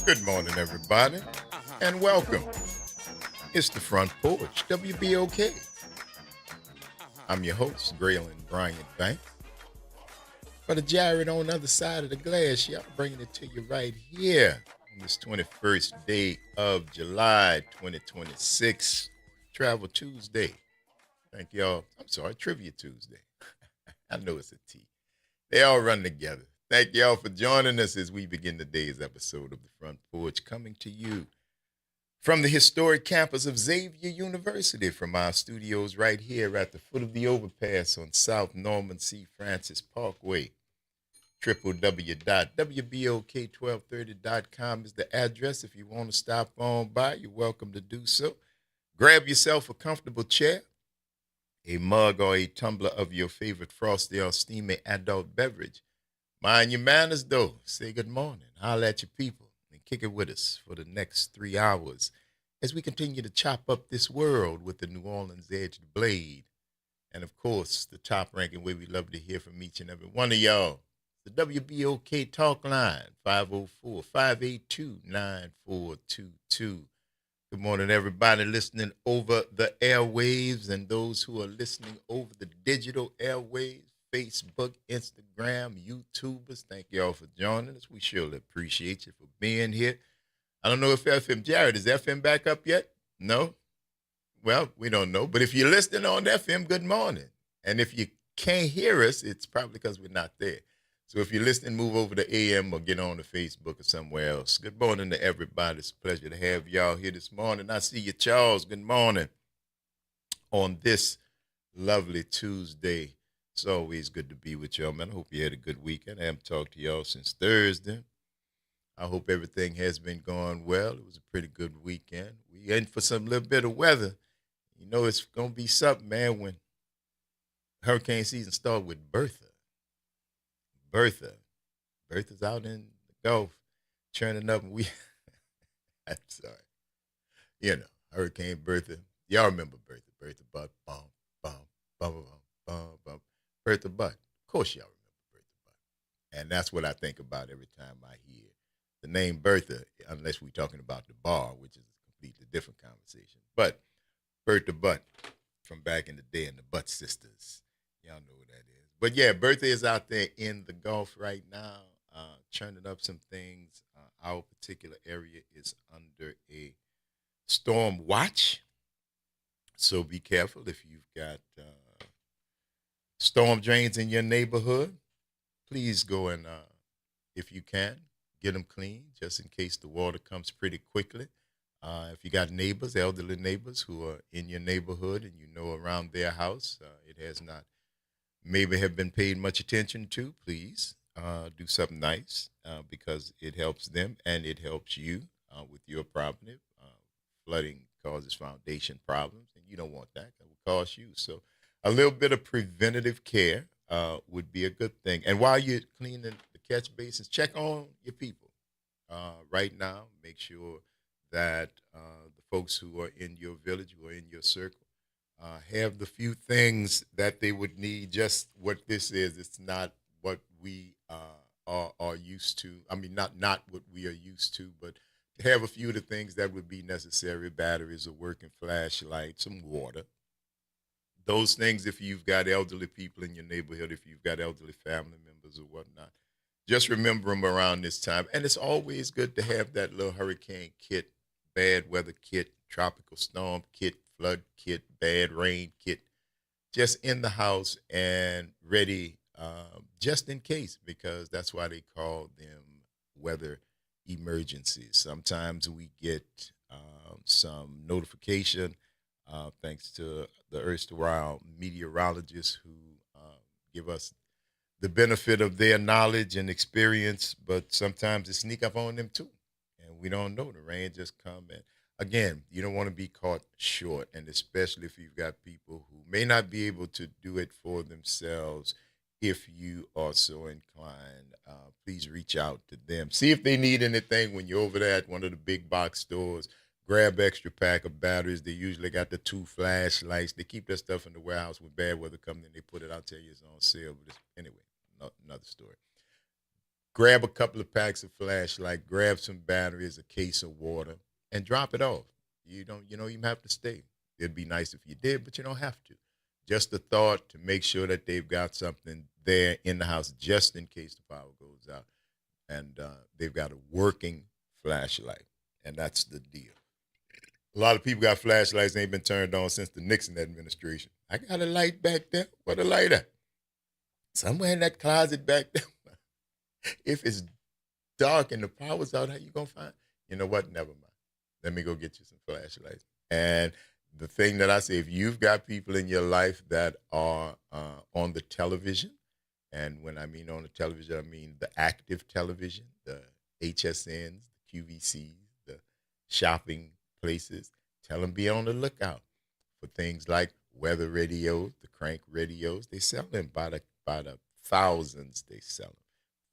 Good morning, everybody, and welcome. It's the Front Porch, WBOK. I'm your host, Braylon Bryant Banks. Brother Jared on the other side of the glass, y'all bringing it to you right here on this 21st day of July 2026, Travel Tuesday. Thank y'all. I'm sorry, Trivia Tuesday. I know it's a T. They all run together. Thank y'all for joining us as we begin today's episode of the Front Porch, coming to you from the historic campus of Xavier University, from our studios right here at the foot of the overpass on South Norman C. Francis Parkway. www.wbok1230.com is the address. If you want to stop on by, you're welcome to do so. Grab yourself a comfortable chair, a mug or a tumbler of your favorite frosty or steamy adult beverage. Mind your manners, though. Say good morning. Holler at your people and kick it with us for the next 3 hours as we continue to chop up this world with the New Orleans Edged Blade. And, of course, the top-ranking way we love to hear from each and every one of y'all. The WBOK Talk Line, 504-582-9422. Good morning, everybody listening over the airwaves and those who are listening over the digital airwaves. Facebook, Instagram, YouTubers, thank y'all for joining us. We surely appreciate you for being here. I don't know if Jared, is FM back up yet? No? Well, we don't know. But if you're listening on FM, good morning. And if you can't hear us, it's probably because we're not there. So if you're listening, move over to AM or get on to Facebook or somewhere else. Good morning to everybody. It's a pleasure to have y'all here this morning. I see you, Charles. Good morning on this lovely Tuesday. It's always good to be with y'all, man. I hope you had a good weekend. I haven't talked to y'all since Thursday. I hope everything has been going well. It was a pretty good weekend. We in for some little bit of weather. You know it's going to be something, man, when hurricane season starts with Bertha. Bertha's out in the Gulf churning up, and I'm sorry. Hurricane Bertha. Y'all remember Bertha. Bertha, bum, bum, bum, bum, bum, bum, bum. Bertha Butt. Of course y'all remember Bertha Butt. And that's what I think about every time I hear the name Bertha, unless we're talking about the bar, which is a completely different conversation. But Bertha Butt from back in the day and the Butt Sisters. Y'all know what that is. But yeah, Bertha is out there in the Gulf right now, churning up some things. Our particular area is under a storm watch. So be careful if you've got storm drains in your neighborhood. Please go and, if you can, get them clean just in case the water comes pretty quickly. If you got neighbors, elderly neighbors who are in your neighborhood and you know around their house, it has not maybe have been paid much attention to, please do something nice because it helps them and it helps you with your property. Flooding causes foundation problems, and you don't want that. That will cause you. So a little bit of preventative care would be a good thing. And while you're cleaning the catch basins, check on your people right now. Make sure that the folks who are in your village, who are in your circle, have the few things that they would need. Just what this is. It's not what we are used to. I mean, not what we are used to, but have a few of the things that would be necessary: batteries, a working flashlight, some water. Those things, if you've got elderly people in your neighborhood, if you've got elderly family members or whatnot, just remember them around this time. And it's always good to have that little hurricane kit, bad weather kit, tropical storm kit, flood kit, bad rain kit, just in the house and ready just in case, because that's why they call them weather emergencies. Sometimes we get some notification thanks to the erstwhile meteorologists who give us the benefit of their knowledge and experience, but sometimes it sneak up on them too, and we don't know. The rain just come in. Again, you don't want to be caught short, and especially if you've got people who may not be able to do it for themselves. If you are so inclined, please reach out to them. See if they need anything when you're over there at one of the big box stores. Grab extra pack of batteries. They usually got the 2 flashlights. They keep that stuff in the warehouse when bad weather comes in. They put it out, tell you it's on sale. But anyway, another story. grab a couple of packs of flashlight, grab some batteries, a case of water, and drop it off. You don't even have to stay. It'd be nice if you did, but you don't have to. Just the thought to make sure that they've got something there in the house just in case the power goes out, and they've got a working flashlight, and that's the deal. A lot of people got flashlights that ain't been turned on since the Nixon administration. I got a light back there. Where the light at? Somewhere in that closet back there. If it's dark and the power's out, how you gonna find? You know what? Never mind. Let me go get you some flashlights. And the thing that I say, if you've got people in your life that are on the television, and when I mean on the television, I mean the active television, the HSNs, the QVCs, the shopping places, tell them be on the lookout for things like weather radios, the crank radios. They sell them by the thousands. They sell them.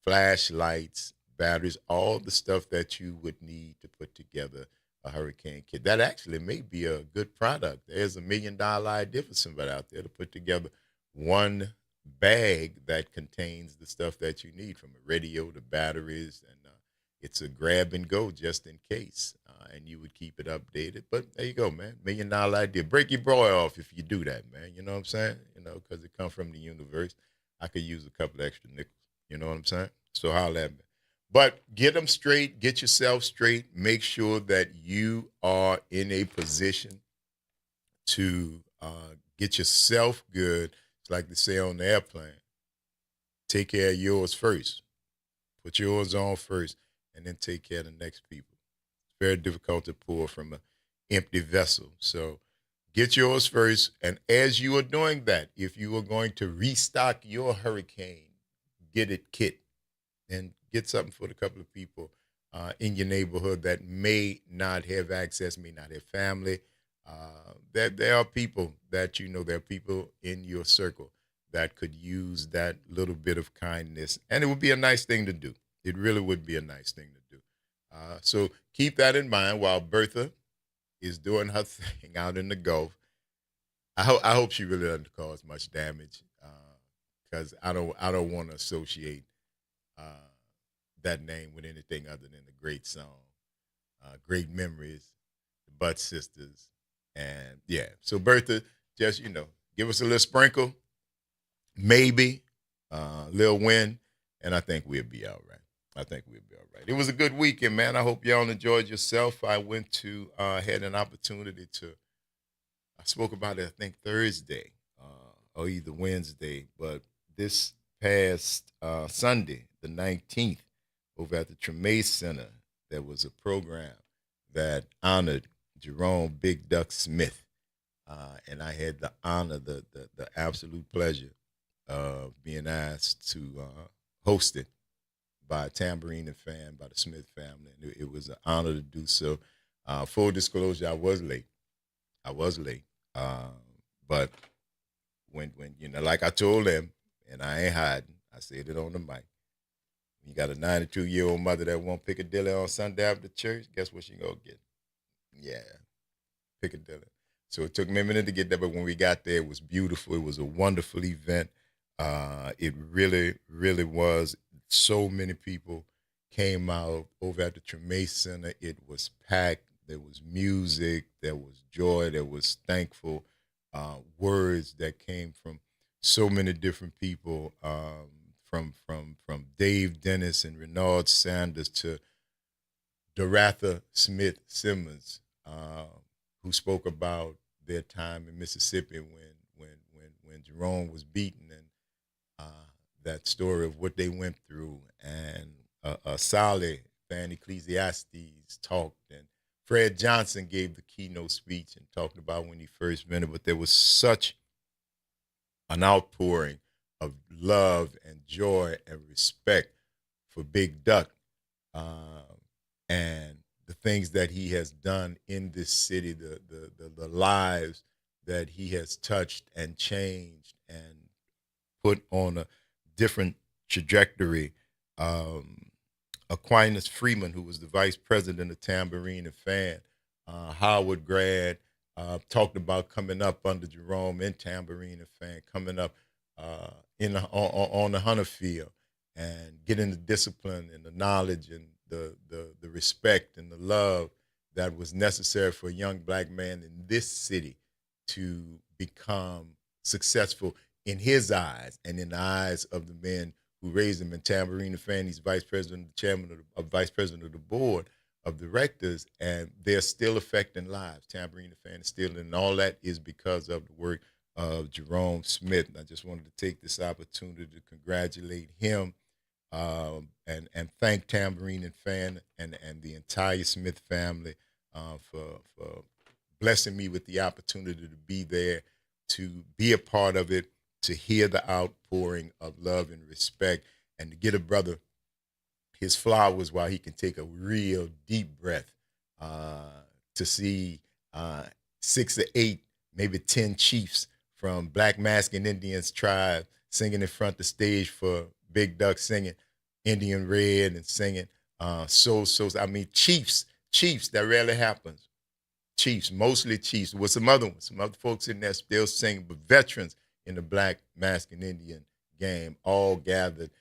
Flashlights, batteries, all the stuff that you would need to put together a hurricane kit. That actually may be a good product. There's $1 million idea for somebody out there to put together one bag that contains the stuff that you need, from a radio to batteries, and it's a grab and go just in case, and you would keep it updated. But there you go, man. $1 million idea. Break your bra off if you do that, man. You know what I'm saying? Because it comes from the universe. I could use a couple extra nickels. You know what I'm saying? So holler at me. But get them straight. Get yourself straight. Make sure that you are in a position to get yourself good. It's like they say on the airplane. Take care of yours first. Put yours on first, and then take care of the next people. It's very difficult to pour from an empty vessel. So get yours first. And as you are doing that, if you are going to restock your hurricane, get it kit, and get something for the couple of people in your neighborhood that may not have access, may not have family. There are people that there are people in your circle that could use that little bit of kindness, and it would be a nice thing to do. It really would be a nice thing to do. So keep that in mind while Bertha is doing her thing out in the Gulf. I hope she really doesn't cause much damage, because I don't want to associate that name with anything other than a great song, great memories, the Butt Sisters, and yeah. So Bertha, just give us a little sprinkle, maybe a little wind, and I think we'll be all right. It was a good weekend, man. I hope y'all enjoyed yourself. I went to had an opportunity to. I spoke about it, I think Thursday or either Wednesday, but this past Sunday, the 19th, over at the Tremay Center, there was a program that honored Jerome Big Duck Smith, and I had the honor, the absolute pleasure of being asked to host it by a tambourine and fan, by the Smith family, and it was an honor to do so. Full disclosure, I was late. But when like I told them, and I ain't hiding, I said it on the mic. You got a 92-year-old mother that won't Piccadilly on Sunday after church, guess what she gonna get? Yeah, Piccadilly. So it took me a minute to get there, but when we got there, it was beautiful. It was a wonderful event. It really, really was. So many people came out over at the Tremay Center. It was packed. There was music. There was joy. There was thankful words that came from so many different people, from Dave Dennis and Renard Sanders to Doratha Smith Simmons, who spoke about their time in Mississippi when Jerome was beaten, and that story of what they went through. And Sally Van Ecclesiastes talked, and Fred Johnson gave the keynote speech and talked about when he first met it. But there was such an outpouring of love and joy and respect for Big Duck, and the things that he has done in this city, the lives that he has touched and changed and put on a different trajectory. Aquinas Freeman, who was the vice president of Tambourine and Fan, Howard grad, talked about coming up under Jerome in Tambourine and Fan, coming up on the Hunter Field, and getting the discipline and the knowledge and the respect and the love that was necessary for a young black man in this city to become successful in his eyes and in the eyes of the men who raised him. And Tambourine Fan, he's vice president, chairman vice president of the board of directors, and they're still affecting lives. Tambourine Fan is still, and all that is because of the work of Jerome Smith. And I just wanted to take this opportunity to congratulate him and thank Tambourine and Fan and the entire Smith family for blessing me with the opportunity to be there, to be a part of it, to hear the outpouring of love and respect, and to get a brother his flowers while he can take a real deep breath, to see 6 or 8, maybe 10 chiefs from Black Masking Indians tribe singing in front of the stage for Big Duck, singing Indian Red and singing I mean, chiefs, that rarely happens. Chiefs, mostly chiefs, with some other ones, some other folks in there still singing, but veterans in the Black Masking Indian game all gathered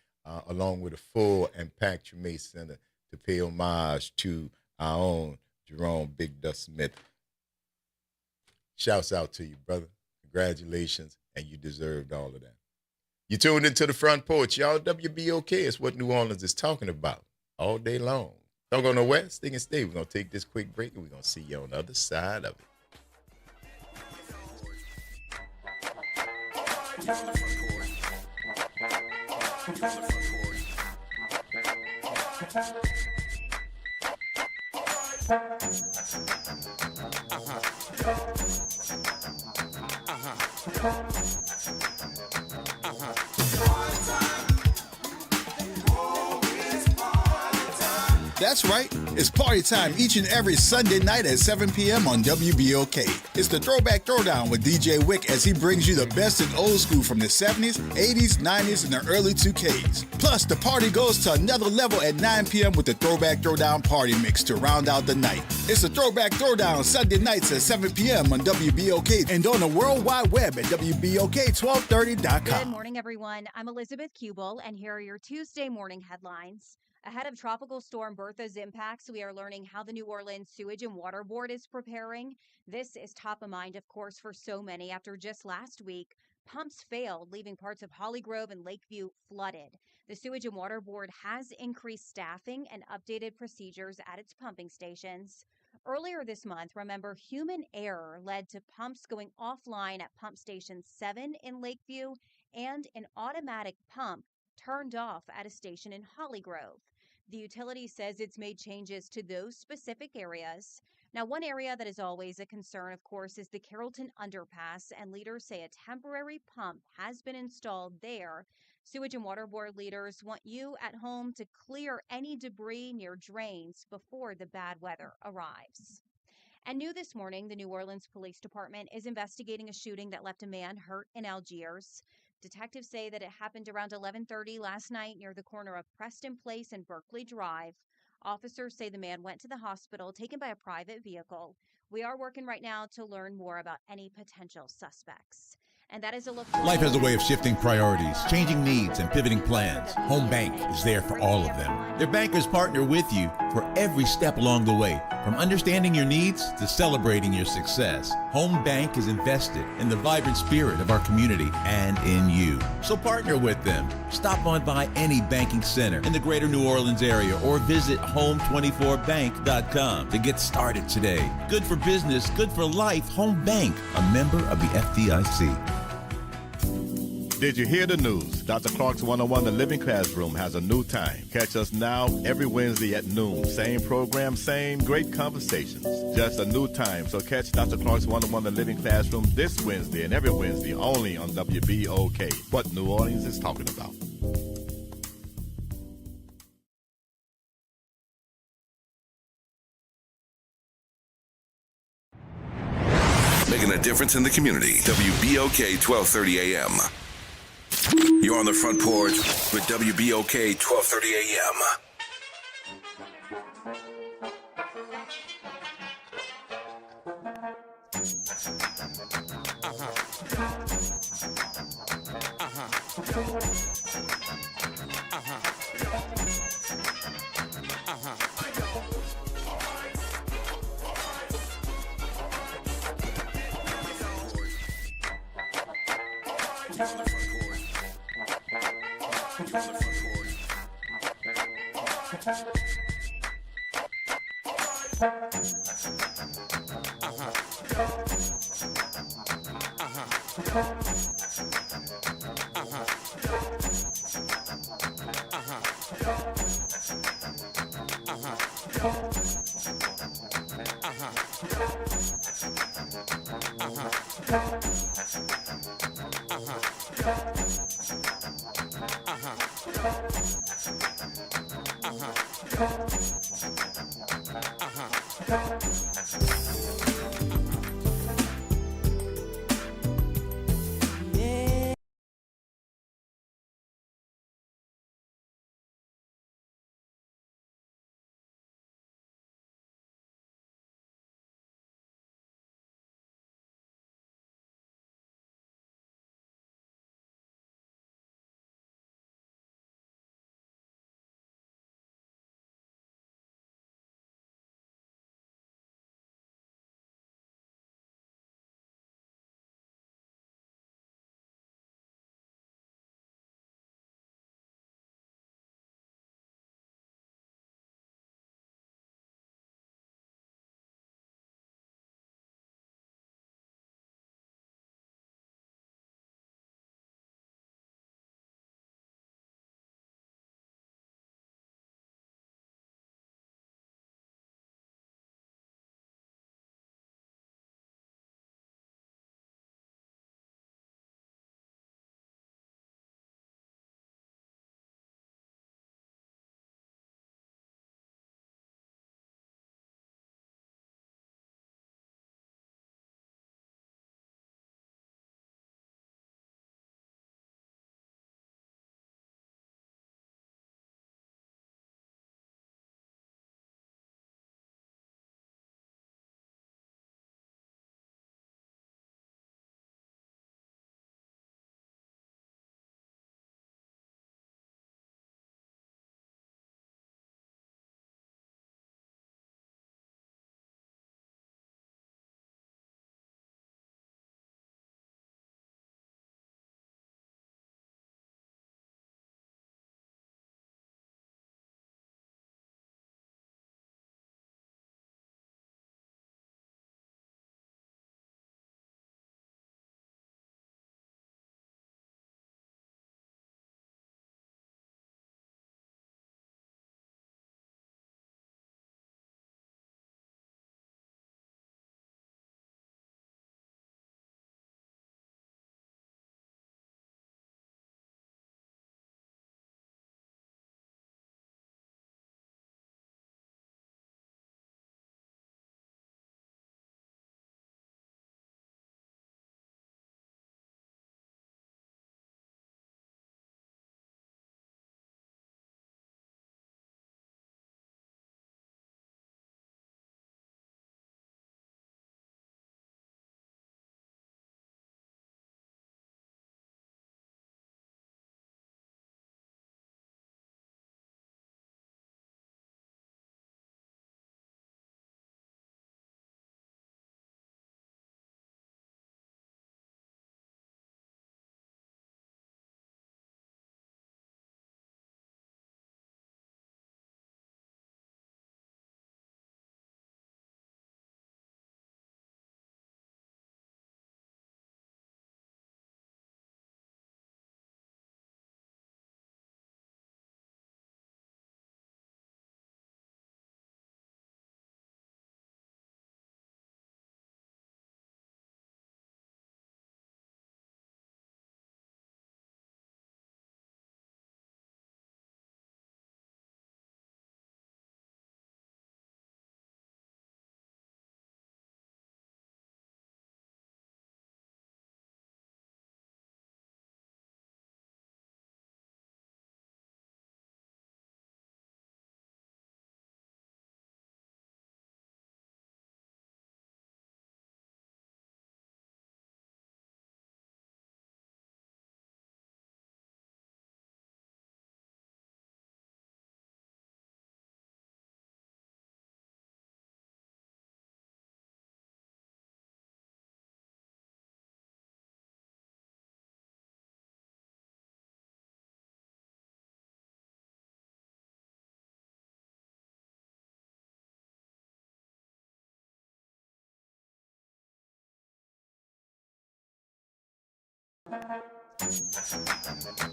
along with a full and packed Tremay Center to pay homage to our own Jerome Big Duck Smith. Shouts out to you, brother. Congratulations, and you deserved all of that. You tuned into the Front Porch. Y'all, WBOK is what New Orleans is talking about all day long. Don't go nowhere. Stick and stay. We're going to take this quick break, and we're going to see you on the other side of it. That's right. It's party time each and every Sunday night at 7 p.m. on WBOK. It's the Throwback Throwdown with DJ Wick as he brings you the best in old school from the 70s, 80s, 90s, and the early 2Ks. Plus, the party goes to another level at 9 p.m. with the Throwback Throwdown Party Mix to round out the night. It's the Throwback Throwdown Sunday nights at 7 p.m. on WBOK and on the World Wide Web at WBOK1230.com. Good morning, everyone. I'm Elizabeth Kubel, and here are your Tuesday morning headlines. Ahead of Tropical Storm Bertha's impacts, we are learning how the New Orleans Sewage and Water Board is preparing. This is top of mind, of course, for so many after just last week, pumps failed, leaving parts of Holly Grove and Lakeview flooded. The Sewage and Water Board has increased staffing and updated procedures at its pumping stations. Earlier this month, remember, human error led to pumps going offline at Pump Station 7 in Lakeview and an automatic pump turned off at a station in Holly Grove. The utility says it's made changes to those specific areas. Now, one area that is always a concern, of course, is the Carrollton Underpass, and leaders say a temporary pump has been installed there. Sewage and Water Board leaders want you at home to clear any debris near drains before the bad weather arrives. And new this morning, the New Orleans Police Department is investigating a shooting that left a man hurt in Algiers. Detectives say that it happened around 11:30 last night near the corner of Preston Place and Berkeley Drive. Officers say the man went to the hospital taken by a private vehicle. We are working right now to learn more about any potential suspects. And that is a look. Life has a way of shifting priorities, changing needs, and pivoting plans. Home Bank is there for all of them. Their bankers partner with you for every step along the way, from understanding your needs to celebrating your success. Home Bank is invested in the vibrant spirit of our community and in you. So partner with them. Stop on by any banking center in the greater New Orleans area or visit home24bank.com to get started today. Good for business, good for life. Home Bank, a member of the FDIC. Did you hear the news? Dr. Clark's 101 The Living Classroom has a new time. Catch us now every Wednesday at noon. Same program, same great conversations. Just a new time. So catch Dr. Clark's 101 The Living Classroom this Wednesday and every Wednesday only on WBOK. What New Orleans is talking about. Making a difference in the community. WBOK 1230 AM. You're on the Front Porch with WBOK 1230 AM. You're on the front porch. You're on the front porch.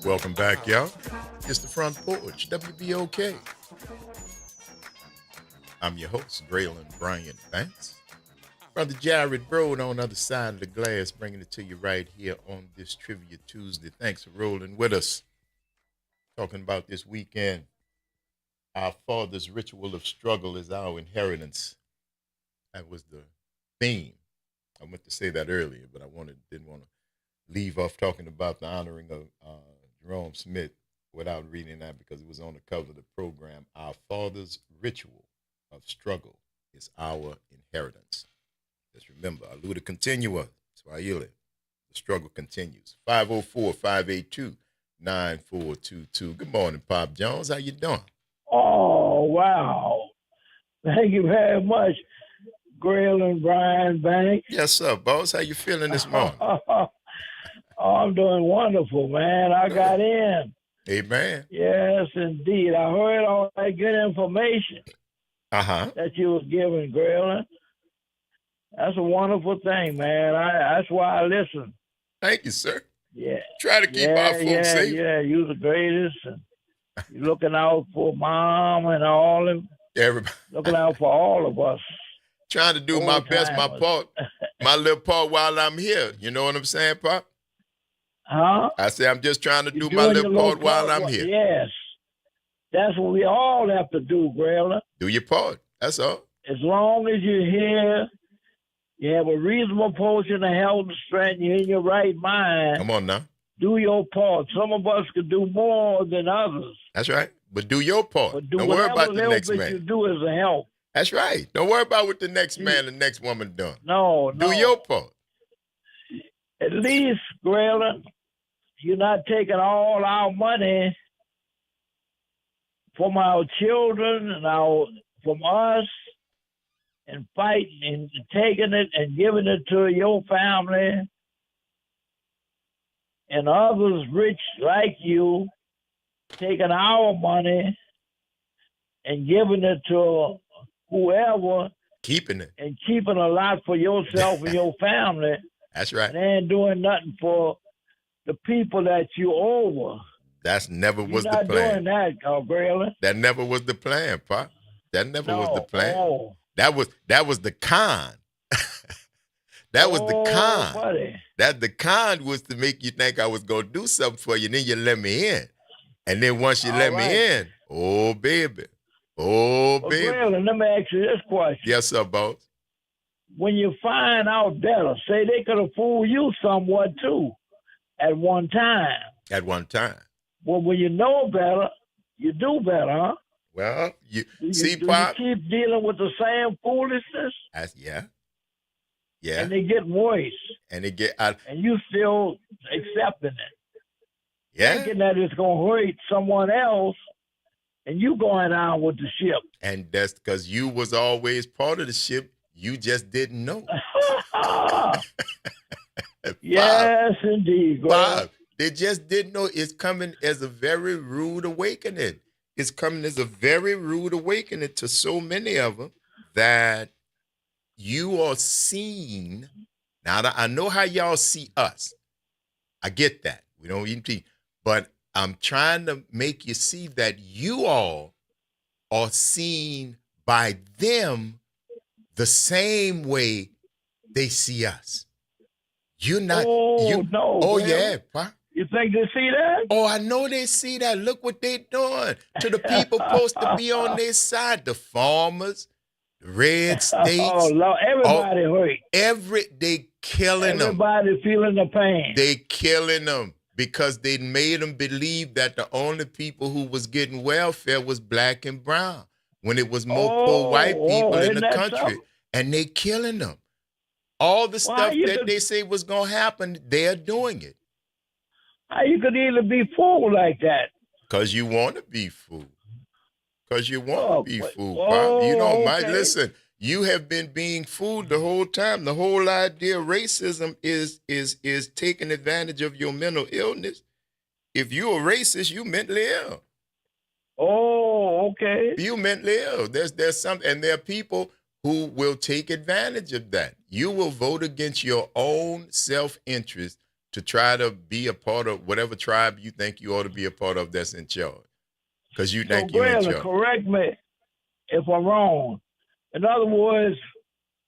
Welcome back, y'all. It's the Front Porch, WBOK. I'm your host, Braylon Bryant Banks. Brother Jared Broad on the other side of the glass, bringing it to you right here on this Trivia Tuesday. Thanks for rolling with us. Talking about this weekend. Our father's ritual of struggle is our inheritance. That was the theme. I meant to say that earlier, but I didn't want to leave off talking about the honoring of Jerome Smith without reading that, because it was on the cover of the program. Our father's ritual of struggle is our inheritance. Just remember, Aluda continua, Swahili. The struggle continues. 504-582-9422. Good morning, Pop Jones. How you doing? Oh, wow. Thank you very much, Grail and Brian Banks. Yes, sir, boss. How you feeling this morning? I'm doing wonderful, man. I got in. Amen. Yes, indeed. I heard all that good information that you was giving, Grail. That's a wonderful thing, man. That's why I listen. Thank you, sir. Yeah. Try to keep our folks safe. Yeah, you're the greatest. And you're looking out for Mom and all of them. Everybody. Looking out for all of us. Trying to do my best, my part, my little part while I'm here. You know what I'm saying, Pop? Huh? I say I'm just trying to do my little part while I'm here. Yes. That's what we all have to do, Grayla. Do your part. That's all. As long as you're here, you have a reasonable portion of health and strength, you're in your right mind. Come on now. Do your part. Some of us could do more than others. That's right. But do your part. But Don't worry about the next man. You do as a help. That's right. Don't worry about what the next man, the next woman doing. No. Do your part. At least, Grayla, you're not taking all our money from our children and from us and fighting and taking it and giving it to your family and others rich like you, taking our money and giving it to whoever. Keeping it. And keeping a lot for yourself and your family. That's right. And ain't doing nothing for the people that you over. That's never was the plan. You're not doing that, Braylon. That never was the plan, Pop. That never was the plan. Oh. That was the con. That was the con. Buddy. That the con was to make you think I was gonna do something for you, and then you let me in. And then once you let me in, oh baby. Braylon, let me ask you this question. Yes, sir, boss. When you find out better, say they could have fooled you somewhat too at one time. At one time. Well, when you know better, you do better, huh? Well, you see, Pop. You keep dealing with the same foolishness. Yeah. And they get worse. And they get and you still accepting it. Yeah. Thinking that it's gonna hurt someone else, and you going on with the ship. And that's because you was always part of the ship. You just didn't know. Yes, indeed. Bob, they just didn't know. It's coming as a very rude awakening. It's coming as a very rude awakening to so many of them that you are seen. Now, I know how y'all see us. I get that. We don't even see. But I'm trying to make you see that you all are seen by them the same way they see us. You're not. No. Oh, man. yeah, Pop. You think they see that? Oh, I know they see that. Look what they doing to the people supposed to be on their side. The farmers, the red states. Oh, Lord, everybody hurt. They killing them. Everybody feeling the pain. They killing them because they made them believe that the only people who was getting welfare was black and brown when it was more poor white people in the country. Something? And they killing them. All the stuff that they say was going to happen, they're doing it. How you could even be fooled like that? Because you want to be fooled. Because you want to be fooled, Pop. You don't mind. Listen, you have been being fooled the whole time. The whole idea of racism is taking advantage of your mental illness. If you're a racist, you mentally ill. Oh, okay. You mentally ill. There's something, and there are people who will take advantage of that. You will vote against your own self-interest to try to be a part of whatever tribe you think you ought to be a part of that's in charge. Because you think you're in charge. Correct me if I'm wrong. In other words,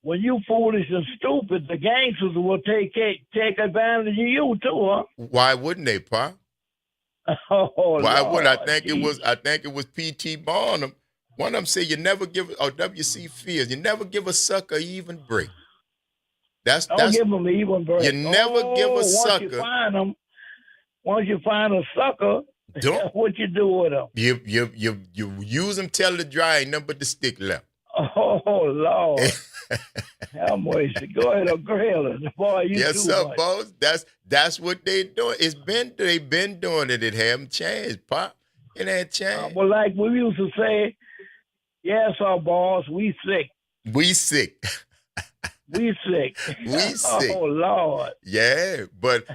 when you foolish and stupid, the gangsters will take advantage of you too, huh? Why wouldn't they, Pa? Oh, Why Lord, would I think it was P.T. Barnum. One of them said you never give, or W.C. Fields, you never give a sucker even break. That's give them even break. You never give a sucker. Once you find a sucker, what you do with them? You use them till they dry, ain't nothing but the stick left. Oh, Lord. Have mercy. Go ahead and grill it. Boy, yes, sir, boss. That's what they doing. They've been doing it. It haven't changed, Pop. It ain't changed. Well, like we used to say, yes, our boss, we sick. We sick. We sick. We sick. Oh, Lord. Yeah, but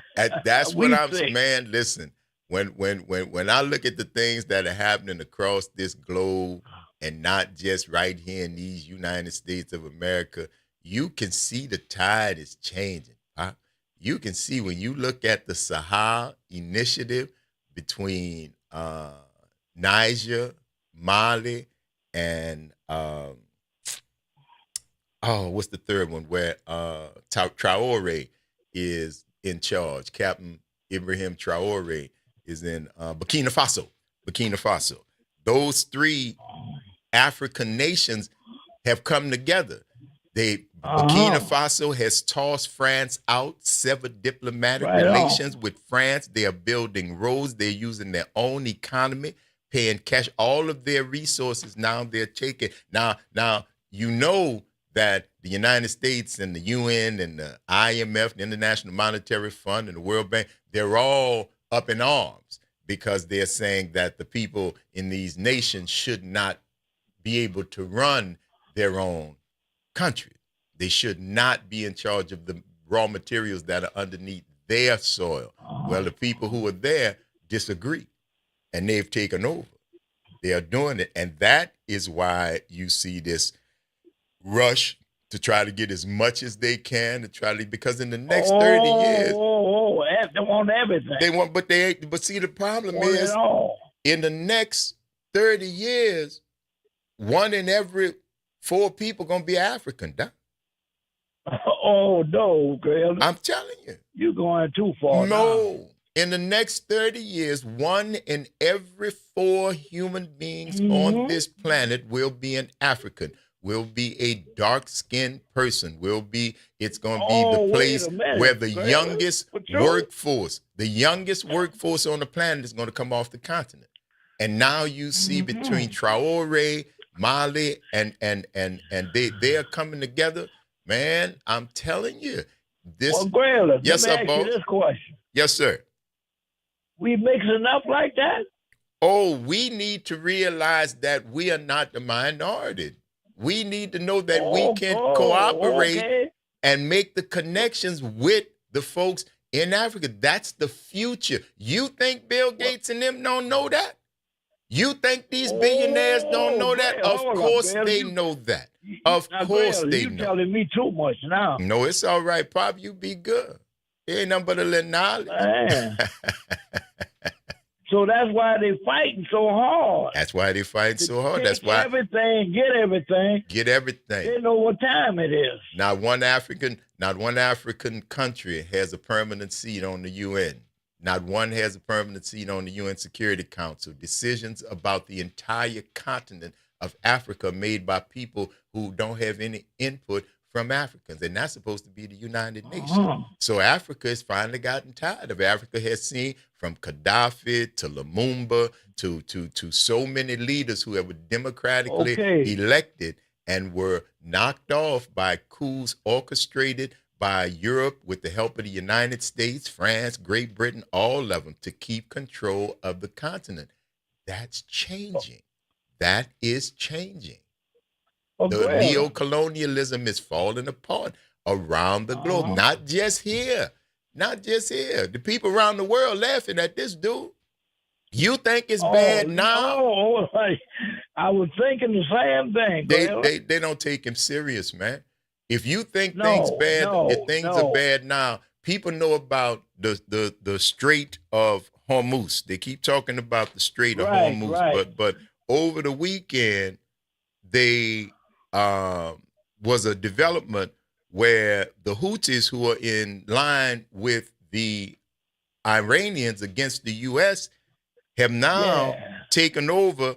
that's what I'm saying. Sick. Man, listen, when I look at the things that are happening across this globe, and not just right here in these United States of America, you can see the tide is changing. Huh? You can see when you look at the Sahel initiative between Niger, Mali, and what's the third one? Where Traore is in charge. Captain Ibrahim Traore is in Burkina Faso. Those three African nations have come together. Burkina Faso has tossed France out, severed diplomatic relations with France. They are building roads. They're using their own economy, paying cash. All of their resources now they're taking. Now, you know that the United States and the UN and the IMF, the International Monetary Fund and the World Bank, they're all up in arms because they're saying that the people in these nations should not be able to run their own country. They should not be in charge of the raw materials that are underneath their soil. Well, the people who are there disagree, and they've taken over. They are doing it, and that is why you see this rush to try to get as much as they can because in the next 30 years, they want everything. But see, the problem is in the next 30 years, 1 in every 4 people gonna be African, Doc. Oh no, girl! I'm telling you, you're going too far. No, in the next 30 years, 1 in every 4 human beings on this planet will be an African. Will be a dark-skinned person. It's going to be the place where the youngest workforce on the planet is going to come off the continent. And now you see between Traore, Mali, and they are coming together. Man, I'm telling you. Grayler, yes, let sir, me ask you this question. Yes, sir. We mixing up like that? Oh, we need to realize that we are not the minority. We need to know that we can cooperate and make the connections with the folks in Africa. That's the future. You think Bill Gates and them don't know that? You think these billionaires don't know that? Of course they know that. Of course they know. You're telling me too much now. No, it's all right, Pop. You be good. It ain't nothing but a little knowledge. So that's why they fighting so hard. That's why they fighting so hard. That's why get everything. They know what time it is. Not one African country has a permanent seat on the UN. Not one has a permanent seat on the UN Security Council. Decisions about the entire continent of Africa made by people who don't have any input from Africans, and that's supposed to be the United Nations. So Africa has finally gotten tired of it. Africa has seen from Gaddafi to Lumumba to so many leaders who were democratically elected and were knocked off by coups orchestrated by Europe with the help of the United States, France, Great Britain, all of them, to keep control of the continent. That's changing. That is changing. The neo-colonialism is falling apart around the globe, not just here. Not just here. The people around the world laughing at this dude. You think it's bad now? No, I was thinking the same thing. They don't take him serious, man. If you think things are bad now, people know about the Strait of Hormuz. They keep talking about the Strait of Hormuz, but over the weekend, they was a development where the Houthis, who are in line with the Iranians against the U.S., have now taken over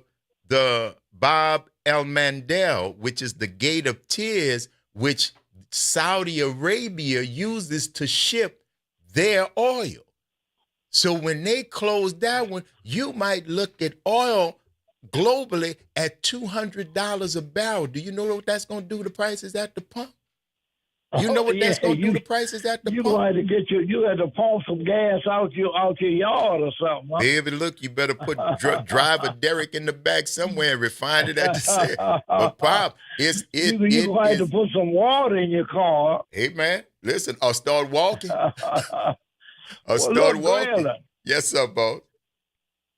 the Bab el-Mandeb, which is the Gate of Tears, which Saudi Arabia uses to ship their oil. So when they close that one, you might look at oil globally at $200 a barrel. Do you know what that's going to do to prices at the pump? You know what that's going to do to prices at the pump? You had to you had to pump some gas out your yard or something. Huh? Baby, look, you better put driver Derek in the back somewhere and refine it at the set. But Pop, you're going to have to put some water in your car. Hey, man, listen, I'll start walking. I'll start walking. Yes, sir, boss.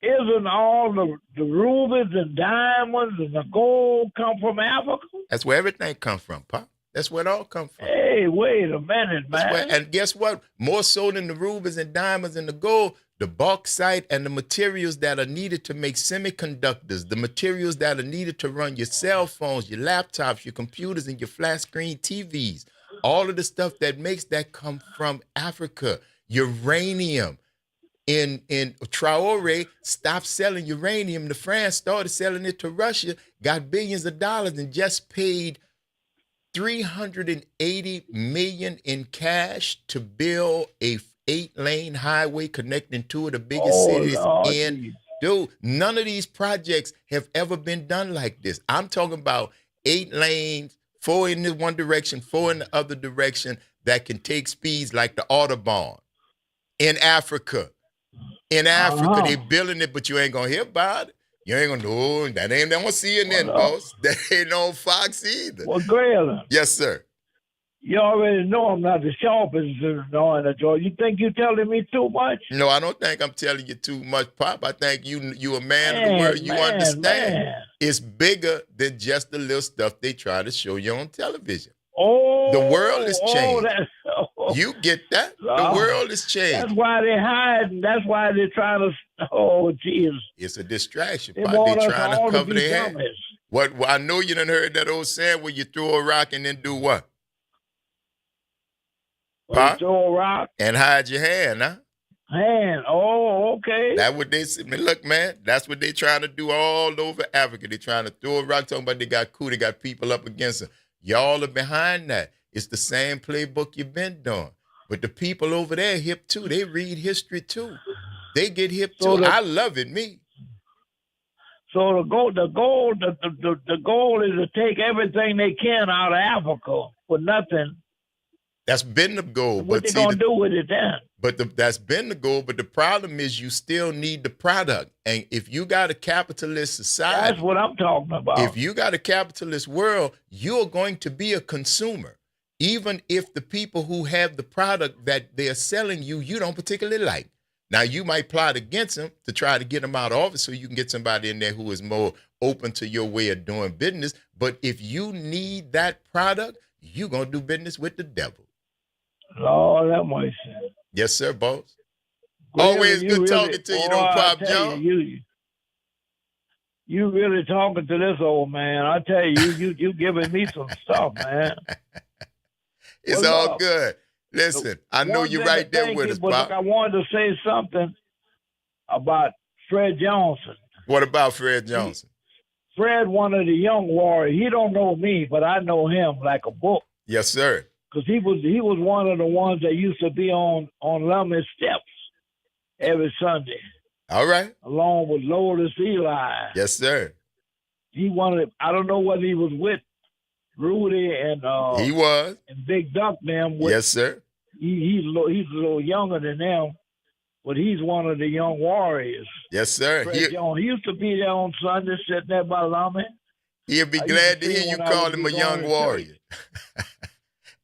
Isn't all the rubies and diamonds and the gold come from Africa? That's where everything comes from, Pop. That's where it all comes from. Hey, wait a minute, man. And guess what? More so than the rubies and diamonds and the gold, the bauxite and the materials that are needed to make semiconductors, the materials that are needed to run your cell phones, your laptops, your computers, and your flat screen TVs. All of the stuff that makes that come from Africa. Uranium. In Traore stopped selling uranium to France, started selling it to Russia, got billions of dollars, and just paid $380 million in cash to build a 8-lane highway connecting two of the biggest cities in. Dude, none of these projects have ever been done like this. I'm talking about 8 lanes, 4 in the one direction, 4 in the other direction, that can take speeds like the Autobahn in Africa. In Africa, they building it, but you ain't gonna hear about it. You ain't gonna know. That ain't on CNN, boss. That ain't on Fox either. Well, Grayling. Yes, sir. You already know I'm not the sharpest knowing that, Joe. You think you're telling me too much? No, I don't think I'm telling you too much, Pop. I think you a man of the word. You understand. It's bigger than just the little stuff they try to show you on television. Oh, the world is changed. You get that? The world is changed. That's why they're hiding. That's why they're trying to. Oh, Jesus! It's a distraction. They're trying to cover their head. What? Well, I know you done heard that old saying where you throw a rock and then do what? Huh? Throw a rock and hide your hand, huh? Hand. Oh, okay. That's what they say. Look, man, that's what they trying to do all over Africa. They trying to throw a rock, talking about they got coup, they got people up against them. Y'all are behind that. It's the same playbook you've been doing. But the people over there hip too. They read history too. They get hip too. I love it, me. So the goal is to take everything they can out of Africa for nothing. That's been the goal. What they gonna do with it then? But that's been the goal. But the problem is you still need the product. And if you got a capitalist society, that's what I'm talking about. If you got a capitalist world, you're going to be a consumer. Even if the people who have the product that they're selling you don't particularly like. Now, you might plot against them to try to get them out of office so you can get somebody in there who is more open to your way of doing business. But if you need that product, you're going to do business with the devil. Lord, that might sense. Yes, sir, boss. Always good talking to you, don't Pop Joe. You really talking to this old man. I tell you, you giving me some stuff, man. It's all good. Listen, I know you're right there with us, Pop. I wanted to say something about Fred Johnson. What about Fred Johnson? Fred, one of the young warriors. He don't know me, but I know him like a book. Yes, sir. Because he was one of the ones that used to be on Lumley's steps every Sunday. All right. Along with Lourdes Eli. Yes, sir. He wanted. I don't know whether he was with Rudy and he was and Big Duck them. Yes, sir. He's a little younger than them, but he's one of the young warriors. Yes, sir. He used to be there on Sunday, sitting there by Lumley. He'll be glad to hear you call him a young warrior.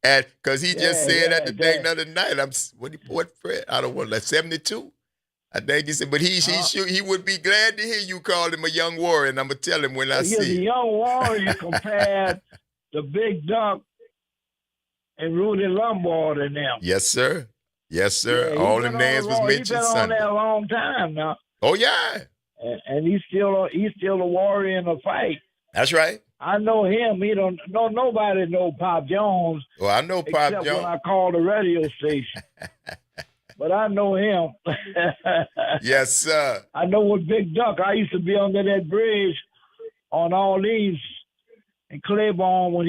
And because he just said at the thing the other night, what Fred? I don't want like 72. I think he said, but he would be glad to hear you call him a young warrior, and I'm gonna tell him when I see him. He's a young warrior compared to Big Duck and Rudy Lombard and them. Yes, sir. Yes, sir. Yeah, All the names was mentioned He's been on Sunday. there a long time now. Oh, yeah. And he's still a warrior in the fight. That's right. I know him. He don't know nobody know Pop Jones. Well, I know Pop except Jones. when I call the radio station. But I know him. Yes, sir. I know with Big Duck. I used to be under that bridge on Orleans in Claiborne when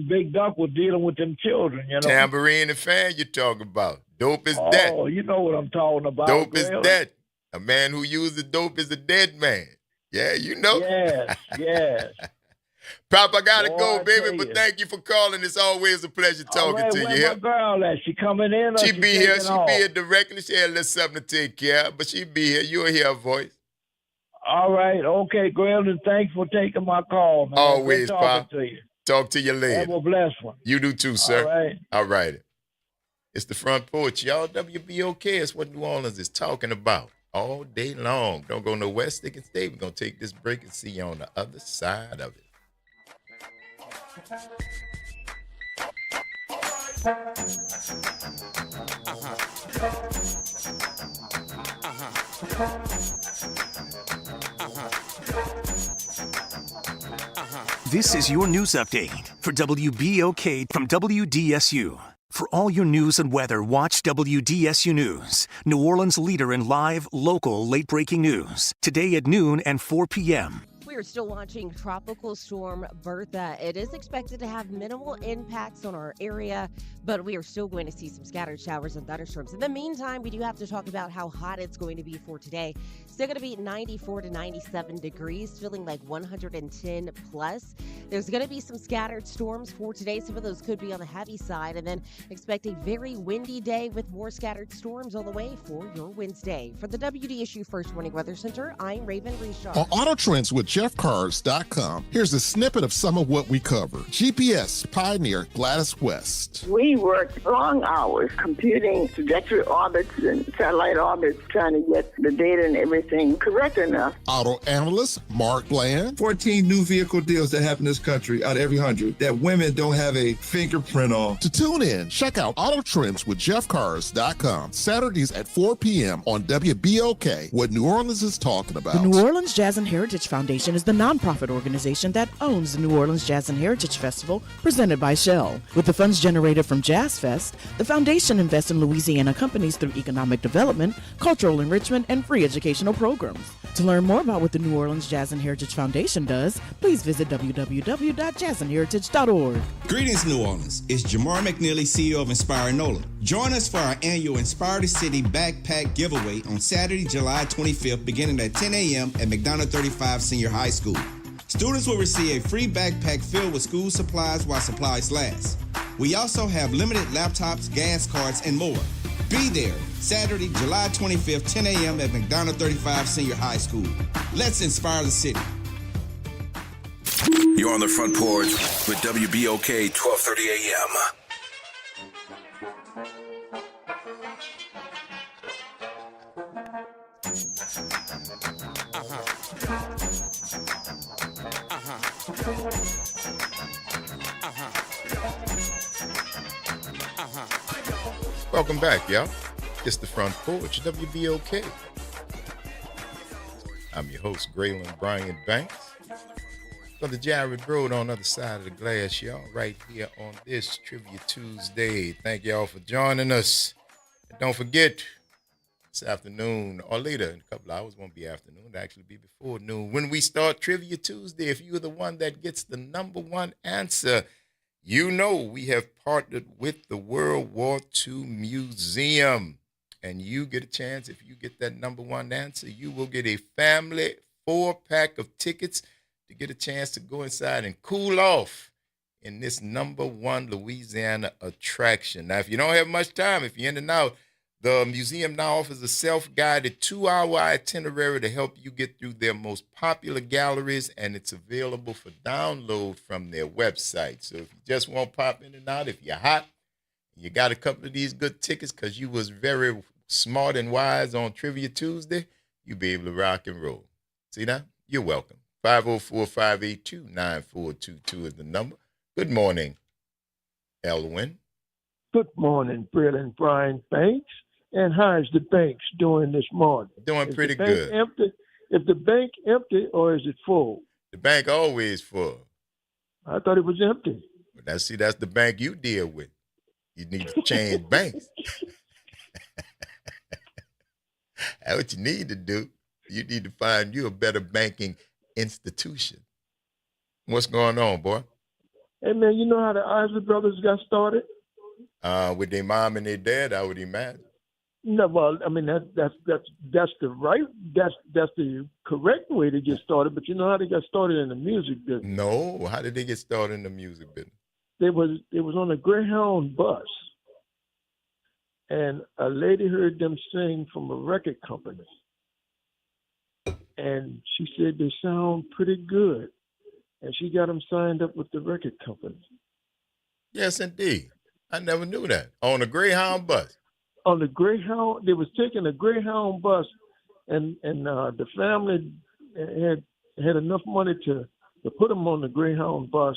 Big Duck was dealing with them children, you know. Tambourine and Fan you're talking about. Dope is dead. Oh, you know what I'm talking about. Dope is dead. A man who uses dope is a dead man. Yeah, you know. Yes. Pop, I gotta go, I baby, but thank you for calling. It's always a pleasure talking to you. Where my girl at? She coming in? Or She be here. She be here directly. She had a little something to take care of, but she be here. You'll hear her voice. All right. Okay, Graylin, thanks for taking my call, man. Always, Good Pop. talking to you. Talk to you later. Have a blessed one. You do too, sir. All right. All right. It's the Front Porch, y'all. WBOK is what New Orleans is talking about all day long. Don't go nowhere. Stick and stay. We're going to take this break and see you on the other side of it. This is your news update for WBOK from WDSU. For all your news and weather, watch WDSU News, New Orleans' leader in live, local, late-breaking news. Today at noon and 4 p.m. We are still watching Tropical Storm Bertha. It is expected to have minimal impacts on our area, but we are still going to see some scattered showers and thunderstorms. In the meantime, we do have to talk about how hot it's going to be for today. Still going to be 94 to 97 degrees, feeling like 110 plus. There's going to be some scattered storms for today. Some of those could be on the heavy side, and then expect a very windy day with more scattered storms on the way for your Wednesday. For the WDSU First Warning Weather Center, I'm Raven Reshaw. On Auto Trends with JeffCars.com, here's a snippet of some of what we cover. GPS Pioneer Gladys West. We worked long hours computing trajectory orbits and satellite orbits, trying to get the data and everything correct enough. Auto Analyst Mark Bland. 14 new vehicle deals that happen in this country out of every 100 that women don't have a fingerprint on. To tune in, check out Auto Trends with JeffCars.com, Saturdays at 4 p.m. on WBOK, what New Orleans is talking about. The New Orleans Jazz and Heritage Foundation is the nonprofit organization that owns the New Orleans Jazz and Heritage Festival, presented by Shell. With the funds generated from Jazz Fest, the foundation invests in Louisiana companies through economic development, cultural enrichment, and free educational programs. To learn more about what the New Orleans Jazz and Heritage Foundation does, please visit www.jazzandheritage.org. Greetings, New Orleans. It's Jamar McNeely, CEO of Inspire NOLA. Join us for our annual Inspire the City backpack giveaway on Saturday, July 25th, beginning at 10 a.m. at McDonough 35 Senior High School. Students will receive a free backpack filled with school supplies while supplies last. We also have limited laptops, gas cards, and more. Be there Saturday, July 25th, 10 a.m. at McDonough 35 Senior High School. Let's inspire the city. You're on the Front Porch with WBOK 1230 AM. Welcome back, y'all. It's the Front Porch, WBOK. I'm your host, Graylin Bryant Banks. Brother Jared Broad on the other side of the glass, y'all, right here on this Trivia Tuesday. Thank y'all for joining us. And don't forget, this afternoon or later in a couple of hours, won't be afternoon, it'll actually be before noon. When we start Trivia Tuesday, if you're the one that gets the number one answer, you know we have partnered with the World War II Museum. And you get a chance, if you get that number one answer, you will get a family 4-pack of tickets to get a chance to go inside and cool off in this number one Louisiana attraction. Now, if you don't have much time, if you're in and out, the museum now offers a self-guided 2-hour itinerary to help you get through their most popular galleries, and it's available for download from their website. So if you just want to pop in and out, if you're hot, you got a couple of these good tickets because you was very smart and wise on Trivia Tuesday, you'll be able to rock and roll. See now? You're welcome. 504-582-9422 is the number. Good morning, Elwin. Good morning, Brill and Brian Banks. And how's the banks doing this morning? Doing Is pretty the bank good. empty? Is the bank empty or is it full? The bank always full. I thought it was empty. That's the bank you deal with. You need to change banks. That's what you need to do. You need to find you a better banking institution. What's going on, boy? Hey man, you know how the Isley brothers got started? With their mom and their dad, I would imagine. No, well, I mean that's the correct way to get started. But you know how they got started in the music business? No, how did they get started in the music business? It was on a Greyhound bus, and a lady heard them sing from a record company, and she said they sound pretty good, and she got them signed up with the record company. Yes, indeed. I never knew that. On a Greyhound bus. On the Greyhound, they was taking a Greyhound bus, and the family had enough money to put them on the Greyhound bus,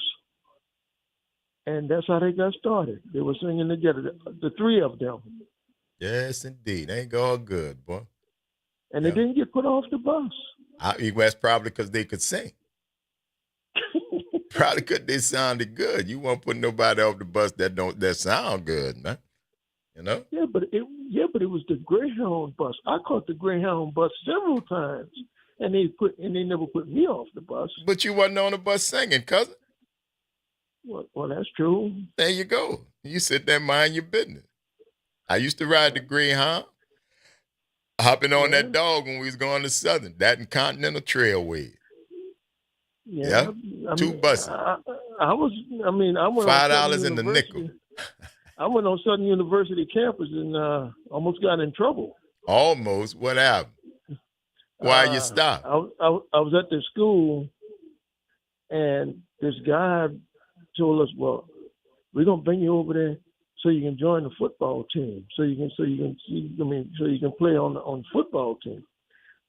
and that's how they got started. They were singing together, the three of them. Yes, indeed. Ain't all good, boy. And they didn't get put off the bus. That's probably because they could sing. Probably because they sounded good. You won't put nobody off the bus that sound good, man. You know? Yeah, but it was the Greyhound bus. I caught the Greyhound bus several times, and they never put me off the bus. But you wasn't on the bus singing, cousin. Well, that's true. There you go. You sit there and mind your business. I used to ride the Greyhound, hopping on that dog when we was going to Southern, that and Continental Trailway. Yeah, two buses. I went $5 in the nickel. I went on Southern University campus and almost got in trouble. Almost? What happened? Why you stopped? I was at the school, and this guy told us, "Well, we're gonna bring you over there so you can join the football team, so you can play on the football team."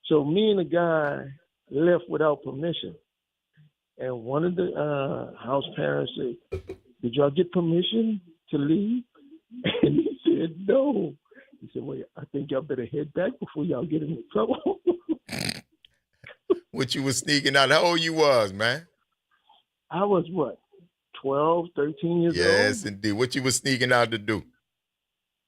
So me and the guy left without permission, and one of the house parents said, "Did y'all get permission to leave?" And he said, "No." He said, "Well, I think y'all better head back before y'all get into trouble." What you was sneaking out? How old you was, man? I was what, 12, 13 years old? Yes, indeed. What you was sneaking out to do?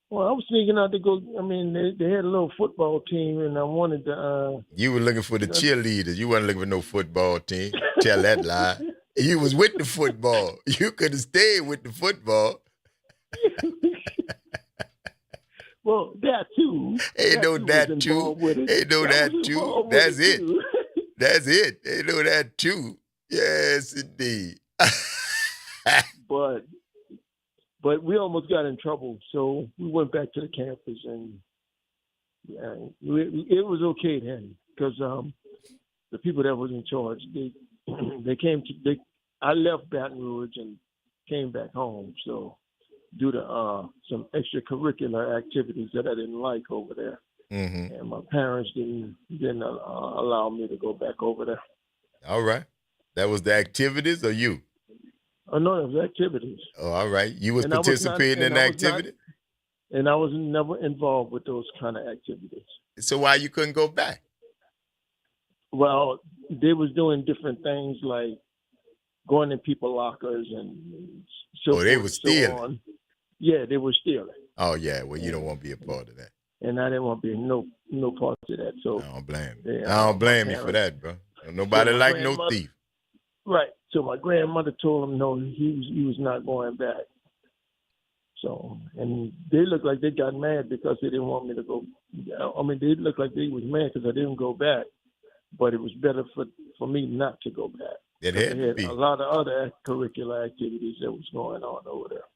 Well, I was sneaking out to go. I mean, they had a little football team, and I wanted to. You were looking for the cheerleaders. You wasn't looking for no football team. Tell that lie. You was with the football. You could have stayed with the football. Well, that too. Ain't no that too. Ain't no that too. That's it. That's it. Ain't no that too. Yes, indeed. But we almost got in trouble, so we went back to the campus, and it was okay then, because the people that was in charge, I left Baton Rouge and came back home, so due to some extracurricular activities that I didn't like over there, and my parents didn't allow me to go back over there. All right, that was the activities, or you? Oh no, it was activities. Oh, all right. You was participating in the activity? And I was never involved with those kind of activities. So why you couldn't go back? Well, they was doing different things like going in people's lockers and so forth. They were stealing. Yeah, they were stealing. Oh yeah, well you don't want to be a part of that. And I didn't want to be no part of that. So I don't blame you. I don't blame you for that, bro. Nobody like no thief. Right. So my grandmother told him no, he was not going back. So, and they looked like they got mad because they didn't want me to go. I mean, they looked like they was mad because I didn't go back. But it was better for me not to go back. It had to be. A lot of other curricular activities that was going on over there.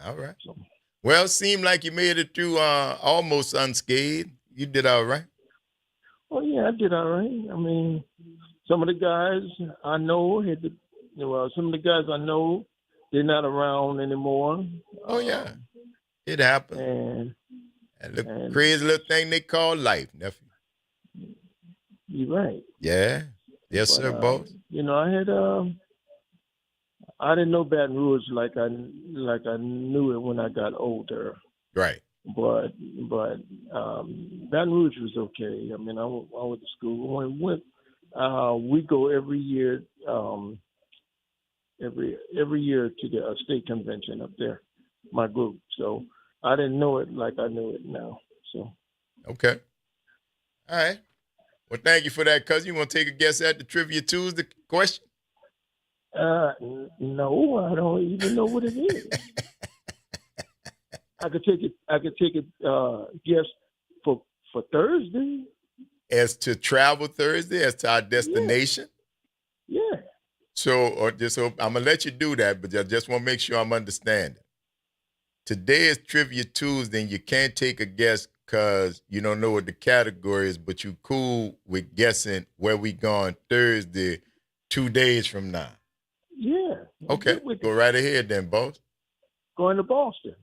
All right. So, well, it seemed like you made it through almost unscathed. You did all right. Well, yeah, I did all right. I mean, some of the guys I know some of the guys I know, they're not around anymore. Oh yeah, it happened. And the crazy little thing they call life, nephew. You're right. Yeah. Yes, sir, boss. You know, I didn't know Baton Rouge like I knew it when I got older. Right. But Baton Rouge was okay. I mean, I went to school. We go every year. Every year to the state convention up there, my group. So I didn't know it like I knew it now. So. Okay. All right. Well, thank you for that, cuz. You want to take a guess at the Trivia Tuesday question? No, I don't even know what it is. I could take it. Guess for Thursday. As to travel Thursday, as to our destination. Yeah. So I'm gonna let you do that, but I just want to make sure I'm understanding. Today is Trivia Tuesday, and you can't take a guess because you don't know what the category is, but you cool with guessing where we going Thursday, 2 days from now. Yeah. Okay. Go right ahead then, boss. Going to Boston.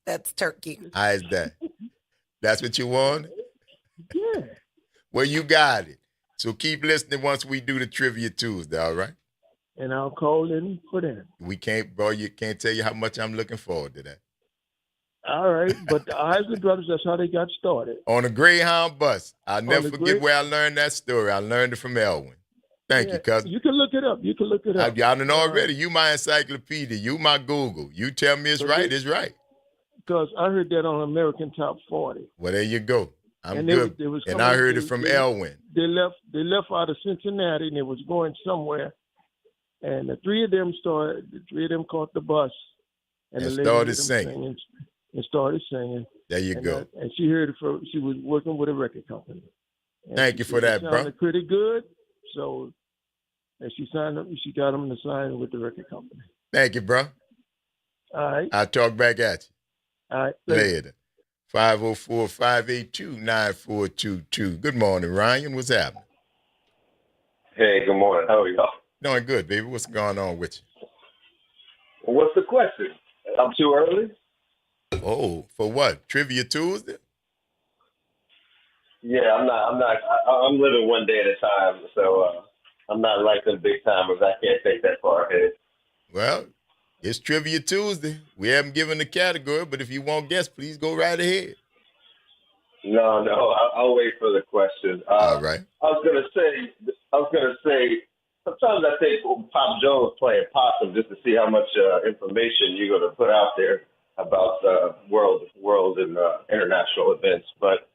That's turkey. How is that? That's what you want? Yeah. Well, you got it. So keep listening once we do the Trivia Tuesday, all right? And I'll call in for that. We can't, bro, you can't tell you how much I'm looking forward to that. All right, but the Isley Brothers, that's how they got started. On a Greyhound bus. I'll never forget where I learned that story. I learned it from Elwin. Thank you, cousin. You can look it up. I don't know already. You my encyclopedia. You my Google. You tell me it's right, it's right. Because I heard that on American Top 40. Well, there you go. I'm good. And I heard it from Elwin. They left out of Cincinnati and it was going somewhere. And the three of them caught the bus. And the started singing. And started singing. There you go. And she heard it she was working with a record company. And thank you for that, bro. Sounded pretty good. So, and she got them to sign with the record company. Thank you, bro. All right. I'll talk back at you. All right. Later. 504-582-9422. Good morning, Ryan. What's happening? Hey, good morning. How are y'all? Doing good, baby. What's going on with you? Well, what's the question? I'm too early? Oh, for what? Trivia Tuesday? Yeah, I'm not. I'm living one day at a time, so I'm not like them big timers. I can't take that far ahead. Well, it's Trivia Tuesday. We haven't given the category, but if you won't guess, please go right ahead. No, I'll wait for the question. All right. I was gonna say. Sometimes I think Pop Jones playing possum just to see how much information you're gonna put out there about world and international events. But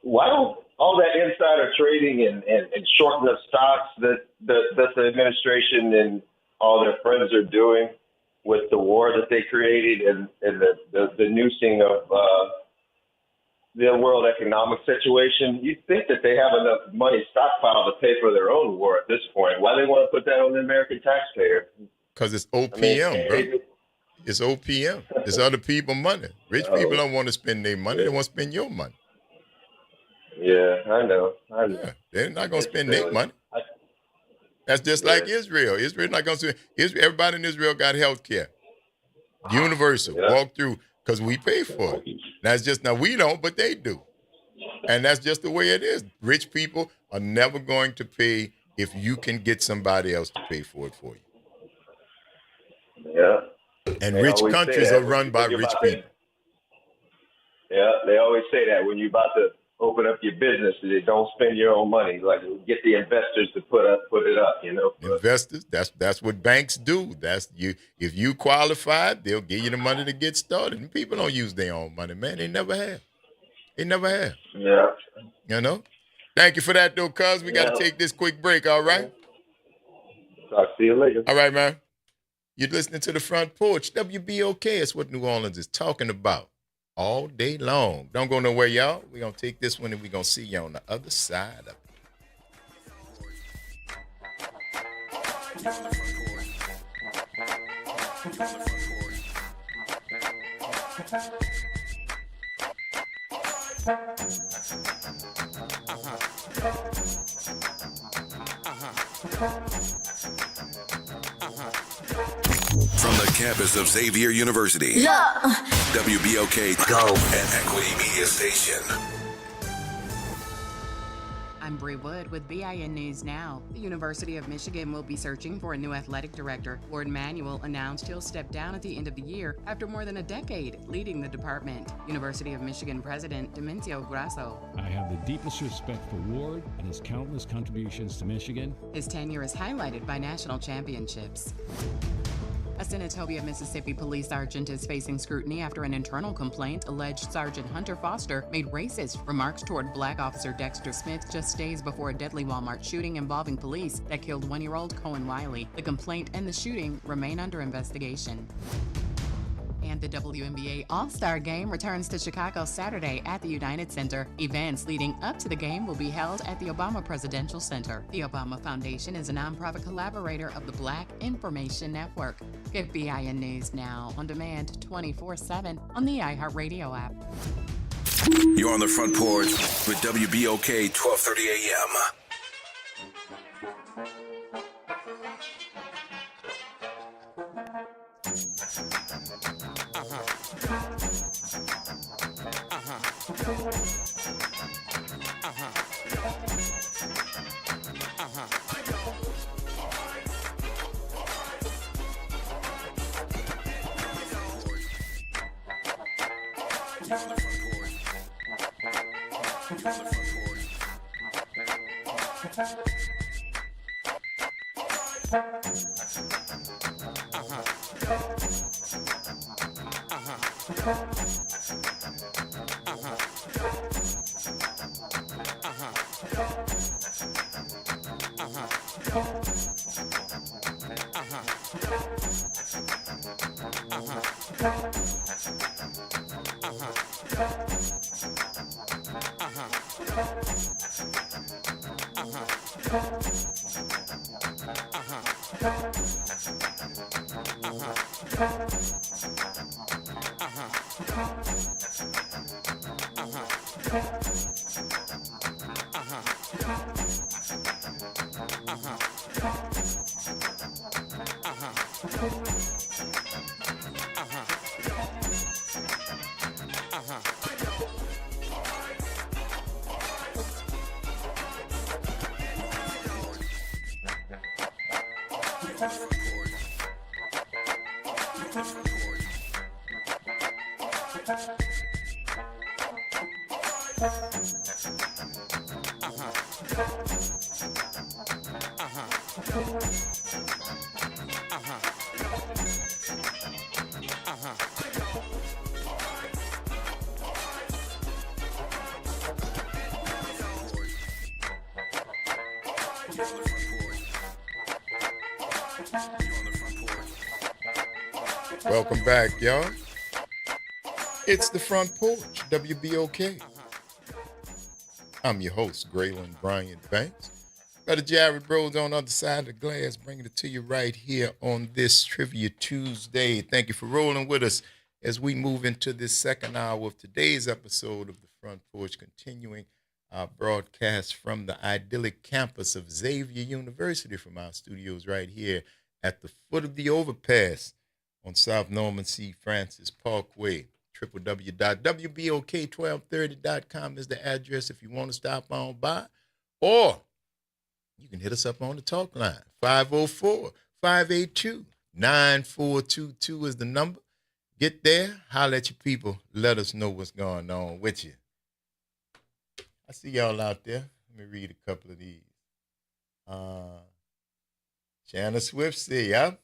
why don't all that insider trading and shorting of stocks that the administration and all their friends are doing with the war that they created and the noosing of the world economic situation, you'd think that they have enough money stockpiled to pay for their own war at this point. Why they want to put that on the American taxpayer? Because it's OPM, bro. It's OPM. It's other people's money. Rich people don't want to spend their money. They want to spend your money. Yeah, I know. Yeah, they're not going to spend their money. That's just like Israel. Israel not going to spend. Everybody in Israel got health care. Universal. Walk through. Because we pay for it. That's just, now we don't, but they do. And that's just the way it is. Rich people are never going to pay if you can get somebody else to pay for it for you. Yeah. And rich countries are run by rich people. Yeah, they always say that when you're about to open up your business, they don't spend your own money. Like, get the investors to put it up, you know. Investors, that's what banks do. That's you. If you qualified, they'll give you the money to get started. And people don't use their own money, man. They never have. Yeah. You know? Thank you for that, though, cuz. We got to take this quick break, all right? Talk to you later. All right, man. You're listening to The Front Porch. WBOK is what New Orleans is talking about all day long. Don't go nowhere, y'all. We're going to take this one and we're going to see you on the other side of it. From the campus of Xavier University, WBOK Go and Equity Media Station. I'm I'm Bree Wood with BIN News Now. The University of Michigan will be searching for a new athletic director. Lord Manuel announced he'll step down at the end of the year after more than a decade leading the department. University of Michigan President Demencio Grasso. I have the deepest respect for Ward and his countless contributions to Michigan. His tenure is highlighted by national championships. A Senatobia, Mississippi police sergeant is facing scrutiny after an internal complaint alleged Sergeant Hunter Foster made racist remarks toward Black Officer Dexter Smith just days before a deadly Walmart shooting involving police that killed 1-year-old Cohen Wiley. The complaint and the shooting remain under investigation. And the WNBA All-Star Game returns to Chicago Saturday at the United Center. Events leading up to the game will be held at the Obama Presidential Center. The Obama Foundation is a nonprofit collaborator of the Black Information Network. Get BIN News Now on demand 24/7 on the iHeartRadio app. You're on the Front Porch with WBOK 1230 AM. Welcome back, y'all. It's the Front Porch, WBOK. I'm your host, Graylin Bryant Banks. Got a Jared Rhodes on the other side of the glass, bringing it to you right here on this Trivia Tuesday. Thank you for rolling with us as we move into this second hour of today's episode of the Front Porch, continuing our broadcast from the idyllic campus of Xavier University from our studios right here at the foot of the overpass on South Norman C. Francis Parkway. www.wbok1230.com is the address if you want to stop on by. Or you can hit us up on the talk line. 504-582-9422 is the number. Get there, holler at your people. Let us know what's going on with you. I see y'all out there. Let me read a couple of these. Shanna Swift say,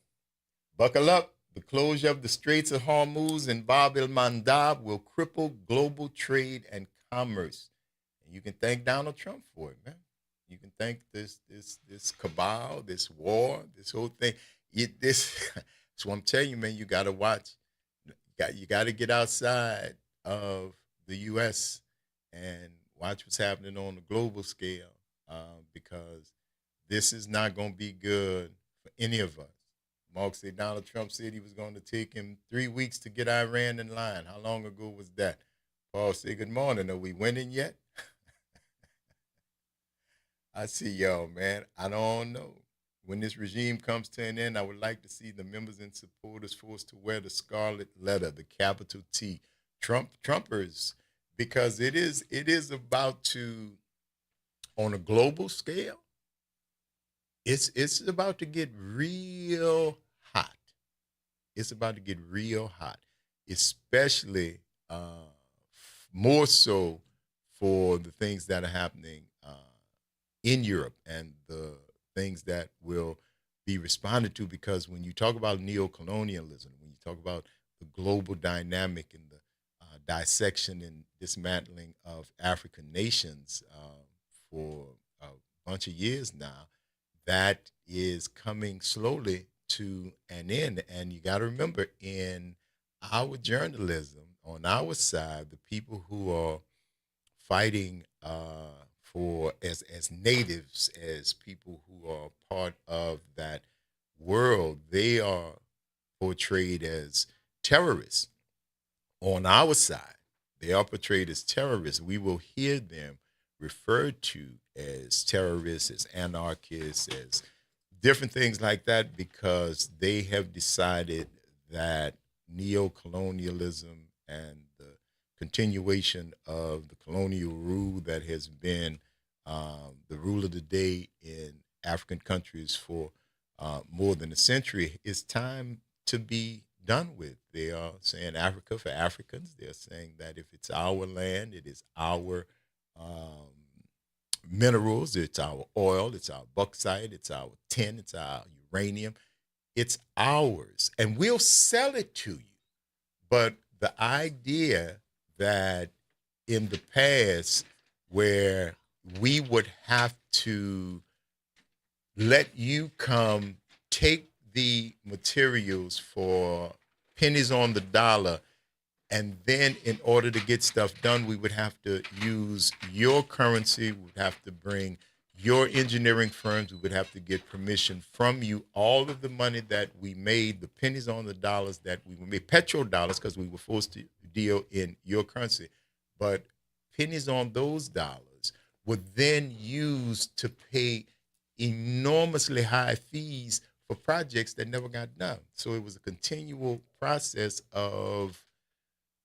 buckle up. The closure of the Straits of Hormuz and Bab el-Mandab will cripple global trade and commerce. And you can thank Donald Trump for it, man. You can thank this cabal, this war, this whole thing. So I'm telling you, man, you got to watch. You got to get outside of the U.S. and watch what's happening on the global scale because this is not going to be good for any of us. Mark said Donald Trump said he was going to take him 3 weeks to get Iran in line. How long ago was that? Paul said, good morning. Are we winning yet? I see y'all, man. I don't know. When this regime comes to an end, I would like to see the members and supporters forced to wear the scarlet letter, the capital T, Trumpers, because it is about to on a global scale, it's about to get real hot. It's about to get real hot, especially more so for the things that are happening in Europe and the things that will be responded to. Because when you talk about neocolonialism, when you talk about the global dynamic and the dissection and dismantling of African nations for a bunch of years now, that is coming slowly to an end. And you got to remember, in our journalism, on our side, the people who are fighting for as natives, as people who are part of that world, they are portrayed as terrorists. On our side, they are portrayed as terrorists. We will hear them referred to as terrorists, as anarchists, as different things like that, because they have decided that neocolonialism and the continuation of the colonial rule that has been the rule of the day in African countries for more than a century is time to be done with. They are saying Africa for Africans. They're saying that if it's our land, it is our minerals, it's our oil, it's our bauxite, it's our tin, it's our uranium. It's ours, and we'll sell it to you. But the idea that in the past, where we would have to let you come take the materials for pennies on the dollar, and then in order to get stuff done, we would have to use your currency, we would have to bring your engineering firms, we would have to get permission from you. All of the money that we made, the pennies on the dollars that we made, petrodollars, because we were forced to deal in your currency, but pennies on those dollars were then used to pay enormously high fees for projects that never got done. So it was a continual process of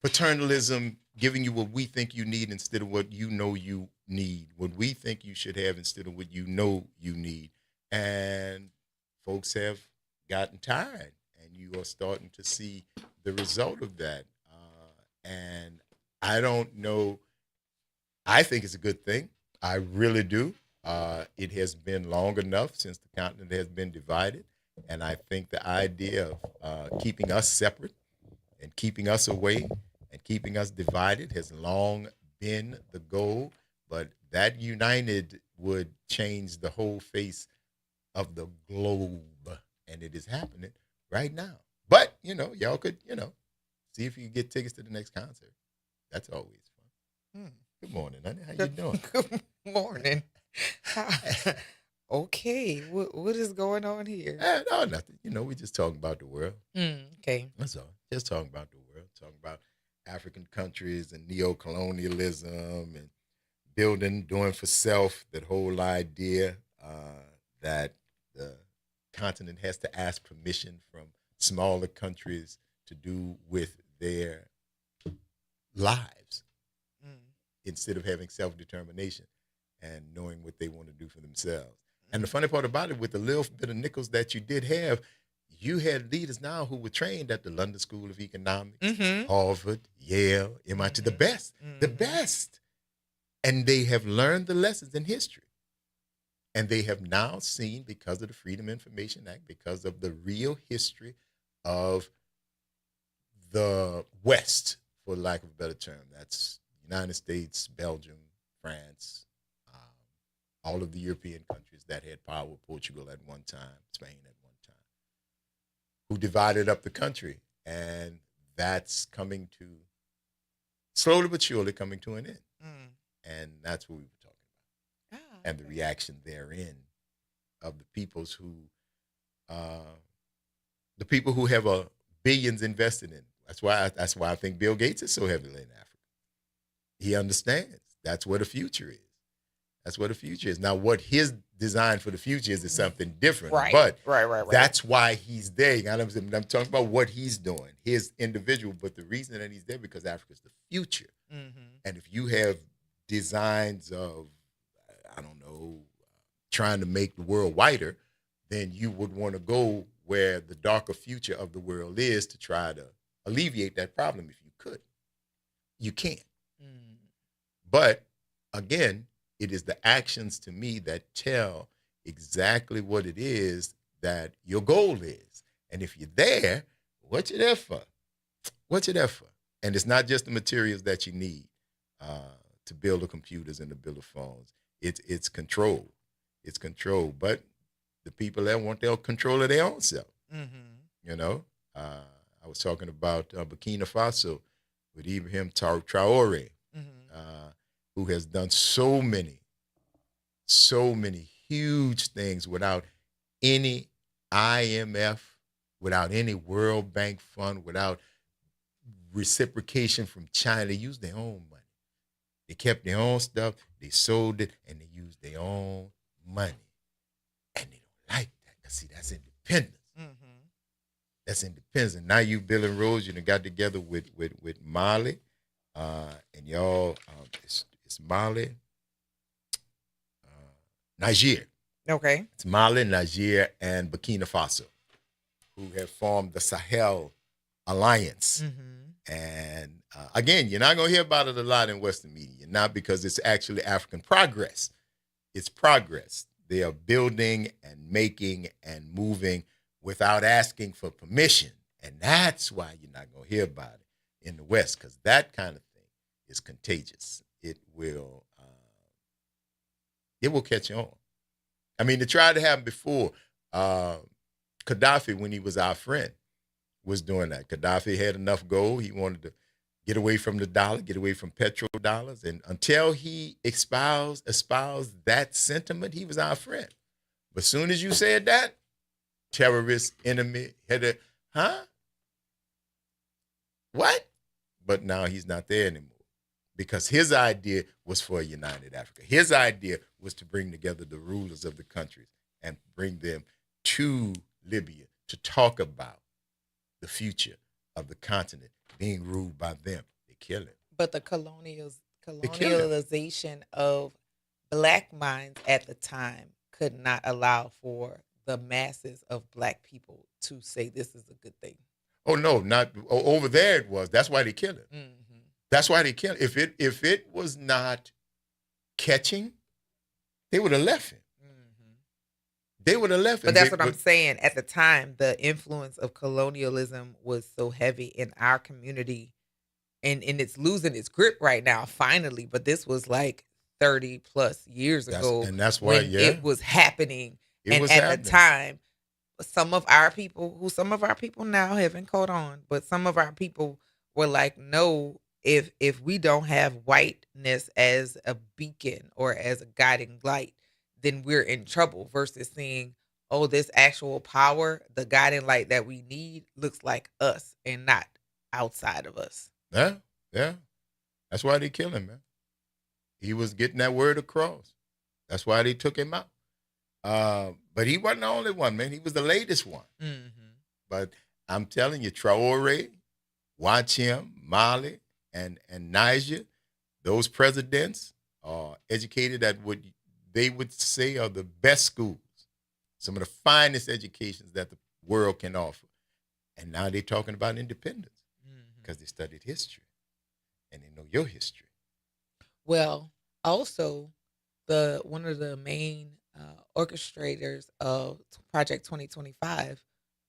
paternalism, giving you what we think you need instead of what you know you need, what we think you should have instead of what you know you need. And folks have gotten tired, and you are starting to see the result of that. And I don't know. I think it's a good thing. I really do. It has been long enough since the continent has been divided. And I think the idea of keeping us separate and keeping us away and keeping us divided has long been the goal. But that united would change the whole face of the globe. And it is happening right now. But, y'all could, see if you can get tickets to the next concert. That's always fun. Good morning, honey. How you doing? Good morning. Okay, what is going on here? No, nothing. We're just talking about the world. Okay. That's all. Just talking about the world. Talking about African countries and neocolonialism and doing for self, that whole idea that the continent has to ask permission from smaller countries to do with their lives instead of having self-determination and knowing what they want to do for themselves. And the funny part about it, with the little bit of nickels that you did have, you had leaders now who were trained at the London School of Economics, Harvard, Yale, MIT, the best. And they have learned the lessons in history. And they have now seen, because of the Freedom Information Act, because of the real history of the West, for lack of a better term, that's United States, Belgium, France, all of the European countries that had power, Portugal at one time, Spain at one time, who divided up the country. And that's coming to, slowly but surely, coming to an end. And that's what we were talking about. And the reaction therein of the peoples who, the people who have billions invested in. That's why I think Bill Gates is so heavily in Africa. He understands that's where the future is. That's what the future is. Now, what his design for the future is something different. Right. But right. That's why he's there. I'm talking about what he's doing, his individual. But the reason that he's there, because Africa's the future. And if you have designs of, I don't know, trying to make the world whiter, then you would want to go where the darker future of the world is to try to alleviate that problem if you could. You can't. But again, it is the actions to me that tell exactly what it is that your goal is. And if you're there, what you there for? What you there for? And it's not just the materials that you need to build the computers and to build the phones. It's control. It's control. But the people that want their control of their own self. You know, I was talking about Burkina Faso with Ibrahim Traore, who has done so many huge things without any IMF, without any World Bank fund, without reciprocation from China. They used their own money. They kept their own stuff, they sold it, and they used their own money. And they don't like that, because see, that's independence. That's independence. And now you, Bill and Rose, you know, got together with Mali, and y'all, it's Mali, Niger. Okay. It's Mali, Niger, and Burkina Faso, who have formed the Sahel Alliance. And again, you're not going to hear about it a lot in Western media, not because it's actually African progress. It's progress. They are building and making and moving without asking for permission. And that's why you're not going to hear about it in the West, because that kind of thing is contagious. It will catch on. I mean, it tried to happen before. Gaddafi, when he was our friend, was doing that. Gaddafi had enough gold. He wanted to get away from the dollar, get away from petrodollars. And until he espoused that sentiment, he was our friend. But as soon as you said that, terrorist, enemy, what? But now he's not there anymore, because his idea was for a united Africa. His idea was to bring together the rulers of the countries and bring them to Libya to talk about the future of the continent being ruled by them. They kill him. But the colonialization of Black minds at the time could not allow for the masses of Black people to say this is a good thing. Oh no, not over there. It was. That's why they killed him. That's why they killed him. If it was not catching, they would have left him. They would have left him. But that's what I'm saying. At the time, the influence of colonialism was so heavy in our community, and it's losing its grip right now, finally. But this was like 30 plus years ago. And that's why, it was happening. The time, some of our people now haven't caught on, but some of our people were like, no, if we don't have whiteness as a beacon or as a guiding light, then we're in trouble, versus seeing, oh, this actual power, the guiding light that we need looks like us and not outside of us. Yeah. That's why they killed him, man. He was getting that word across. That's why they took him out. But he wasn't the only one, man. He was the latest one. But I'm telling you, Traore, watch him, Mali, and Niger, those presidents are educated at what they would say are the best schools, some of the finest educations that the world can offer. And now they're talking about independence because they studied history and they know your history. Well, also, one of the main orchestrators of Project 2025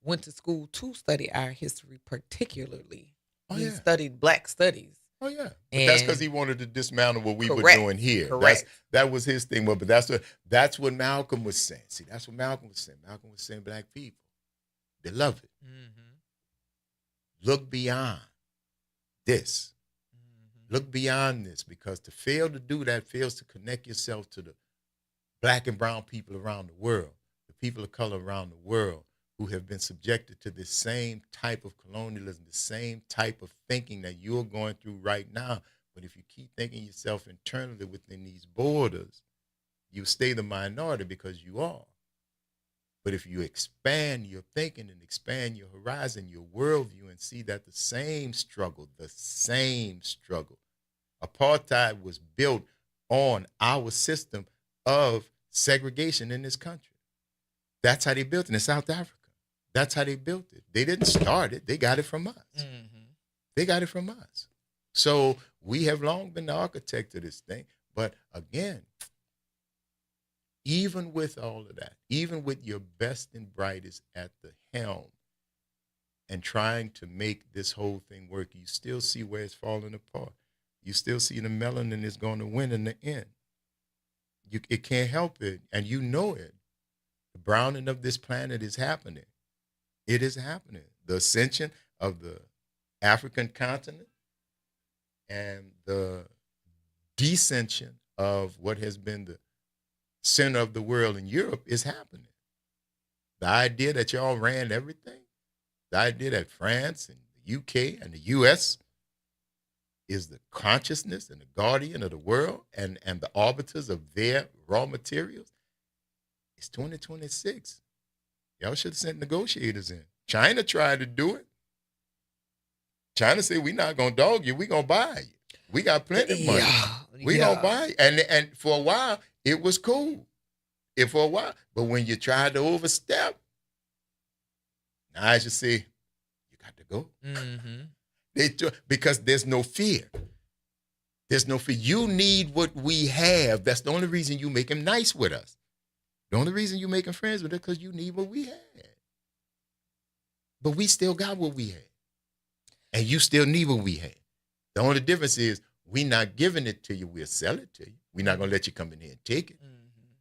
went to school to study our history, particularly. He studied Black studies. Oh, yeah. But that's because he wanted to dismantle what we were doing here. Correct. That was his thing. But that's what Malcolm was saying. See, that's what Malcolm was saying. Malcolm was saying, Black people, beloved, look beyond this. Look beyond this, because to fail to do that fails to connect yourself to the Black and brown people around the world, the people of color around the world who have been subjected to this same type of colonialism, the same type of thinking that you're going through right now. But if you keep thinking yourself internally within these borders, you stay the minority because you are. But if you expand your thinking and expand your horizon, your worldview, and see that the same struggle, apartheid was built on our system of segregation in this country. That's how they built it in South Africa. That's how they built it. They didn't start it. They got it from us. Mm-hmm. They got it from us. So we have long been the architect of this thing. But again, even with all of that, even with your best and brightest at the helm and trying to make this whole thing work, you still see where it's falling apart. You still see the melanin is going to win in the end. It can't help it, and you know it. The browning of this planet is happening. It is happening. The ascension of the African continent and the descension of what has been the center of the world in Europe is happening. The idea that y'all ran everything, the idea that France and the UK and the US is the consciousness and the guardian of the world and the arbiters of their raw materials, it's 2026. Y'all should have sent negotiators in. China tried to do it. China said, we're not going to dog you. We're going to buy you. We got plenty of money. We're going to buy you. And for a while, it was cool. But when you tried to overstep, now I should say, you got to go. Mm-hmm. Because there's no fear. There's no fear. You need what we have. That's the only reason you make him nice with us. The only reason you making friends with us because you need what we had. But we still got what we had. And you still need what we had. The only difference is we're not giving it to you. We'll sell it to you. We're not going to let you come in here and take it. Mm-hmm.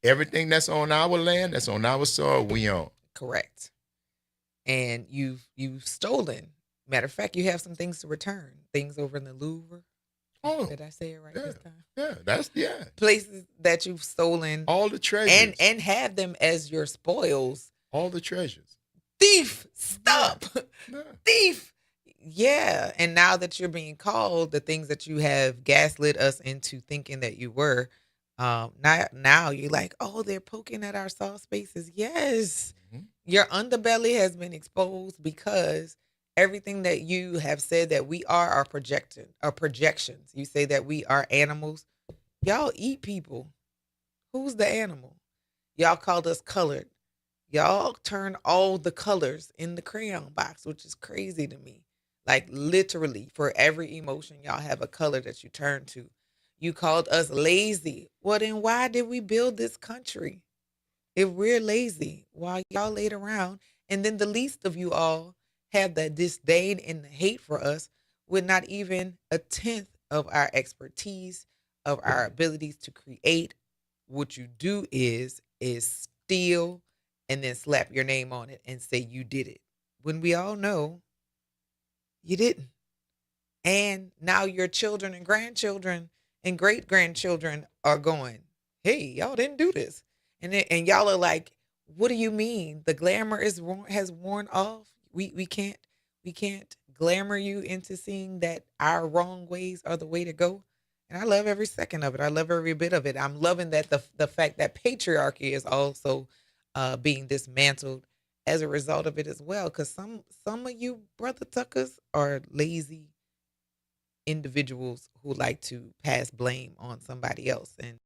Everything that's on our land, that's on our soil, we own. Correct. And you've stolen. Matter of fact, you have some things to return. Things over in the Louvre. Oh, did I say it right this time? Yeah, places that you've stolen, all the treasures, and have them as your spoils. All the treasures. Thief, stop, thief. Yeah, and now that you're being called the things that you have gaslit us into thinking that you were, now you're like, oh, they're poking at our soft spaces. Yes, your underbelly has been exposed because everything that you have said that we are projections. You say that we are animals. Y'all eat people. Who's the animal? Y'all called us colored. Y'all turn all the colors in the crayon box, which is crazy to me. Like literally for every emotion, y'all have a color that you turn to. You called us lazy. Well, then why did we build this country? If we're lazy, while y'all laid around, and then the least of you all have the disdain and the hate for us with not even a tenth of our expertise, of our abilities to create. What you do is steal and then slap your name on it and say you did it. When we all know you didn't. And now your children and grandchildren and great-grandchildren are going, hey, y'all didn't do this. And y'all are like, what do you mean? The glamour has worn off? We can't glamour you into seeing that our wrong ways are the way to go. And I love every second of it. I love every bit of it. I'm loving that the fact that patriarchy is also being dismantled as a result of it as well. Because some of you brother Tuckers are lazy individuals who like to pass blame on somebody else, and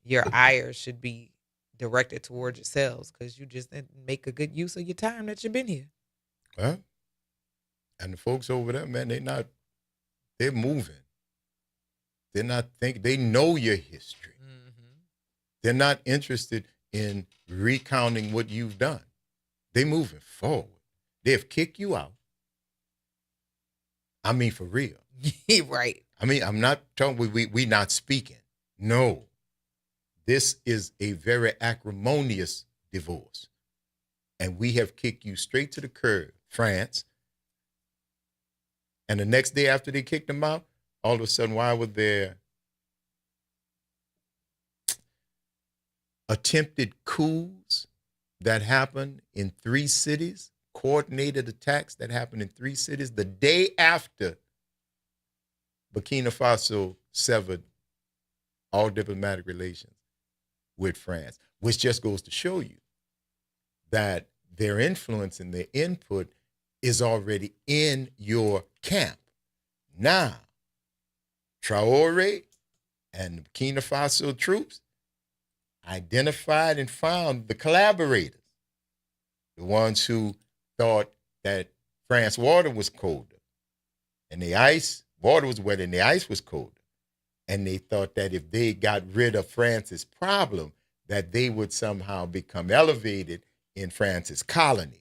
your ire should be directed towards yourselves because you just didn't make a good use of your time that you've been here. Well, and the folks over there, man, they're moving. They're not thinking, they know your history. Mm-hmm. They're not interested in recounting what you've done. They're moving forward. They've kicked you out. I mean, for real. Right. I mean, I'm not talking, we not speaking. No. This is a very acrimonious divorce. And we have kicked you straight to the curb, France. And the next day after they kicked them out, all of a sudden, why were there attempted coups that happened in 3 cities, coordinated attacks that happened in 3 cities the day after Burkina Faso severed all diplomatic relations with France, which just goes to show you that their influence and their input is already in your camp. Now, Traore and the Burkina Faso troops, identified and found the collaborators, the ones who thought that France water was colder and water was wetter and the ice was colder. And they thought that if they got rid of France's problem, that they would somehow become elevated in France's colony.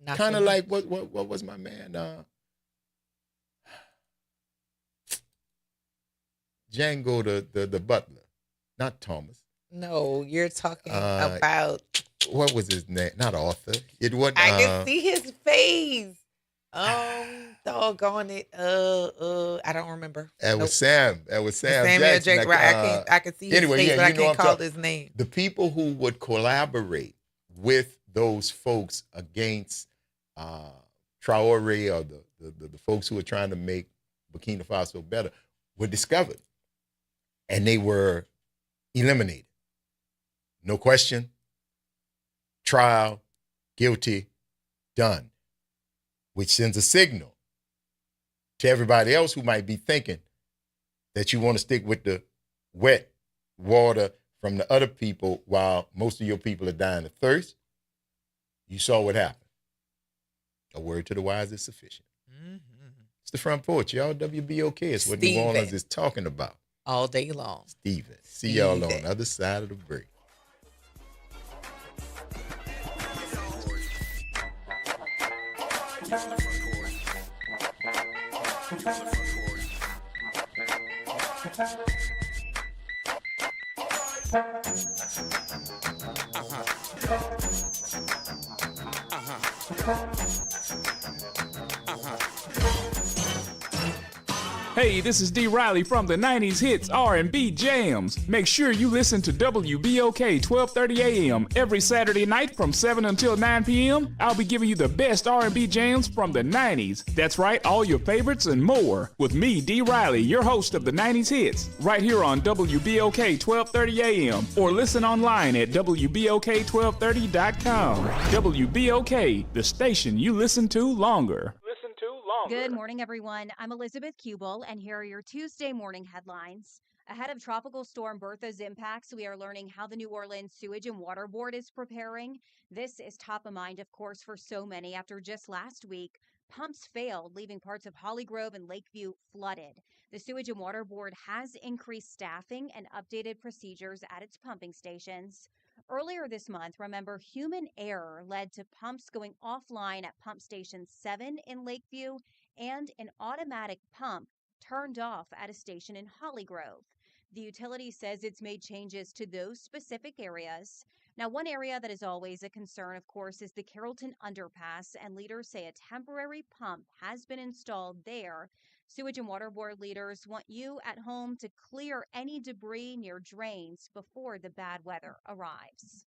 Kind of like what was my man Django the butler, not Thomas. No, you're talking about what was his name? Not Arthur. It wasn't. I can see his face. Doggone it. I don't remember. That was Sam. Samuel Jackson. Right. I can see his face, but I can't call his name. The people who would collaborate with those folks against Traore or the folks who were trying to make Burkina Faso better were discovered. And they were eliminated. No question. Trial, guilty, done. Which sends a signal to everybody else who might be thinking that you want to stick with the wet water from the other people while most of your people are dying of thirst. You saw what happened. A word to the wise is sufficient. Mm-hmm. It's the Front Porch, y'all. WBOK is what New Orleans is talking about. All day long. Steven. See y'all on the other side of the break. Hey, this is D. Riley from the 90s Hits R&B Jams. Make sure you listen to WBOK 1230 AM every Saturday night from 7 until 9 p.m. I'll be giving you the best R&B jams from the 90s. That's right, all your favorites and more. With me, D. Riley, your host of the 90s Hits, right here on WBOK 1230 AM. Or listen online at WBOK1230.com. WBOK, the station you listen to longer. Good morning, everyone. I'm Elizabeth Kubel, and here are your Tuesday morning headlines. Ahead of Tropical Storm Bertha's impacts, we are learning how the New Orleans Sewage and Water Board is preparing. This is top of mind, of course, for so many after just last week, pumps failed, leaving parts of Holly Grove and Lakeview flooded. The Sewage and Water Board has increased staffing and updated procedures at its pumping stations. Earlier this month, remember, human error led to pumps going offline at Pump Station 7 in Lakeview and an automatic pump turned off at a station in Holly Grove. The utility says it's made changes to those specific areas. Now, one area that is always a concern, of course, is the Carrollton Underpass, and leaders say a temporary pump has been installed there. Sewage and Water Board leaders want you at home to clear any debris near drains before the bad weather arrives.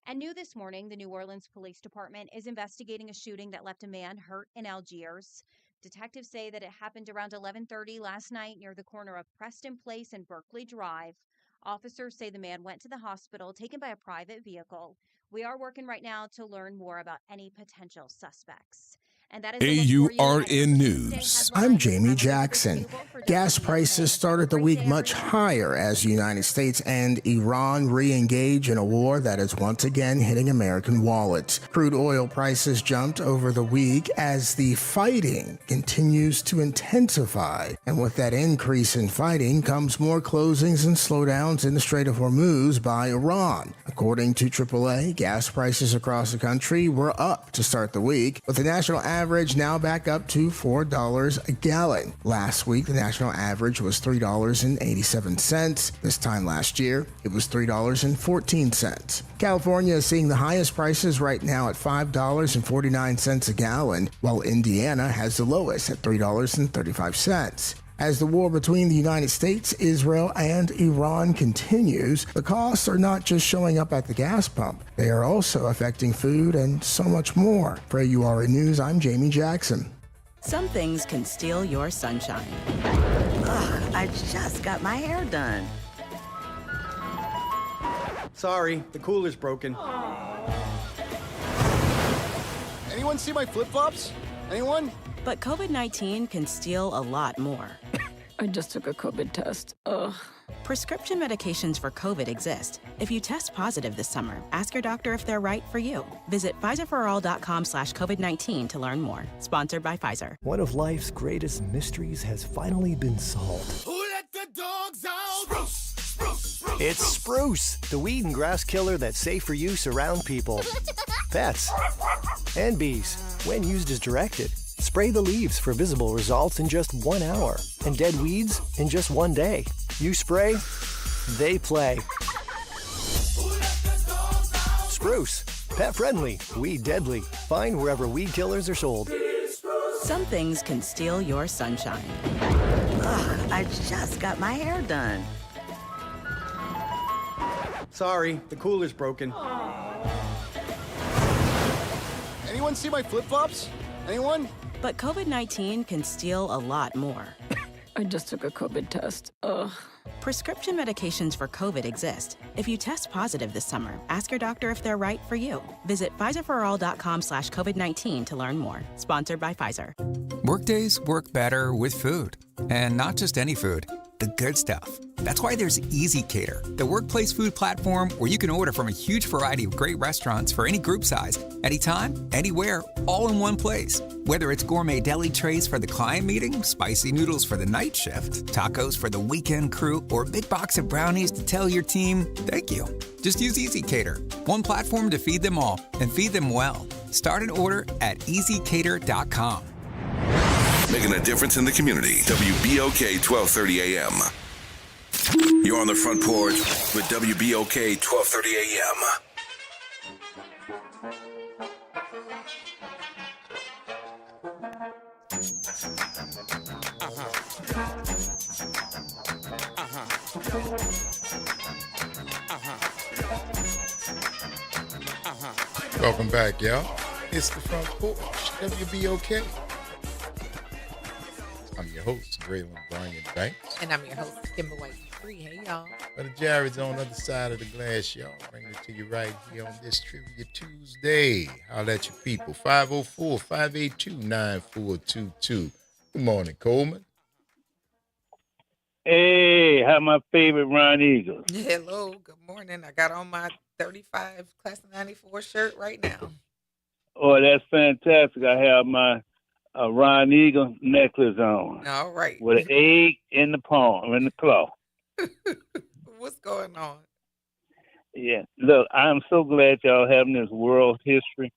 And new this morning, the New Orleans Police Department is investigating a shooting that left a man hurt in Algiers. Detectives say that it happened around 11:30 last night near the corner of Preston Place and Berkeley Drive. Officers say the man went to the hospital taken by a private vehicle. We are working right now to learn more about any potential suspects. And that is AURN News. I'm Jamie Jackson. Gas prices started the week much higher as the United States and Iran re-engage in a war that is once again hitting American wallets. Crude oil prices jumped over the week as the fighting continues to intensify. And with that increase in fighting comes more closings and slowdowns in the Strait of Hormuz by Iran. According to AAA, gas prices across the country were up to start the week, with the national average now back up to $4 a gallon. Last week, the national average was $3.87. This time last year, it was $3.14. California is seeing the highest prices right now at $5.49 a gallon, while Indiana has the lowest at $3.35. As the war between the United States, Israel, and Iran continues, the costs are not just showing up at the gas pump. They are also affecting food and so much more. For AURN News, I'm Jamie Jackson. Some things can steal your sunshine. Ugh, I just got my hair done. Sorry, the cooler's broken. Anyone see my flip-flops? Anyone? But COVID-19 can steal a lot more. I just took a COVID test. Ugh. Prescription medications for COVID exist. If you test positive this summer, ask your doctor if they're right for you. Visit PfizerForAll.com/COVID-19 to learn more. Sponsored by Pfizer. One of life's greatest mysteries has finally been solved. Who let the dogs out? Spruce, spruce, spruce. It's Spruce, the weed and grass killer that's safe for use around people, pets, and bees when used as directed. Spray the leaves for visible results in just 1 hour and dead weeds in just 1 day. You spray, they play. Spruce, pet friendly, weed deadly. Find wherever weed killers are sold. Some things can steal your sunshine. Ugh, I just got my hair done. Sorry, the cooler's broken. Anyone see my flip-flops? Anyone? But COVID-19 can steal a lot more. I just took a COVID test. Ugh. Prescription medications for COVID exist. If you test positive this summer, ask your doctor if they're right for you. Visit PfizerForAll.com/COVID-19 to learn more. Sponsored by Pfizer. Workdays work better with food. And not just any food, the good stuff. That's why there's Easy Cater, the workplace food platform where you can order from a huge variety of great restaurants for any group size, anytime, anywhere, all in one place. Whether it's gourmet deli trays for the client meeting, spicy noodles for the night shift, tacos for the weekend crew, or a big box of brownies to tell your team, thank you. Just use Easy Cater, one platform to feed them all and feed them well. Start an order at easycater.com. Making a difference in the community. WBOK 1230 AM. You're on the front porch with WBOK 1230 AM. Welcome back, y'all. It's the Front Porch, WBOK. I'm your host, Graylin Brian Banks. And I'm your host, Kimber White Free. Hey, y'all. Brother Jared's on the other side of the glass, y'all. Bringing it to you right here on this Trivia Tuesday. Holla at your people. 504-582-9422. Good morning, Coleman. Hey, how my favorite Ron Eagles. Hello, good morning. I got on my 35 Class of 94 shirt right now. Oh, that's fantastic. I have my Ron Eagle necklace on. All right. With an egg in the palm, in the claw. What's going on? Yeah. Look, I'm so glad y'all having this world history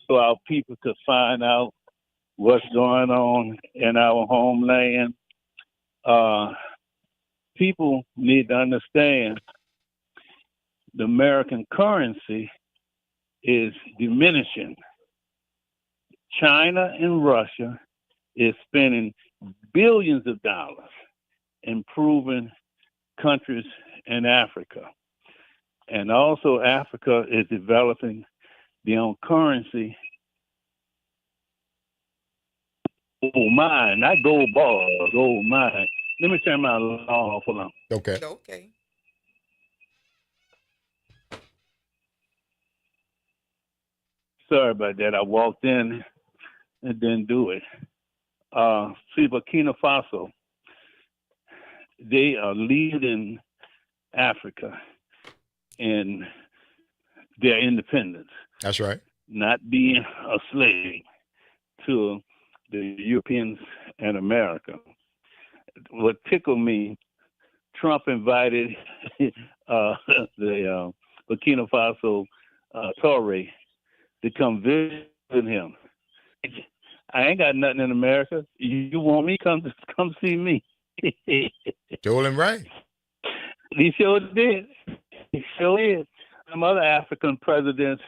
so our people could find out what's going on in our homeland. People need to understand the American currency is diminishing. China and Russia is spending billions of dollars improving countries in Africa. And also Africa is developing their own currency. Gold mine, not gold bars, gold mine. Let me turn my alarm off. Hold on. Okay. Okay. Sorry about that. I walked in and didn't do it. See, Burkina Faso, they are leading Africa in their independence. That's right. Not being a slave to the Europeans and America. What tickled me, Trump invited the Burkina Faso Toure to come visit him. I ain't got nothing in America. You want me? Come see me. Told him right. He sure did. He sure is. Some other African presidents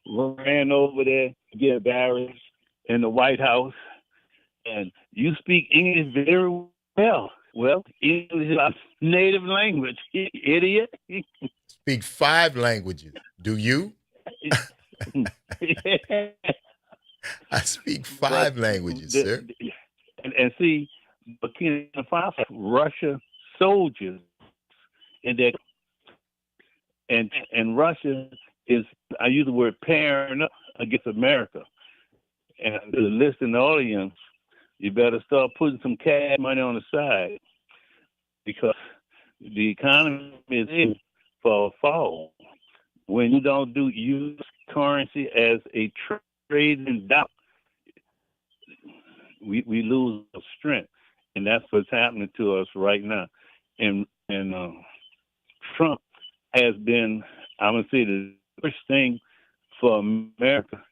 ran over there to get embarrassed in the White House. And you speak English very well. Well, English is our native language, idiot. Speak 5 languages. Do you? I speak 5 languages, sir. And see, Burkina Faso, Russia soldiers in there, and Russia is, I use the word pairing up against America. And to the listening audience, you better start putting some cash money on the side, because the economy is in for a fall. When you don't use currency as a trading dollar, we lose our strength, and that's what's happening to us right now. And Trump has been, I'm gonna say, the worst thing for America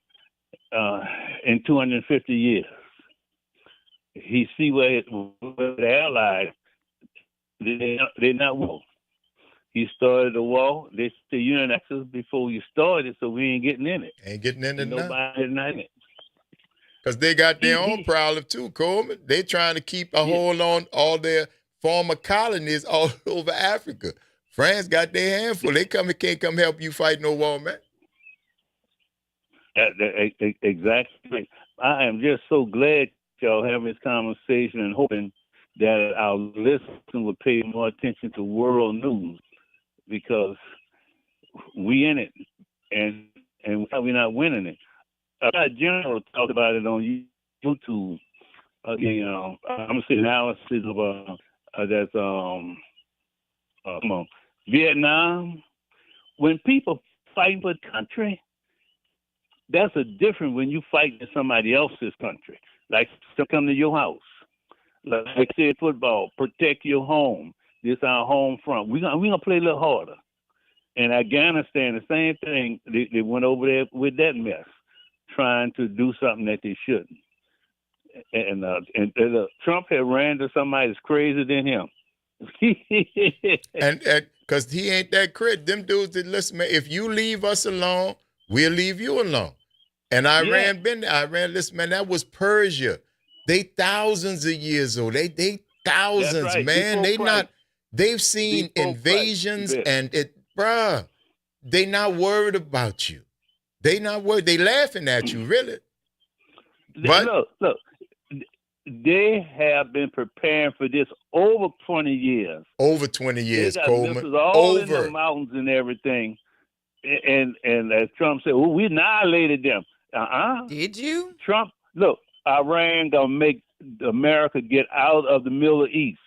in 250 years. He see where the allies they're not well. He started the war. They said you didn't ask us before you started, so we ain't getting in it. Ain't getting in it now. Nobody's not in it. Because they got their own problem too, Coleman. They're trying to keep a hold on all their former colonies all over Africa. France got their handful. They can't come help you fight no war, man. Exactly. I am just so glad y'all having this conversation and hoping that our listeners will pay more attention to world news, because we in it and we're not winning it. General talked about it on YouTube. I'm gonna say analysis of Vietnam. When people fight for the country, that's a different when you fight in somebody else's country. Like to come to your house. Like I said, football, protect your home. This our home front. We're gonna play a little harder. In Afghanistan, the same thing. They went over there with that mess, trying to do something that they shouldn't. And Trump had ran to somebody that's crazier than him. and because he ain't that crit. Them dudes that listen, man, if you leave us alone, we'll leave you alone. And Iran been there. Iran, listen, man, that was Persia. They thousands of years old. They thousands, right. Man. Before they Christ. Not. They've seen before invasions and bruh. They not worried about you. They not worried. They laughing at you, really. But look. They have been preparing for this over 20 years. Over 20 years, they got Coleman. Missiles all in the mountains and everything. And as Trump said, well, we annihilated them. Did you? Trump, look, Iran gonna make America get out of the Middle East,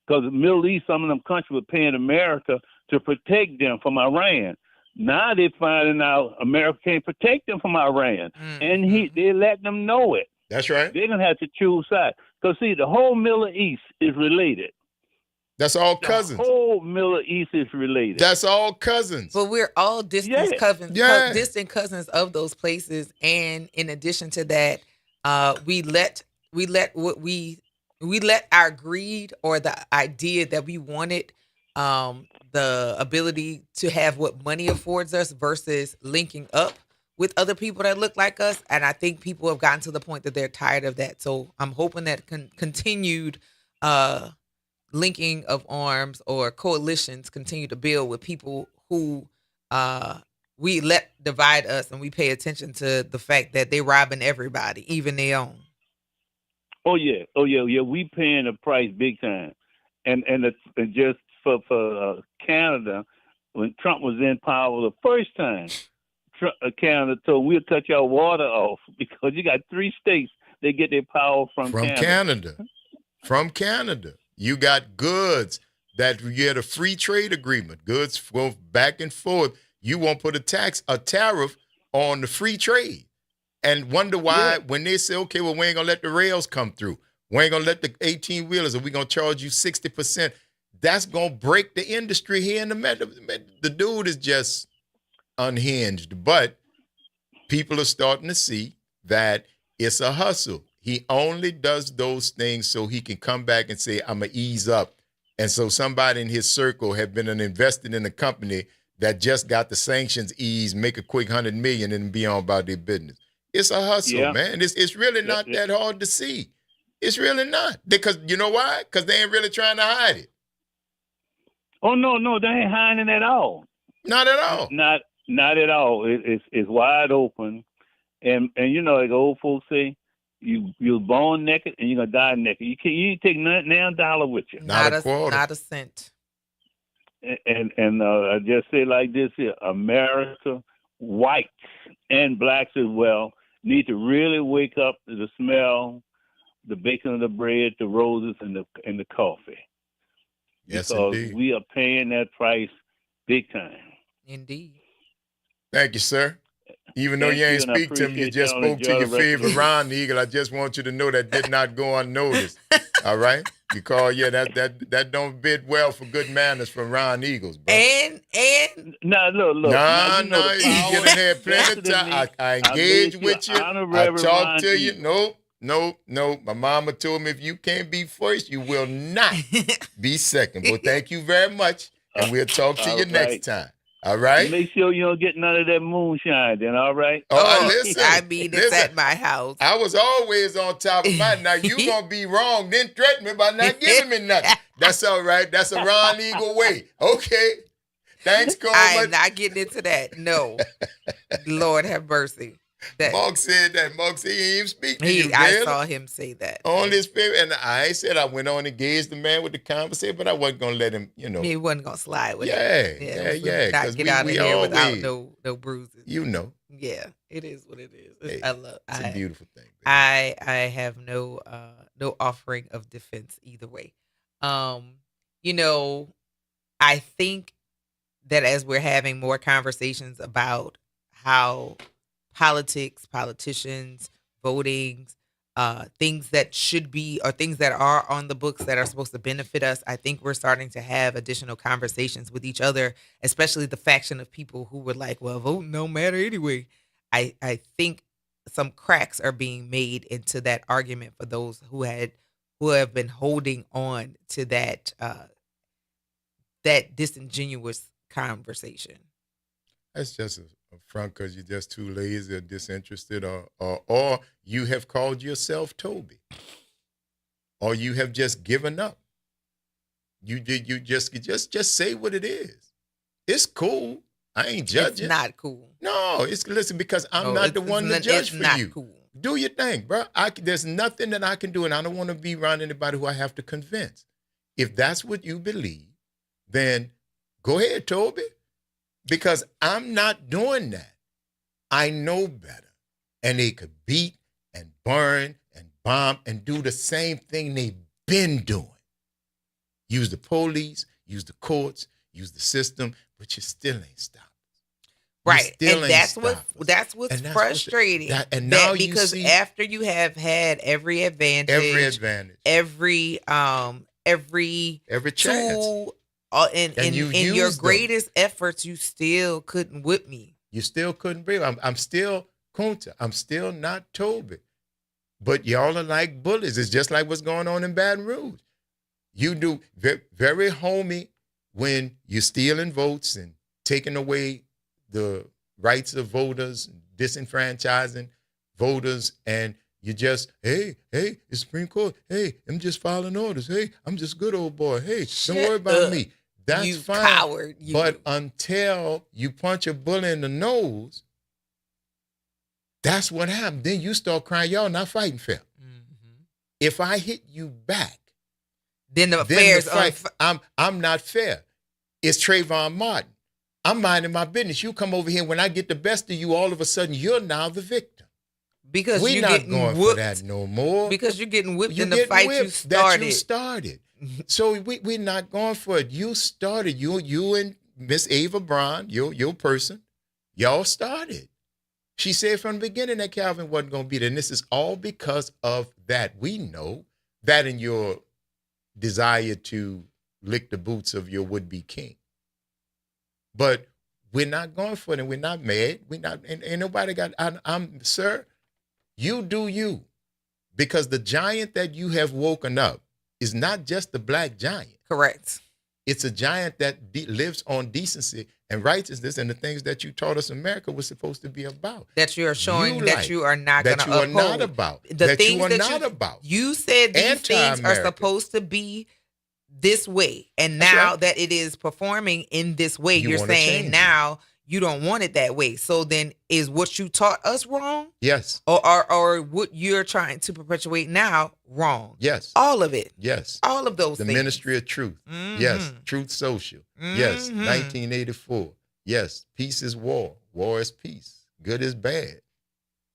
because the Middle East, some of them countries were paying America to protect them from Iran. Now they're finding out America can't protect them from Iran, and they let them know it. That's right. They're gonna have to choose sides, because see, the whole Middle East is related. That's all cousins. The whole Middle East is related. That's all cousins. But we're all distant cousins, distant cousins of those places. And in addition to that, we let our greed, or the idea that we wanted the ability to have what money affords us versus linking up with other people that look like us. And I think people have gotten to the point that they're tired of that. So I'm hoping that continued linking of arms or coalitions continue to build with people who we let divide us, and we pay attention to the fact that they're robbing everybody, even their own. Oh yeah. We paying the price big time, and just for Canada, when Trump was in power the first time, Canada told we'll cut your water off, because you got 3 states they get their power from Canada. From Canada. You got goods that you get a free trade agreement. Goods go back and forth. You won't put a tariff on the free trade, and wonder why when they say, okay, well, we ain't gonna let the rails come through. We ain't gonna let the 18-wheelers, or we gonna charge you 60%. That's gonna break the industry here in the Met. The dude is just unhinged, but people are starting to see that it's a hustle. He only does those things so he can come back and say, I'm going to ease up. And so somebody in his circle have been invested in a company that just got the sanctions eased, make a quick $100 million and be on about their business. It's a hustle, man. It's really not that hard to see. It's really not. Because you know why? Because they ain't really trying to hide it. Oh, no, they ain't hiding at all. Not at all. Not at all. It's wide open. And you know, like old folks say, you're born naked and you're gonna die naked. You ain't take $9 with you. Not a quarter. Not a cent. And I just say like this here: America, whites and blacks as well, need to really wake up to the smell, the baking of the bread, the roses, and the coffee. Yes, because indeed. we are paying that price big time. Indeed. Thank you, sir. Even though Thank you ain't you, and I speak to me, you appreciate just y'all. spoke to Enjoy your the rest of the favorite week. Ron Eagle. I just want you to know that did not go unnoticed. All right? Because that don't bid well for good manners from Ron Eagles, bro. And now look. No, Now, you know the you power get in here plenty of vested in time. me. I I engage made with you. I honorary talk Ron to you. Eagle. No. My mama told me if you can't be first, you will not be second. Well, thank you very much, and we'll talk to you next time. All right? Make sure you don't get none of that moonshine then, all right? Listen. I mean, it's at my house. I was always on top of mine. Now, you going to be wrong, then threaten me by not giving me nothing. That's all right. That's a Ron Eagle way. Okay. Thanks, Coleman. I am not getting into that. No. Lord have mercy. Mark said that. Mark said he didn't even speak to you. I really? saw him say that. On this paper. And I said I went on and engaged the man with the conversation, but I wasn't going to let him, He wasn't going to slide with it. Yeah. Not get out of here without no bruises. You know. Yeah, it is what it is. Hey, it's a beautiful thing. Baby. I have no offering of defense either way. I think that as we're having more conversations about how politicians, voting, things that should be or things that are on the books that are supposed to benefit us, I think we're starting to have additional conversations with each other, especially the faction of people who were like, well, voting don't matter anyway. I think some cracks are being made into that argument for those who have been holding on to that disingenuous conversation. That's just a front because you're just too lazy or disinterested, or you have called yourself Toby, or you have just given up. You just say what it is. It's cool. I ain't judging. It's not cool. No, listen, because I'm not the one to judge for you. Cool. Do your thing, bro. There's nothing that I can do, and I don't want to be around anybody who I have to convince. If that's what you believe, then go ahead, Toby. Because I'm not doing that. I know better. And they could beat and burn and bomb and do the same thing they've been doing. Use the police, use the courts, use the system, but you still ain't stopped. Right. And that's what's frustrating. Because after you have had every advantage, every chance. Tool, in your greatest efforts, you still couldn't whip me. You still couldn't breathe. I'm still Kunta. I'm still not Toby. But y'all are like bullies. It's just like what's going on in Baton Rouge. You do very homey when you're stealing votes and taking away the rights of voters, disenfranchising voters, and you just, hey, it's Supreme Court. Hey, I'm just following orders. Hey, I'm just a good old boy. Hey, don't worry about me. That's you fine. Coward, you. But until you punch a bully in the nose, that's what happened. Then you start crying, y'all not fighting fair. Mm-hmm. If I hit you back, then the fight, I'm not fair. It's Trayvon Martin. I'm minding my business. You come over here. When I get the best of you, all of a sudden, you're now the victim. Because we're you're not getting going whooped, for that no more. Because you're getting whipped in the fight you started. That you started. So we're not going for it. You started. You and Miss Ava Braun, your person, y'all started. She said from the beginning that Calvin wasn't going to be there. And this is all because of that. We know that in your desire to lick the boots of your would-be king. But we're not going for it, and we're not mad. We're not, ain't nobody got, sir, you do you. Because the giant that you have woken up is not just the black giant. Correct. It's a giant that lives on decency and righteousness and the things that you taught us America was supposed to be about. That you are showing that you are not going to uphold. That you are not about. The things you are not about. You said these things are supposed to be this way. And now that it is performing in this way, you're saying now you don't want it that way. So then is what you taught us wrong? Yes. Or what you're trying to perpetuate now wrong? Yes. All of it. Yes. All of those things. The Ministry of Truth. Mm-hmm. Yes. Truth Social. Mm-hmm. Yes. 1984. Yes. Peace is war. War is peace. Good is bad.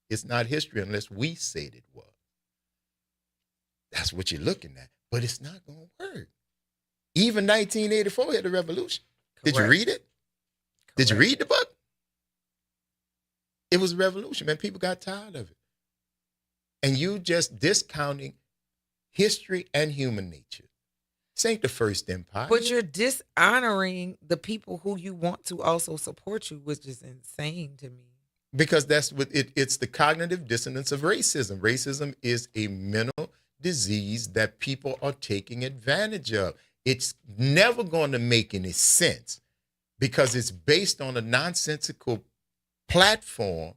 It's not history unless we said it was. That's what you're looking at. But it's not going to work. Even 1984 had a revolution. Did you read it? Did you read the book? It was a revolution, man. People got tired of it. And you just discounting history and human nature. This ain't the first empire. But you're dishonoring the people who you want to also support you, which is insane to me. Because that's what it's the cognitive dissonance of racism. Racism is a mental disease that people are taking advantage of. It's never going to make any sense because it's based on a nonsensical platform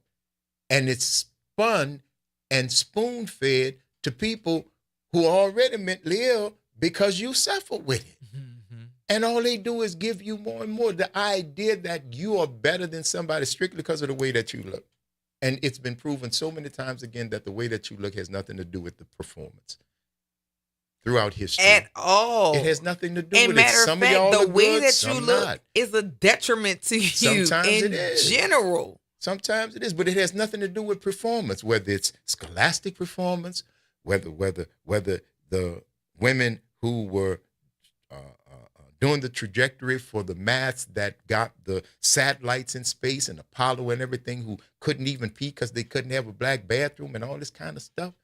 and it's spun and spoon-fed to people who are already mentally ill because you suffer with it. Mm-hmm. And all they do is give you more and more the idea that you are better than somebody strictly because of the way that you look. And it's been proven so many times again that the way that you look has nothing to do with the performance throughout history. At all. It has nothing to do and with matter it. Some of fact, of y'all the look way good, that you look not. Is a detriment to you Sometimes in it is. general. Sometimes it is, but it has nothing to do with performance, whether it's scholastic performance, whether the women who were doing the trajectory for the maths that got the satellites in space and Apollo and everything, who couldn't even pee because they couldn't have a black bathroom and all this kind of stuff.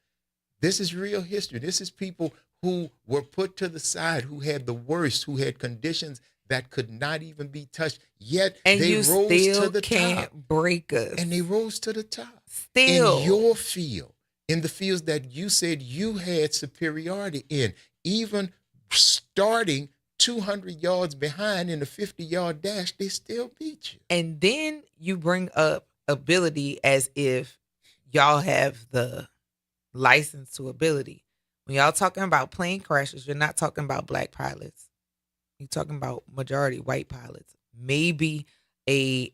This is real history. This is people who were put to the side, who had the worst, who had conditions that could not even be touched, yet and they you rose still to the can't top. Break us. And they rose to the top. Still. In your field, in the fields that you said you had superiority in, even starting 200 yards behind in a 50-yard dash, they still beat you. And then you bring up ability as if y'all have the license to ability. When y'all talking about plane crashes, you're not talking about black pilots. You're talking about majority white pilots. Maybe a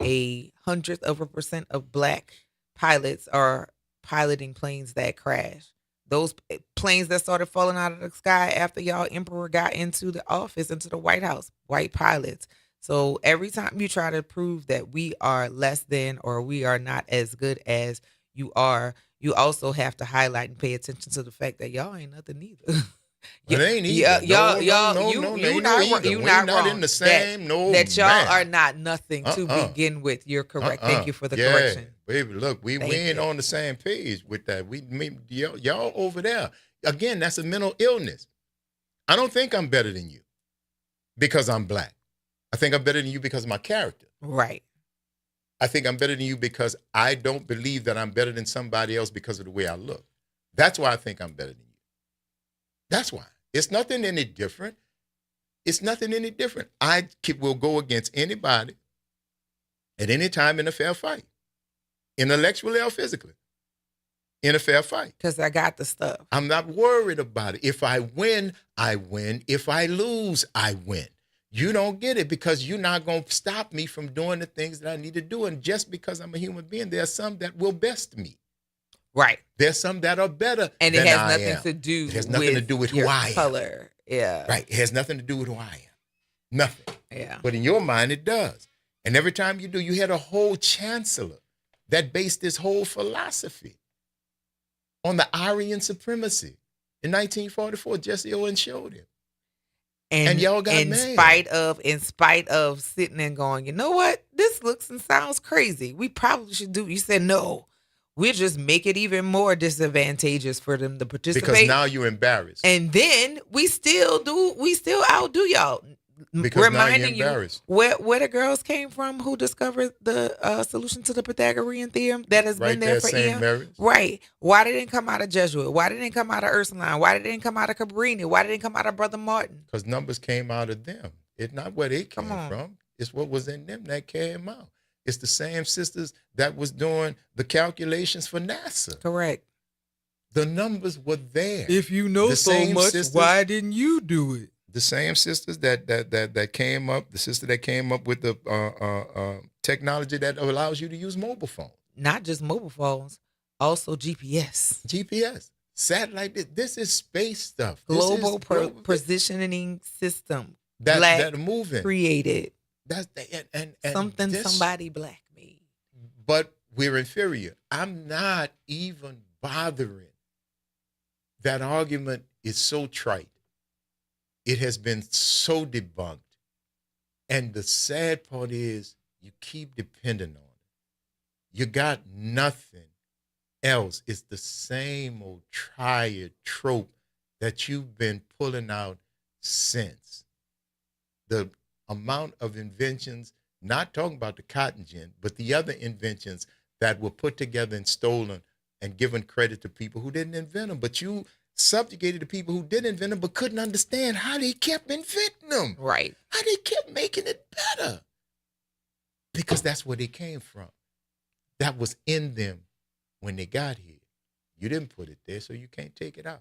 100% of black pilots are piloting planes that crash. Those planes that started falling out of the sky after y'all emperor got into the office, into the White House, white pilots. So every time you try to prove that we are less than or we are not as good as you are, you also have to highlight and pay attention to the fact that y'all ain't nothing either. It ain't either. You're not in the same. That y'all are not nothing to begin with. You're correct. Thank you for the correction. Baby, look, we ain't on the same page with that. Y'all over there. Again, that's a mental illness. I don't think I'm better than you because I'm black. I think I'm better than you because of my character. Right. I think I'm better than you because I don't believe that I'm better than somebody else because of the way I look. That's why I think I'm better than you. That's why. It's nothing any different. It's nothing any different. I will go against anybody at any time in a fair fight, intellectually or physically, in a fair fight. Because I got the stuff. I'm not worried about it. If I win, I win. If I lose, I win. You don't get it because you're not going to stop me from doing the things that I need to do. And just because I'm a human being, there are some that will best me. Right. There's some that are better and than it has I nothing am. to do It has nothing to do with who I am. Color. Yeah. Right. It has nothing to do with who I am. Nothing. Yeah. But in your mind, it does. And every time you do, you had a whole chancellor that based this whole philosophy on the Aryan supremacy. In 1944, Jesse Owens showed him. And y'all got mad. In spite of sitting and going, you know what? This looks and sounds crazy. We probably should do. You said no. We'll just make it even more disadvantageous for them to participate. Because now you're embarrassed. And then we still outdo y'all. Because reminding now you're embarrassed. You where the girls came from who discovered the solution to the Pythagorean theorem that has been there for years. Right. Why did it come out of Jesuit? Why did it come out of Ursuline? Why did it come out of Cabrini? Why did it come out of Brother Martin? Because numbers came out of them. It's not where they came from. It's what was in them that came out. It's the same sisters that was doing the calculations for NASA. Correct. The numbers were there. If you know so much, why didn't you do it? The same sisters that came up, the sister that came up with the technology that allows you to use mobile phones. Not just mobile phones, also GPS. GPS. Satellite. This is space stuff. Global positioning system. That are moving. Created. That's and somebody black made. But we're inferior. I'm not even bothering. That argument is so trite. It has been so debunked. And the sad part is you keep depending on it. You got nothing else. It's the same old tried trope that you've been pulling out since. The amount of inventions, not talking about the cotton gin, but the other inventions that were put together and stolen and given credit to people who didn't invent them. But you subjugated the people who did invent them but couldn't understand how they kept inventing them. Right. How they kept making it better. Because that's where they came from. That was in them when they got here. You didn't put it there, so you can't take it out.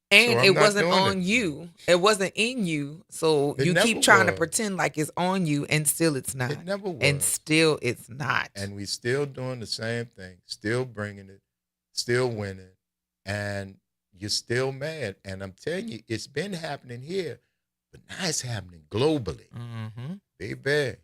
And it wasn't on you. It wasn't in you. So you keep trying to pretend like it's on you, and still it's not. It never was. And still it's not. And we still doing the same thing, still bringing it, still winning, and you're still mad. And I'm telling you, it's been happening here, but now it's happening globally. Mm-hmm. Baby,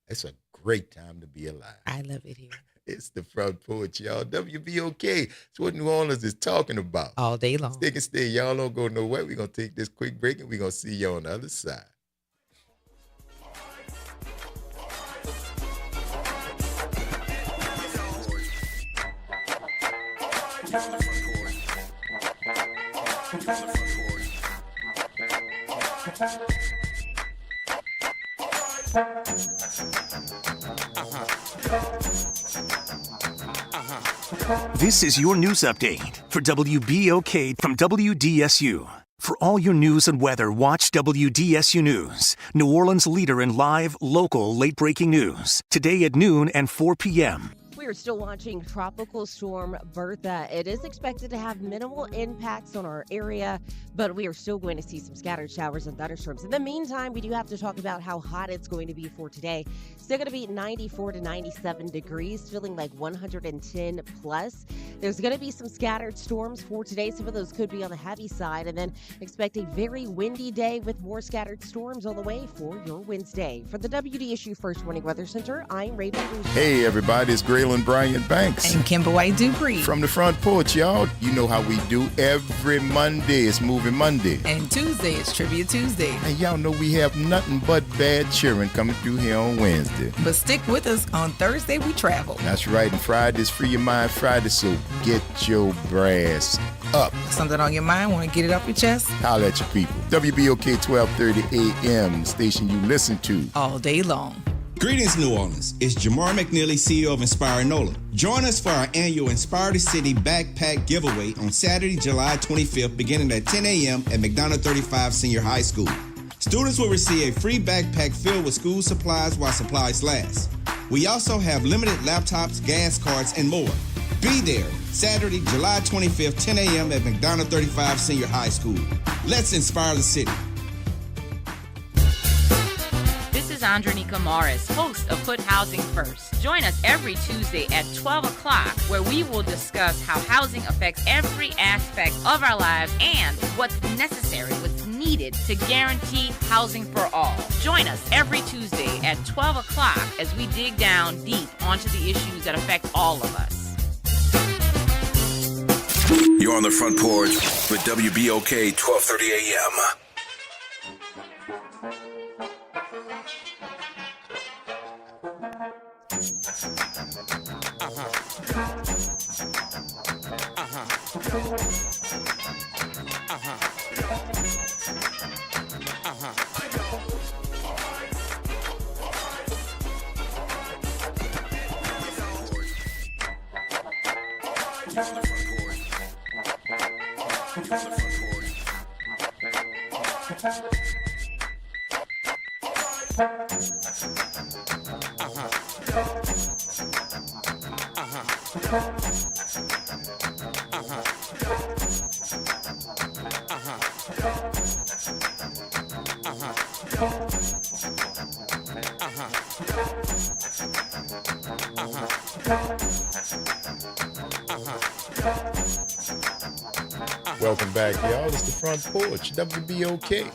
it's a great time to be alive. I love it here. It's the Front Porch, y'all. WBOK. It's what New Orleans is talking about. All day long. Stick and stay. Y'all don't go nowhere. We're going to take this quick break, and we're going to see you on the other side. This is your news update for WBOK from WDSU. For all your news and weather, watch WDSU News, New Orleans' leader in live, local, late-breaking news. Today at noon and 4 p.m. We are still watching Tropical Storm Bertha. It is expected to have minimal impacts on our area, but we are still going to see some scattered showers and thunderstorms. In the meantime, we do have to talk about how hot it's going to be for today. Still going to be 94 to 97 degrees, feeling like 110 plus. There's going to be some scattered storms for today. Some of those could be on the heavy side, and then expect a very windy day with more scattered storms on the way for your Wednesday. For the WDSU First Warning Weather Center, I'm Rachel. Hey, everybody, it's Graylin Bryant Banks. And Kimber White Dupree. From the Front Porch, y'all. You know how we do every Monday. It's Moving Monday. And Tuesday is Trivia Tuesday. And y'all know we have nothing but bad cheering coming through here on Wednesday. But stick with us. On Thursday, we travel. That's right. And Friday's Free Your Mind Friday, so get your brass up. Something on your mind? Want to get it off your chest? Holla at your people. WBOK 1230 AM, the station you listen to. All day long. Greetings, New Orleans. It's Jamar McNeely, CEO of Inspire NOLA. Join us for our annual Inspire the City Backpack Giveaway on Saturday, July 25th, beginning at 10 a.m. at McDonough 35 Senior High School. Students will receive a free backpack filled with school supplies while supplies last. We also have limited laptops, gas cards, and more. Be there Saturday, July 25th, 10 a.m. at McDonough 35 Senior High School. Let's inspire the city. This is Andronika Morris, host of Put Housing First. Join us every Tuesday at 12 o'clock, where we will discuss how housing affects every aspect of our lives and what's necessary, what's needed to guarantee housing for all. Join us every Tuesday at 12 o'clock as we dig down deep onto the issues that affect all of us. You're on the Front Porch with WBOK 1230 AM. Welcome back, y'all. It's the Front Porch, WBOK.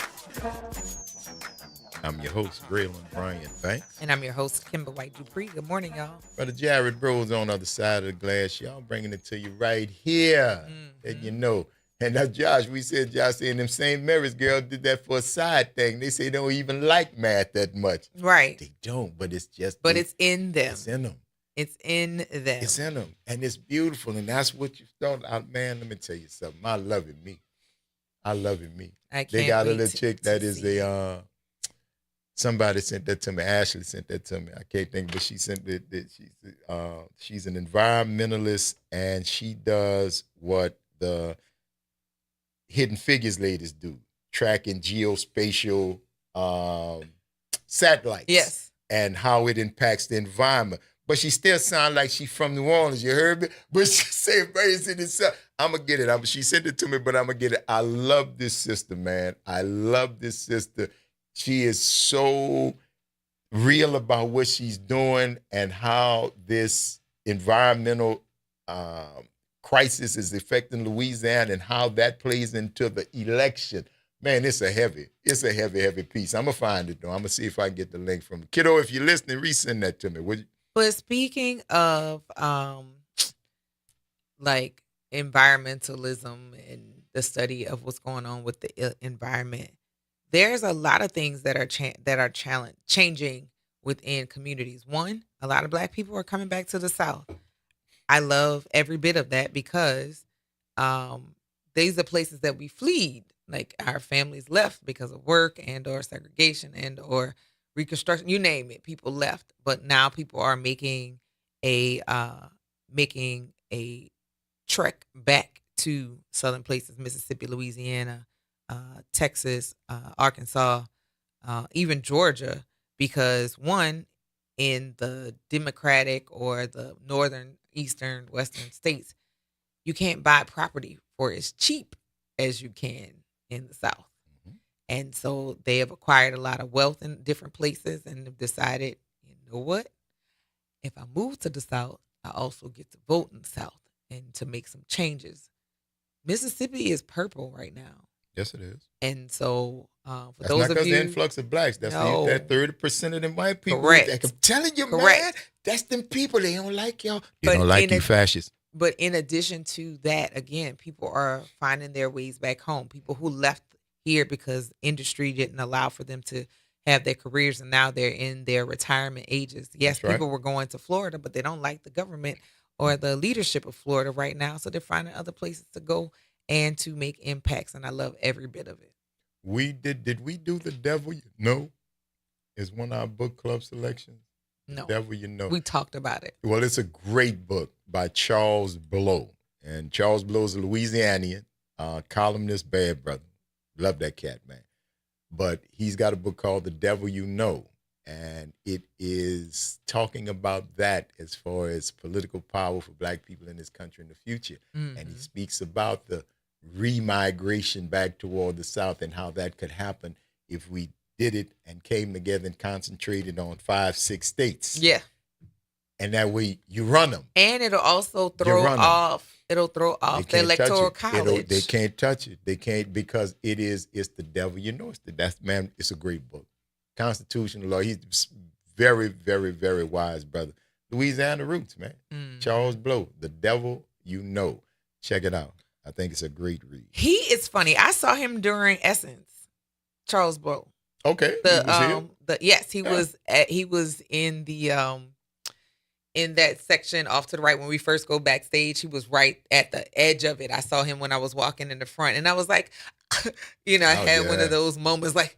I'm your host, Graylin Bryant Banks. And I'm your host, Kimber White Dupree. Good morning, y'all. Brother Jared Bros on the other side of the glass. Y'all bringing it to you right here. And you know, And now Josh saying them St. Mary's girls did that for a side thing. They say they don't even like math that much. Right. They don't, but it's just. But it's in them. It's in them. It's in them. It's in them. And it's beautiful. And that's what you thought out. Man, let me tell you something. I love it, me. They got a little chick that is somebody sent that to me. Ashley sent that to me. I can't think, but she sent it. She's an environmentalist, and she does what the Hidden Figures ladies do, tracking geospatial satellites. Yes. And how it impacts the environment. But she still sounds like she's from New Orleans. You heard me? But she said, "It's in itself." I'm going to get it. She sent it to me, but I'm going to get it. I love this sister, man. I love this sister. She is so real about what she's doing and how this environmental crisis is affecting Louisiana and how that plays into the election. Man, it's a heavy piece. I'm going to find it, though. I'm going to see if I can get the link from Kiddo, if you're listening, resend that to me, would you? But speaking of like environmentalism and the study of what's going on with the environment, there's a lot of things that are changing within communities. One, a lot of Black people are coming back to the South. I love every bit of that because these are places that we fled. Like our families left because of work and or segregation and or Reconstruction, you name it, people left. But now people are making a trek back to southern places, Mississippi, Louisiana, Texas, Arkansas, even Georgia, because one, in the Democratic or the northern, eastern, western states, you can't buy property for as cheap as you can in the South. And so they have acquired a lot of wealth in different places and have decided, you know what? If I move to the South, I also get to vote in the South and to make some changes. Mississippi is purple right now. Yes, it is. And so for that's those not of because you, the influx of blacks. That's that 30% of them white people. Correct. I'm telling you, Correct. man, that's them people. They don't like y'all. They don't like you fascists. But in addition to that, again, people are finding their ways back home. People who left here because industry didn't allow for them to have their careers, and now they're in their retirement ages. Yes, That's people right. were going to Florida, but they don't like the government or the leadership of Florida right now, so they're finding other places to go and to make impacts, and I love every bit of it. Did we do The Devil You Know? Is one of our book club selections? No. The Devil You Know. We talked about it. Well, it's a great book by Charles Blow. And Charles Blow is a Louisianian columnist, bad brother. Love that cat, man. But he's got a book called The Devil You Know. And it is talking about that as far as political power for Black people in this country in the future. Mm-hmm. And he speaks about the remigration back toward the South and how that could happen if we did it and came together and concentrated on 5-6 states. Yeah. And that way you run them. And it'll also throw off the electoral college. They can't touch it. They can't, because it's the devil you know. It's a great book. Constitutional law. He's very, very, very wise brother. Louisiana roots, man. Charles Blow, The Devil You Know. Check it out. I think it's a great read. He is funny. I saw him during Essence. Charles Blow. Okay. He was in the in that section off to the right when we first go backstage. He was right at the edge of it. I saw him when I was walking in the front, and I was like, I had one of those moments like,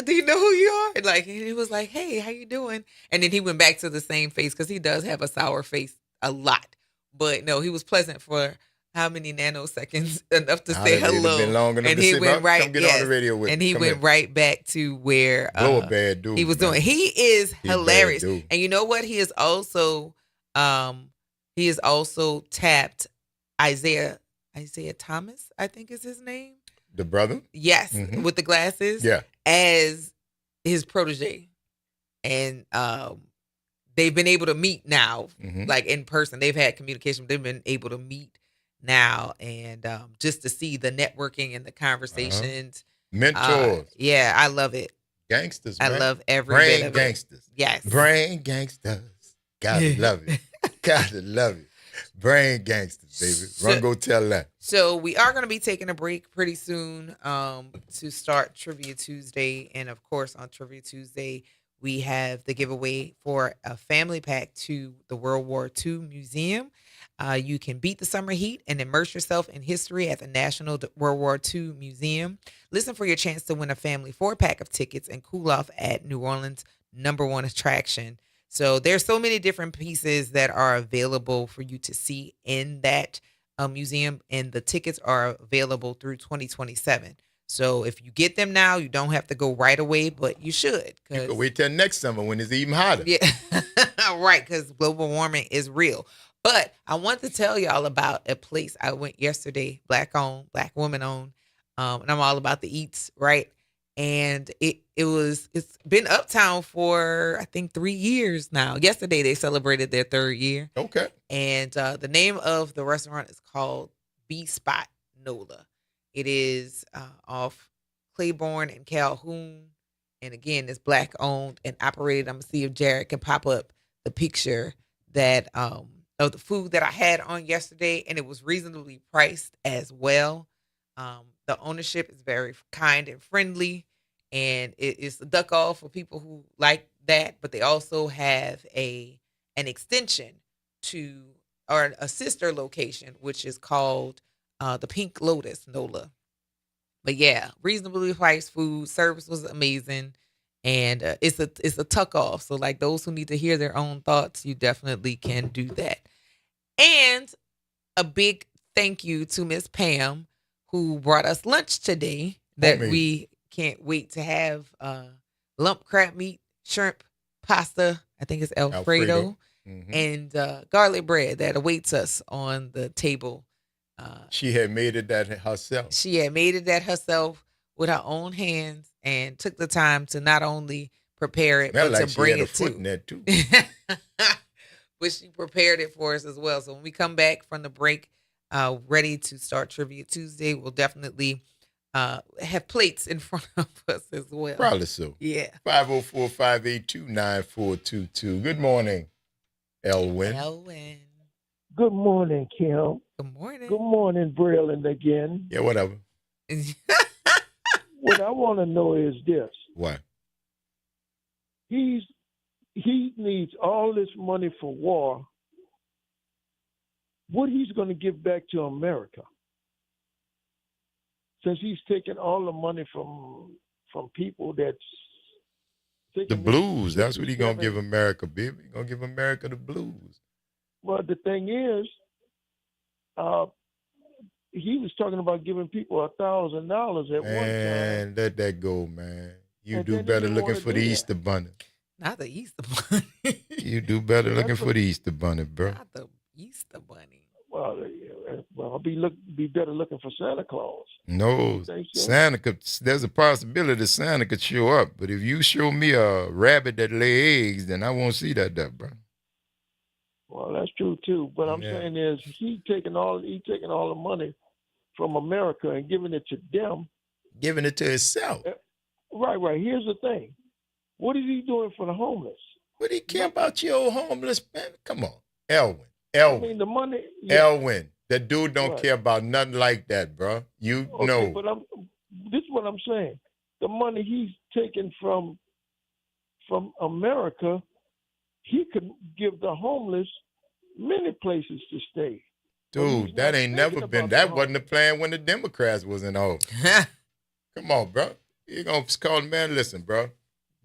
do you know who you are? And like, he was like, hey, how you doing? And then he went back to the same face because he does have a sour face a lot. But no, he was pleasant for how many nanoseconds, enough to say hello. And he went right, come get on the radio with and he went right back to where Blow a bad dude, he was man. doing. He is hilarious. Bad dude. And you know what? He is also tapped Isaiah Thomas, I think is his name. The brother? Yes, with the glasses. Yeah. As his protege. And they've been able to meet now, like in person. They've had communication. They've been able to meet now, and just to see the networking and the conversations. Mentors. Yeah, I love it. Gangsters, man. I love every Brain bit of gangsters. it. Yes. Brain gangsters. Gotta love it. Gotta love it. Brain gangsters, baby. Run, go tell that. So we are going to be taking a break pretty soon to start Trivia Tuesday. And, of course, on Trivia Tuesday, we have the giveaway for a family pack to the World War II Museum. You can beat the summer heat and immerse yourself in history at the National World War II Museum. Listen for your chance to win a family 4-pack of tickets and cool off at New Orleans' #1 attraction. So there's so many different pieces that are available for you to see in that museum, and the tickets are available through 2027. So if you get them now, you don't have to go right away, but you should. You can wait till next summer when it's even hotter. Yeah, right, because global warming is real. But I want to tell y'all about a place I went yesterday, Black owned, Black woman owned, and I'm all about the eats, right? And it's been uptown for I think 3 years now. Yesterday they celebrated their 3rd year. Okay. And the name of the restaurant is called B Spot NOLA. It is off Claiborne and Calhoun. And again, it's Black owned and operated. I'm gonna see if Jared can pop up the picture that of the food that I had on yesterday, and it was reasonably priced as well. The ownership is very kind and friendly, and it's a duck off for people who like that. But they also have an extension to, or a sister location, which is called the Pink Lotus NOLA. But yeah, reasonably priced food. Service was amazing, and it's a tuck off. So like those who need to hear their own thoughts, you definitely can do that. And a big thank you to Miss Pam, who brought us lunch today that we can't wait to have. Lump crab meat, shrimp, pasta, I think it's Alfredo. And garlic bread that awaits us on the table. She had made it that herself. She had made it that herself with her own hands and took the time to not only prepare it, but to bring it foot in that too. But she prepared it for us as well. So when we come back from the break, ready to start Trivia Tuesday, we'll definitely have plates in front of us as well. Probably so. Yeah. 504-582-9422. Good morning, Elwin. Elwin. Good morning, Kim. Good morning. Good morning, Braylon again. Yeah, whatever. What I want to know is this. What? He needs all this money for war. What he's going to give back to America? Since he's taking all the money from people that's the blues. That's what he's going to give America, baby. He's going to give America the blues. Well, the thing is, he was talking about giving people $1,000 at one time. And let that go, man. You do better looking for the Easter Bunny. Not the Easter Bunny. You do better looking for the Easter Bunny, bro. Not the Easter Bunny. Well, I'll be better looking for Santa Claus. No, So? Santa could. There's a possibility Santa could show up, but if you show me a rabbit that lay eggs, then I won't see that, bro. Well, that's true too. But I'm saying is he taking all the money from America and giving it to them. Giving it to himself. Right. Here's the thing. What is he doing for the homeless? What do he care about your old homeless man? Come on, Elwin. I mean, the money. Yeah. Elwin, that dude don't care about nothing like that, bro. You know. But this is what I'm saying. The money he's taking from America, he could give the homeless many places to stay. Dude, that ain't never been. That wasn't the plan when the Democrats was in office. Come on, bro. You gonna call the man? Listen, bro.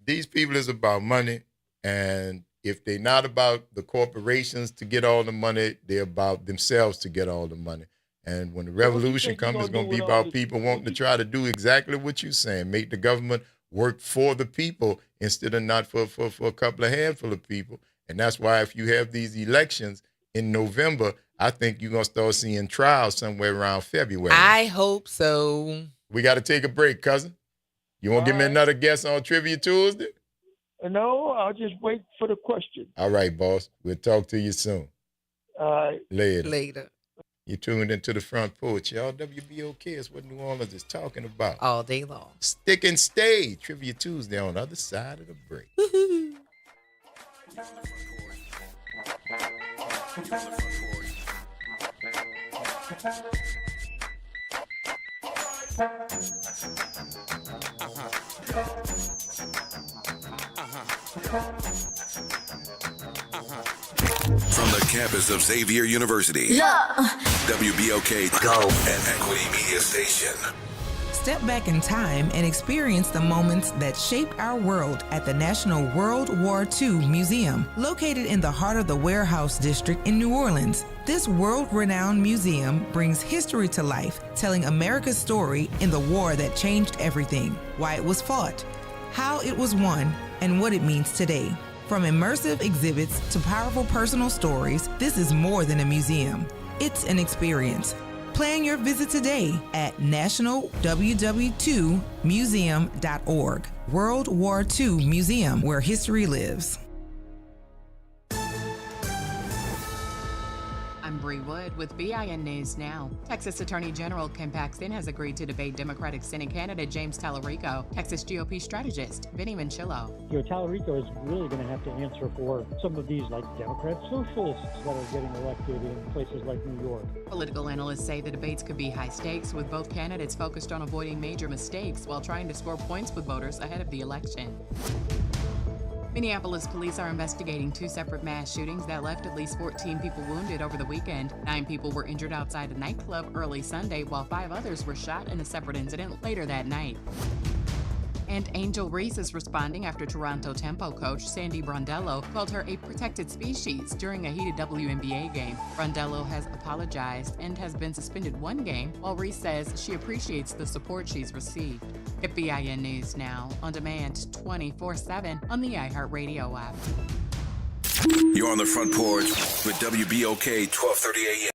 These people is about money, and if they're not about the corporations to get all the money, they're about themselves to get all the money. And when the revolution comes, it's going to be about people wanting to try to do exactly what you're saying, make the government work for the people instead of not for a couple of handful of people. And that's why if you have these elections in November, I think you're going to start seeing trials somewhere around February. I hope so. We got to take a break, cousin. You want to give me another guess on Trivia Tuesday? No, I'll just wait for the question. All right, boss. We'll talk to you soon. All right. Later. You tuned into the Front Porch. Y'all, WBOK is what New Orleans is talking about. All day long. Stick and stay. Trivia Tuesday on the other side of the break. Woo-hoo. From the campus of Xavier University, WBOK Go and Equity Media Station. Step back in time and experience the moments that shaped our world at the National World War II Museum, located in the heart of the Warehouse District in New Orleans. This world-renowned museum brings history to life, telling America's story in the war that changed everything, why it was fought, how it was won, and what it means today. From immersive exhibits to powerful personal stories, this is more than a museum. It's an experience. Plan your visit today at nationalww2museum.org. World War II Museum, where history lives. I'm Bree Wood with BIN News Now. Texas Attorney General Ken Paxton has agreed to debate Democratic Senate candidate James Tallarico, Texas GOP strategist Vinnie Manchillo. Tallarico is really going to have to answer for some of these, like Democrat socialists that are getting elected in places like New York. Political analysts say the debates could be high stakes, with both candidates focused on avoiding major mistakes while trying to score points with voters ahead of the election. Minneapolis police are investigating 2 separate mass shootings that left at least 14 people wounded over the weekend. 9 people were injured outside a nightclub early Sunday, while 5 others were shot in a separate incident later that night. And Angel Reese is responding after Toronto Tempo coach Sandy Brondello called her a protected species during a heated WNBA game. Brondello has apologized and has been suspended 1 game, while Reese says she appreciates the support she's received. Get BIN News Now on demand 24/7 on the iHeartRadio app. You're on the Front Porch with WBOK 1230 AM.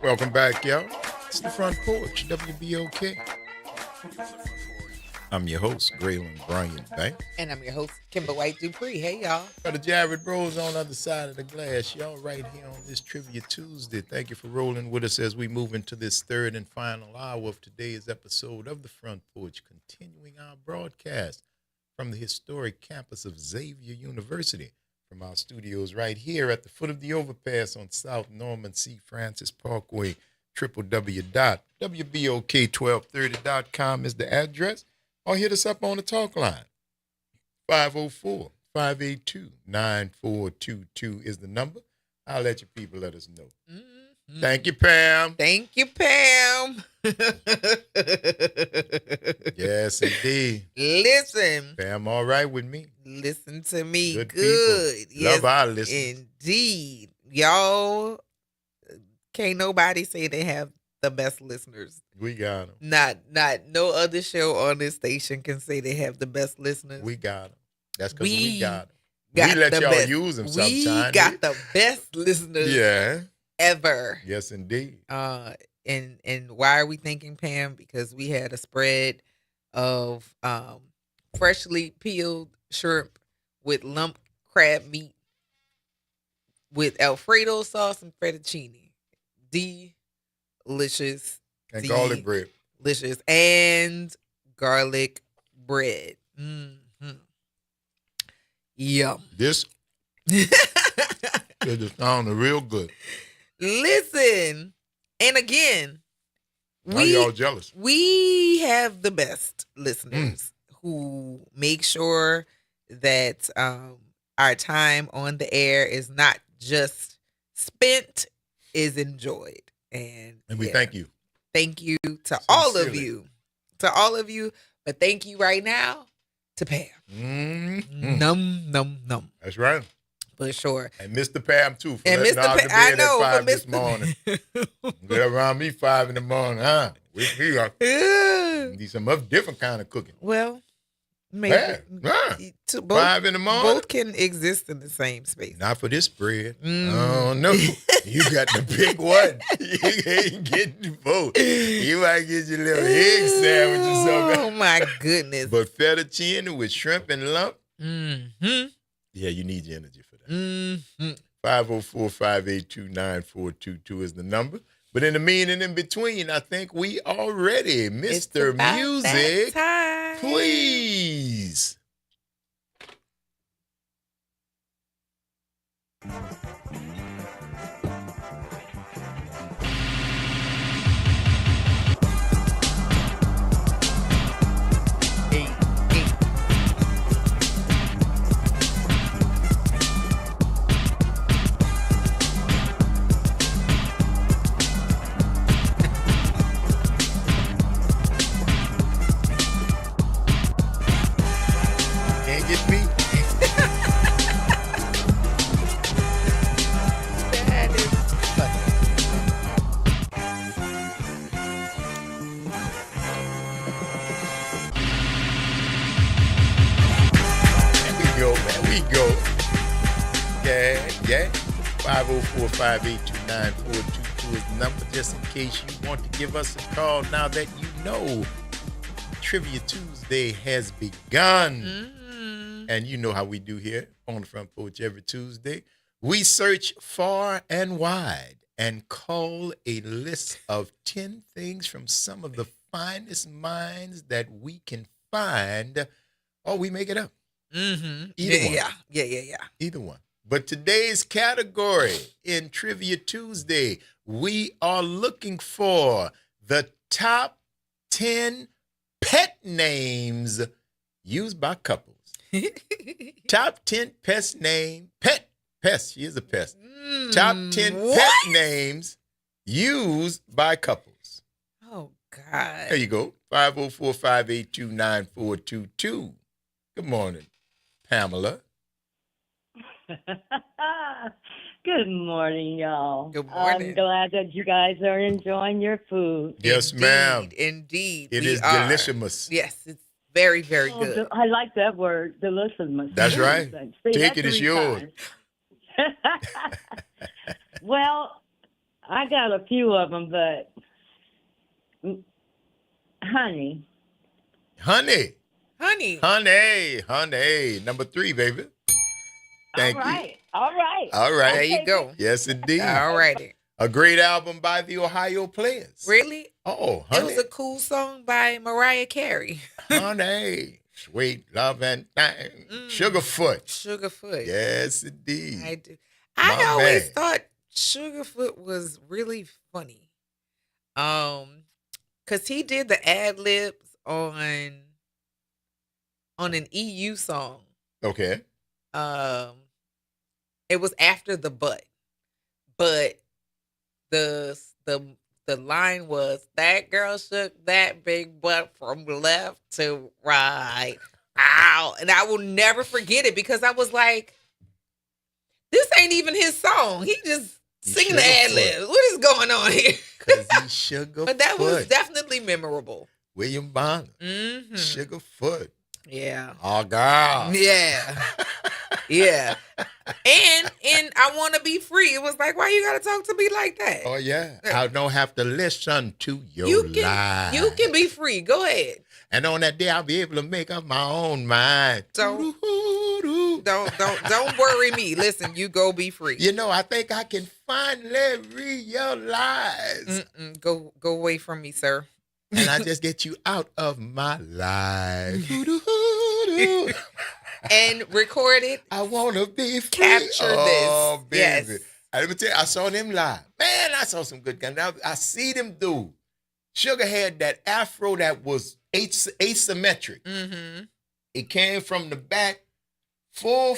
Welcome back, y'all. It's the Front Porch, WBOK. I'm your host, Graylin Bryant Bank. And I'm your host, Kimber White Dupree. Hey, y'all. Brother Jared Bros on the other side of the glass. Y'all right here on this Trivia Tuesday. Thank you for rolling with us as we move into this third and final hour of today's episode of the Front Porch, continuing our broadcast from the historic campus of Xavier University, from our studios right here at the foot of the overpass on South Norman C. Francis Parkway. www.wbok1230.com is the address, or hit us up on the talk line. 504-582-9422 is the number. I'll let you people let us know. Mm-hmm. Thank you, Pam. Thank you, Pam. Yes, indeed. Listen. Pam, all right with me. Listen to me. Good. Yes, love our listeners. Indeed. Y'all, can't nobody say they have the best listeners. We got them. Not no other show on this station can say they have the best listeners. We got them. That's because we got them. We let y'all use them sometimes. We got the best listeners ever. Yes, indeed. And why are we thanking Pam? Because we had a spread of freshly peeled shrimp with lump crab meat with Alfredo sauce and fettuccine. Delicious. And garlic bread. Delicious. And garlic bread. Mm-hmm. Yum. This just sounded real good. Listen, and again, y'all jealous. We have the best listeners who make sure that our time on the air is not just spent, is enjoyed. And we thank you. Thank you to all of you. To all of you. But thank you right now to Pam. Mm-hmm. Num. That's right. For sure. And Mr. Pam, too. For and letting Mr. out the bed at 5 this morning. Get around me 5 in the morning, huh? With me, need some other different kind of cooking. Well, maybe. Both, 5 in the morning. Both can exist in the same space. Not for this bread. Oh, no. You got the big one. You ain't getting both. You might get your little egg sandwich or something. Oh, my goodness. But fettuccine with shrimp and lump. Mm-hmm. Yeah, you need your energy for that. Mm-hmm. 504-582-9422 is the number. But in the mean and in between, I think we are ready. Mr. Music, please. Can't get me. That is funny. There we go, man. We go. Yeah. 504-582-9422 is the number, just in case you want to give us a call now that you know Trivia Tuesday has begun. Mm-hmm. And you know how we do here on the Front Porch every Tuesday. We search far and wide and call a list of 10 things from some of the finest minds that we can find, or we make it up. Mm-hmm. Either one. Yeah. Either one. But today's category in Trivia Tuesday, we are looking for the top 10 pet names used by couples. Top 10 pest. She is a pest. Top 10 pet names used by couples. Oh, God. There you go. 504-582-9422. Good morning, Pamela. Good morning, y'all. Good morning. I'm glad that you guys are enjoying your food. Yes, ma'am. Indeed. It we is are. delicious. Yes, it's very, very Oh, good. I like that word, delicious. That's right. Say Take that it, it's 3 yours. times. Well, I got a few of them, but honey. Honey. Number 3, baby. Thank you. All right. All right. There you go. Yes, indeed. All righty. A great album by the Ohio Players. Really? Oh, It honey. was a cool song by Mariah Carey. Honey. Sweet love and thing. Sugarfoot. Sugarfoot. Yes, indeed. I do. I always thought Sugarfoot was really funny. Cause he did the ad libs on an EU song. Okay. It was after the but the line was, that girl shook that big butt from left to right. Ow. And I will never forget it because I was like, this ain't even his song. He just singing the ad libs. What is going on here? Because he's Sugarfoot. But that was definitely memorable. William Bonner. Mm-hmm. Sugarfoot. Yeah. Oh, God. Yeah. Yeah. And I Want to Be Free. It was like, why you got to talk to me like that? Oh, yeah. I don't have to listen to your lies. You can be free. Go ahead. And on that day, I'll be able to make up my own mind. Don't worry me. Listen, you go be free. You know, I think I can finally realize. Go away from me, sir. And I just get you out of my life. And record it. I want to be free. Capture oh, this. Baby. Yes. Let me tell you, I saw them live. Man, I saw some good guys. Now, I see them do. Sugar had that afro that was asymmetric. Mm-hmm. It came from the back, full,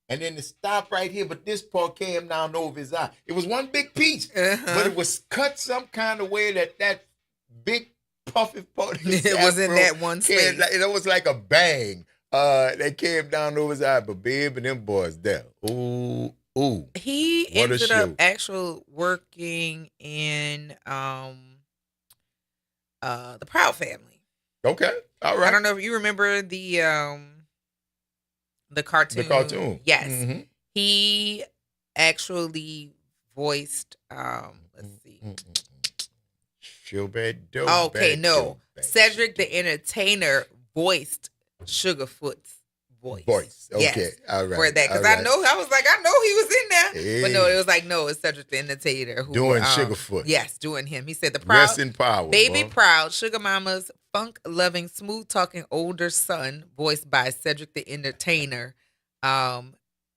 and then it stopped right here, but this part came down over his eye. It was one big piece, but it was cut some kind of way that big puffy part. It was in that one space. It was like a bang. That came down over his eye, but baby, them boys there. Ooh. He what ended up actually working in the Proud Family. Okay. All right. I don't know if you remember the cartoon. The cartoon. Yes. Mm-hmm. He actually voiced let's see. Cedric the Entertainer voiced Sugarfoot's voice. Okay. Yes, all right. for that. Because I know he was in there. Hey. But no, it was like, no, it's Cedric the Entertainer who doing Sugarfoot. Yes, doing him. He said the proud Rest in power. Baby boy. Proud, Sugar Mama's funk loving, smooth talking older son, voiced by Cedric the Entertainer.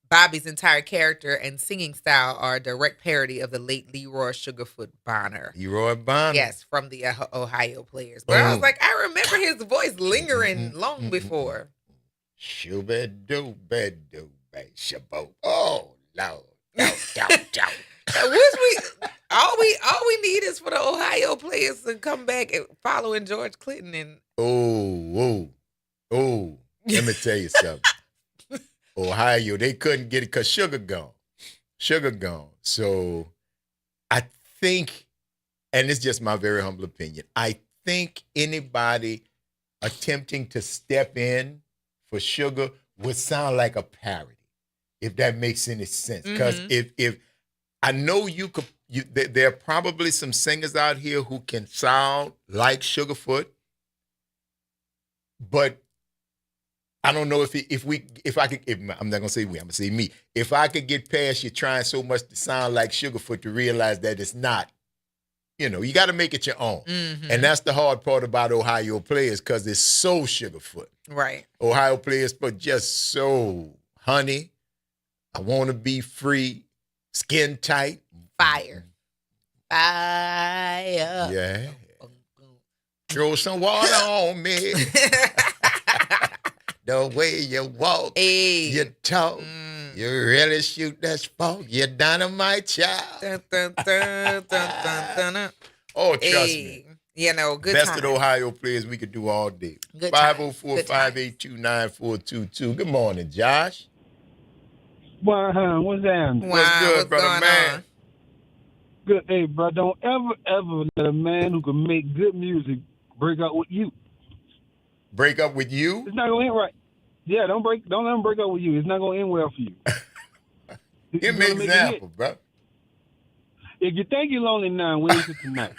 Bobby's entire character and singing style are a direct parody of the late Leroy Sugarfoot Bonner. Leroy Bonner. Yes, from the Ohio Players. But I was like, I remember his voice lingering long before. Shoo-ba-doo-ba-doo, ba-shabo. Oh, Lord. All we need is for the Ohio Players to come back and following George Clinton and Let me tell you something. Ohio, they couldn't get it because Sugar gone. So I think, and it's just my very humble opinion, I think anybody attempting to step in for Sugar would sound like a parody, if that makes any sense. Because if I know there are probably some singers out here who can sound like Sugarfoot, but I don't know I'm not gonna say we, I'm gonna say me. If I could get past you trying so much to sound like Sugarfoot to realize that it's not, you got to make it your own. Mm-hmm. And that's the hard part about Ohio Players, because it's so Sugarfoot. Right. Ohio Players, but just so honey. I want to be free, skin tight, fire. Yeah. Throw some water on me. The way you walk, you talk, you really shoot that spark. You're dynamite child. Oh, trust me. Good Best time. of the Ohio Players we could do all day. Good 504-582-9422. Good morning, Josh. What's that? What's good, brother man? Good. Hey, bro, don't ever let a man who can make good music break up with you. Break up with you? It's not gonna end right. Yeah, don't let him break up with you. It's not gonna end well for you. Give me an example, bro. If you think you're lonely now, wait until tonight.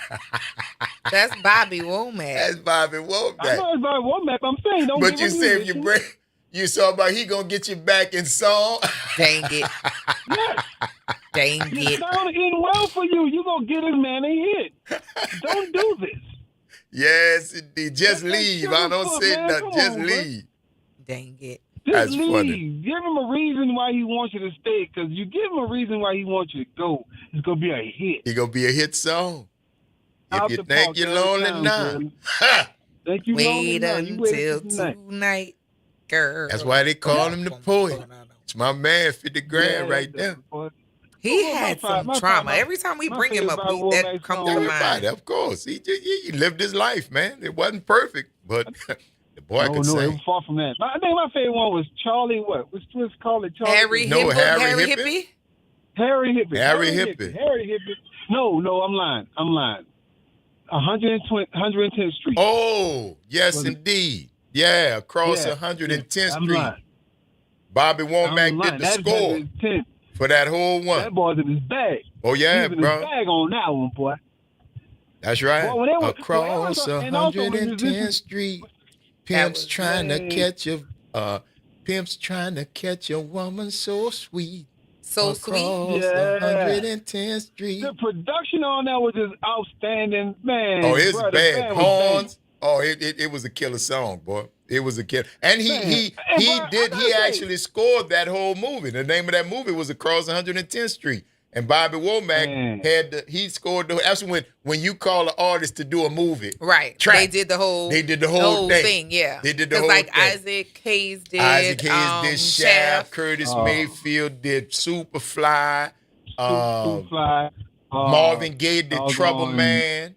That's Bobby Womack. That's Bobby Womack. I know it's Bobby Womack. I'm saying don't. But you say if you break, you saw about he gonna get you back in song. Dang it. Yes. Dang it. It's not gonna end well for you. You gonna get his man a hit. Don't do this. Yes, indeed. Just leave. I don't say nothing. Just leave. Dang it. That's leave. funny. Give him a reason why he wants you to stay, because you give him a reason why he wants you to go, it's going to be a hit. It's going to be a hit song. Out If you the think park you're every lonely time, now. girl. Think you lonely Wait now. You wait until until tonight, girl. That's why they call him the poet. It's my man, 50 grand right there. He had some trauma. Every time we bring him up, that comes to mind. Of course. He lived his life, man. It wasn't perfect, but the boy could it sing. was far from that. I think my favorite one was Charlie, what? What's called it? Charlie? Harry Hippie? Harry Hippie. Harry Hippie. Harry Hippie. No, I'm lying. 110th Street. Oh, yes, indeed. Yeah, across 110th Street. Lying. Bobby Womack did the score for that whole one. That boy's in his bag. Oh, yeah, He's in bro. his bag on that one, boy. That's right. Boy, across 110th Street, pimps trying to catch a woman so sweet. So across sweet. 110th Street. The production on that was just outstanding, man. Oh, it's bro, bad. Horns. Oh, it was a killer song, boy. It was a killer. And he actually scored that whole movie. The name of that movie was Across 110th Street. And Bobby Womack he scored that's when you call an artist to do a movie. Right. Track. They did the whole thing. Yeah. They did the whole like thing. Isaac Hayes did. Did Shaft. Curtis Mayfield did Superfly. Marvin Gaye did Trouble Man.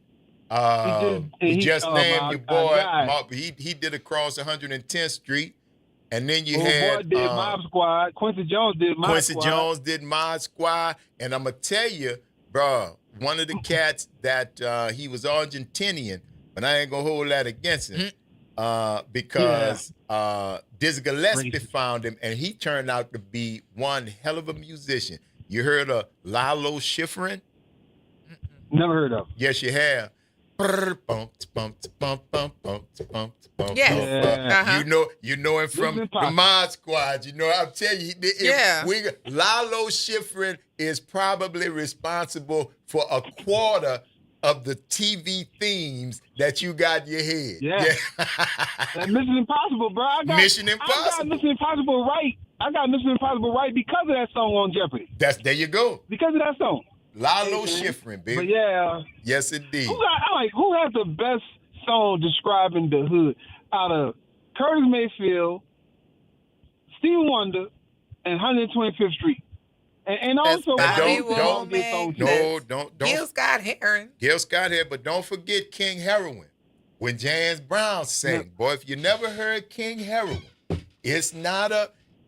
He just named your boy. He did Across 110th Street. And then you had boy did Mob Squad. Quincy Jones did Mob Squad. Jones did Mod Squad. And I'm going to tell you, bro, one of the cats that he was Argentinian, but I ain't going to hold that against him because Dizzy Gillespie found him, and he turned out to be one hell of a musician. You heard of Lalo Schifrin? Never heard of. Yes, you have. Yeah. You know him from the Mod Squad. You know, I'll tell you, Lalo Schifrin is probably responsible for a quarter of the TV themes that you got in your head. Yeah. Mission Impossible, bro. Mission Impossible. I got Mission Impossible right. Because of that song on Jeopardy. There you go. Because of that song. Lalo Schifrin, baby. But yeah. Yes, indeed. Who has the best song describing the hood out of Curtis Mayfield, Stevie Wonder, and 125th Street? And also, don't. Gil Scott Heron. Gil Scott Heron, but don't forget King Heroin. When James Brown sang, boy, if you never heard King Heroin, it's not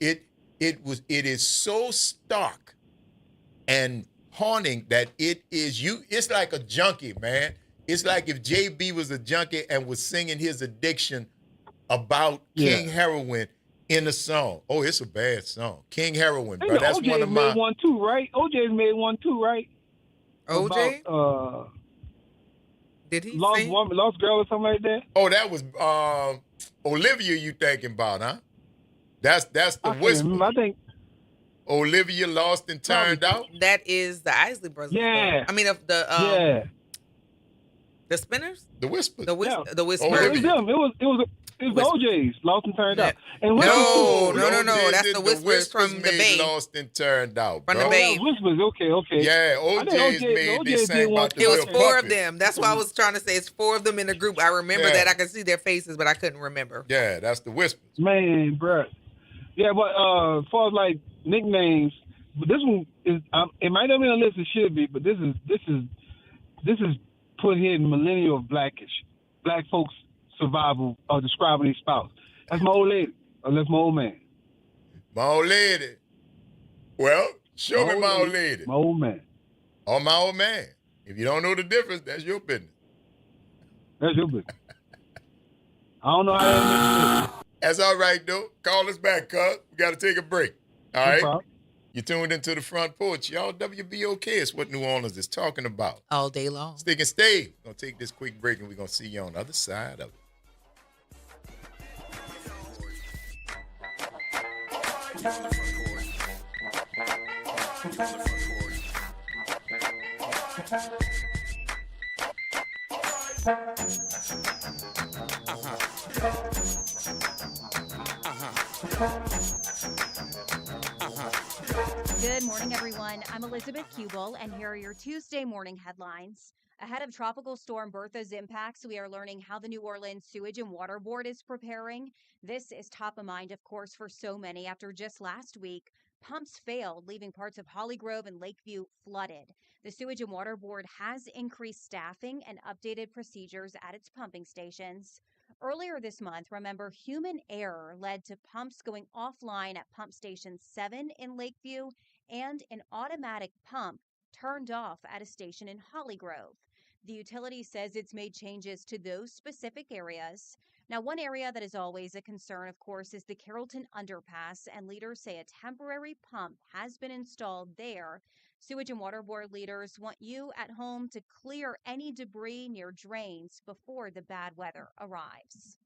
it is so stark and haunting that it's like a junkie, man. It's like if JB was a junkie and was singing his addiction about King Heroin in a song. Oh, it's a bad song. King Heroin, bro. That's OJ one of my. made one too, right? OJ's made one too, right? OJ? About, did he Lost sing? Woman, Lost Girl or something like that? Oh, that was Olivia you thinking about, huh? That's the Whisper. I think Olivia Lost and Turned Out. That is the Isley Brothers. Yeah. I mean, of the the Spinners. The Whisper. The Whisper. Oh, it was them. It was the OJs Lost and Turned Out. And no. That's the Whispers from the Bay. Lost and Turned Out. From the Bay. Whispers. Okay. Yeah, OJs made this sang about the It was little four puppet. of them. That's why I was trying to say it's four of them in a group. I remember that. I could see their faces, but I couldn't remember. Yeah, that's the Whispers. Man, bro. Yeah, but as far as like nicknames, but this one is it might not be on the list. It should be, but this is put here in millennial of black folks survival or describing their spouse. That's my old lady, or that's my old man. My old lady. Well, show me my old lady. My old man. Or my old man. If you don't know the difference, that's your business. That's your business. I don't know how that makes sense. That's all right, though. Call us back, cuz. We got to take a break. All right? problem. You tuned into the Front Porch. Y'all, WBOK is what New Orleans is talking about. All day long. Stick and stay. We're going to take this quick break, and we're going to see you on the other side of it. Good morning, everyone. I'm Elizabeth Kubel, and here are your Tuesday morning headlines. Ahead of Tropical Storm Bertha's impacts, we are learning how the New Orleans Sewage and Water Board is preparing. This is top of mind, of course, for so many after just last week, pumps failed, leaving parts of Holly Grove and Lakeview flooded. The Sewage and Water Board has increased staffing and updated procedures at its pumping stations. Earlier this month, remember, human error led to pumps going offline at Pump Station 7 in Lakeview and an automatic pump turned off at a station in Holly Grove. The utility says it's made changes to those specific areas. Now, one area that is always a concern, of course, is the Carrollton Underpass, and leaders say a temporary pump has been installed there. Sewage and Water Board leaders want you at home to clear any debris near drains before the bad weather arrives.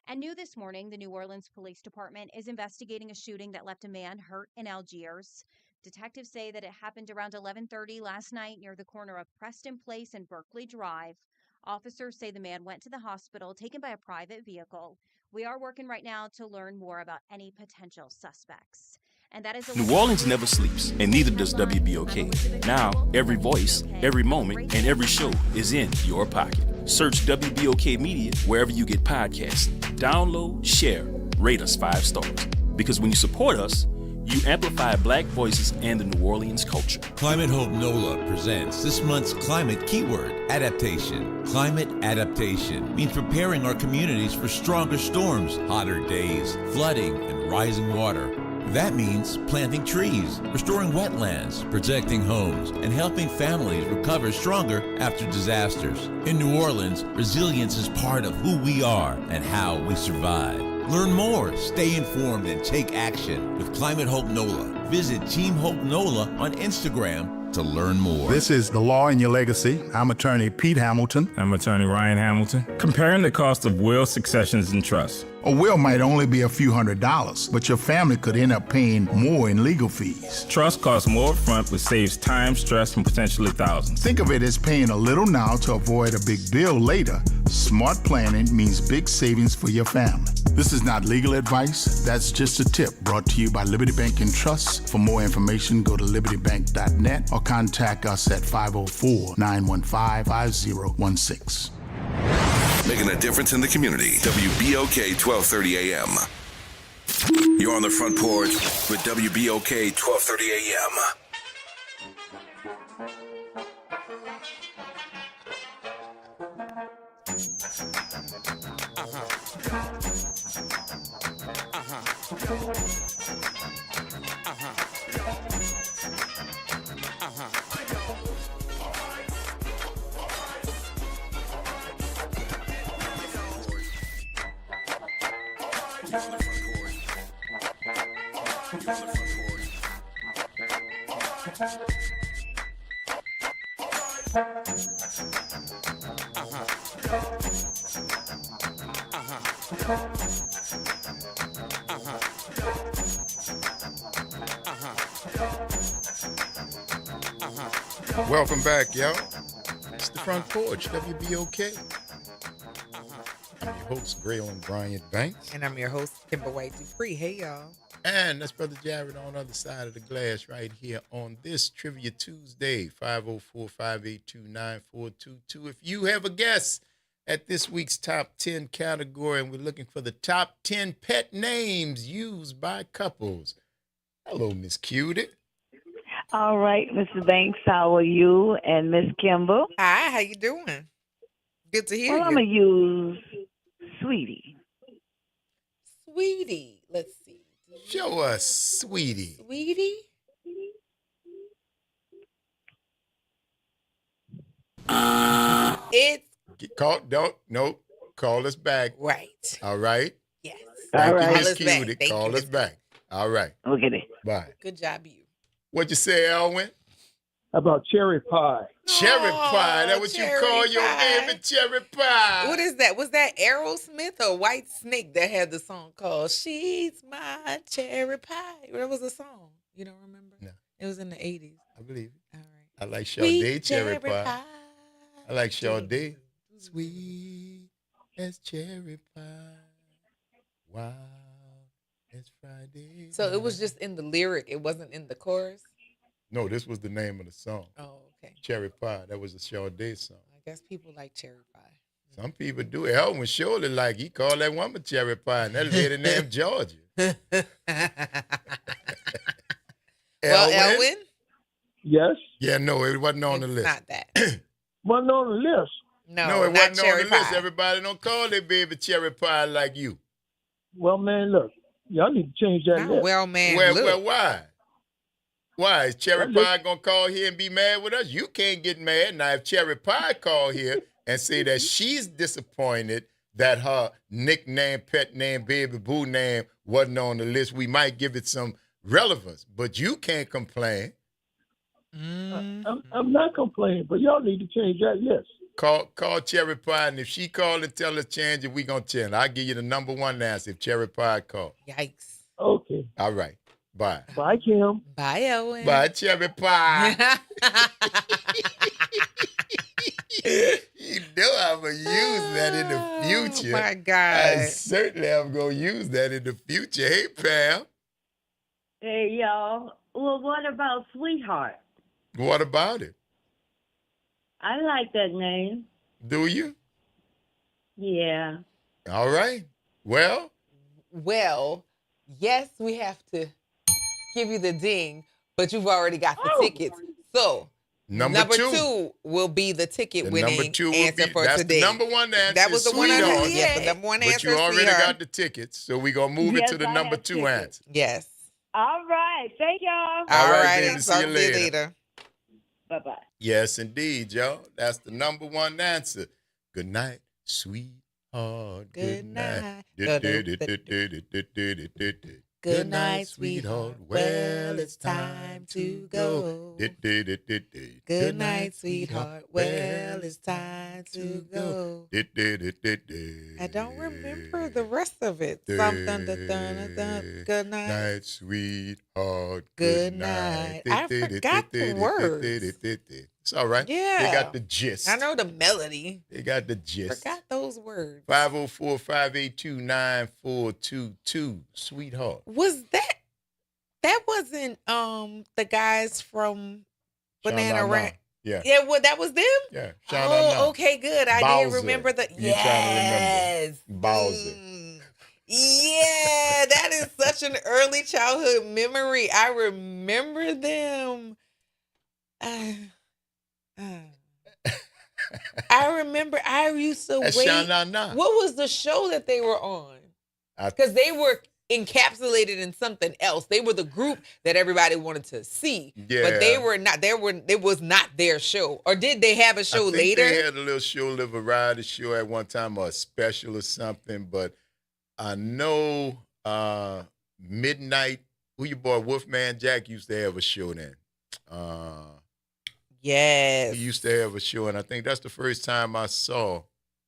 And new this morning, the New Orleans Police Department is investigating a shooting that left a man hurt in Algiers. Detectives say that it happened around 11:30 last night near the corner of Preston Place and Berkeley Drive. Officers say the man went to the hospital taken by a private vehicle. We are working right now to learn more about any potential suspects. And that is New Orleans never sleeps, and neither does WBOK. Now, every voice, every moment, and every show is in your pocket. Search WBOK Media wherever you get podcasts. Download, share, rate us 5 stars. Because when you support us, you amplify Black voices and the New Orleans culture. Climate Hope NOLA presents this month's climate keyword, adaptation. Climate adaptation means preparing our communities for stronger storms, hotter days, flooding, and rising water. That means planting trees, restoring wetlands, protecting homes, and helping families recover stronger after disasters. In New Orleans, resilience is part of who we are and how we survive. Learn more, stay informed, and take action with Climate Hope NOLA. Visit Team Hope NOLA on Instagram to learn more. This is The Law in Your Legacy. I'm attorney Pete Hamilton. I'm attorney Ryan Hamilton. Comparing the cost of will, successions, and trusts. A will might only be a few $100s, but your family could end up paying more in legal fees. Trust costs more upfront, but saves time, stress, and potentially thousands. Think of it as paying a little now to avoid a big bill later. Smart planning means big savings for your family. This is not legal advice. That's just a tip brought to you by Liberty Bank and Trust. For more information, go to libertybank.net or contact us at 504-915-5016. Making a difference in the community. WBOK 1230 AM. You're on the Front Porch with WBOK 1230 AM. Welcome back, y'all. It's the Front Porch, WBOK. I'm your host, Graylin Bryant Banks. And I'm your host, Kimber White Dupree. Hey, y'all. And that's Brother Jared on the other side of the glass right here on this Trivia Tuesday, 504-582-9422. If you have a guess at this week's Top 10 category, and we're looking for the top 10 pet names used by couples. Hello, Miss Cutie. All right, Mr. Banks, how are you? And Miss Kimber? Hi, how you doing? Good to hear you. I'm going to use Sweetie. Sweetie. Let's see. Show us, Sweetie. Sweetie? Call us back. Right. All right. Yes. Thank All you, right. Miss Cutie. Call us back. All right. Okay. Bye. Good job, you. What'd you say, Elwin? About cherry pie. Cherry pie. That what you call your baby, cherry pie. What is that? Was that Aerosmith or White Snake that had the song called "She's My Cherry Pie"? That was a song. You don't remember? No. It was in the 80s. I believe it. All right. I like Sweet Sade cherry pie. pie. I like Sade. Sweet as cherry pie. Wow. It's Friday. So it was just in the lyric. It wasn't in the chorus. No, this was the name of the song. Oh, okay. Cherry pie. That was a Sade song. I guess people like cherry pie. Some people do. Elwin surely like he called that woman cherry pie, and that lady named Georgia. Well, Elwin? Yes? Yeah, no, it wasn't on the list. Not that. Wasn't on the list. No, it not wasn't cherry on the list. pie. Everybody don't call their baby cherry pie like you. Well, man, look. Y'all need to change that list. Well, man, Well, why? Why? Is Cherry Well, Pie going to call here and be mad with us? You can't get mad. Now, if Cherry Pie call here and say that she's disappointed that her nickname, pet name, baby boo name wasn't on the list, we might give it some relevance. But you can't complain. I'm not complaining, but y'all need to change that list. Call Cherry Pie, and if she call and tell us change it, we going to change it. I'll give you the number one answer if Cherry Pie call. Yikes. Okay. All right. Bye. Bye, Kim. Bye, Elwin. Bye, Cherry Pie. You know I'm going to use that in the future. Oh, my God. I certainly am going to use that in the future. Hey, Pam. Hey, y'all. Well, what about Sweetheart? What about it? I like that name. Do you? Yeah. All right. Well, yes, we have to give you the ding, but you've already got the tickets. So number two will be the ticket winning answer for that's today. The number one answer. That was the one I knew. Yes, the number one answer. But you already got the tickets, so we're gonna move it to the number two answer. Yes. All right. Thank y'all. All right, baby. baby. See you later. Bye-bye. Yes, indeed, y'all. That's the number one answer. Good night, sweetheart. Good night. Good night, sweetheart. Well, it's time to go. Good night, sweetheart. Well, it's time to go. I don't remember the rest of it. Something. Good night, sweetheart. Good night. I forgot the words. It's all right. Yeah. They got the gist. I know the melody. They got the gist. Forgot those words. 504-582-9422. Sweetheart. Was that wasn't the guys from Banana Ranch? Yeah. Yeah, that was them? Yeah. Okay, good. I didn't remember the yes. Bowser. Yeah, that is such an early childhood memory. I remember them. I remember I used to wait. What was the show that they were on? Because they were encapsulated in something else. They were the group that everybody wanted to see. Yeah. But they were not. It was not their show. Or did they have a show later? They had a little show, a variety show at one time, or a special or something. But I know Midnight. Who your boy Wolfman Jack used to have a show then. Yes. He used to have a show, and I think that's the first time I saw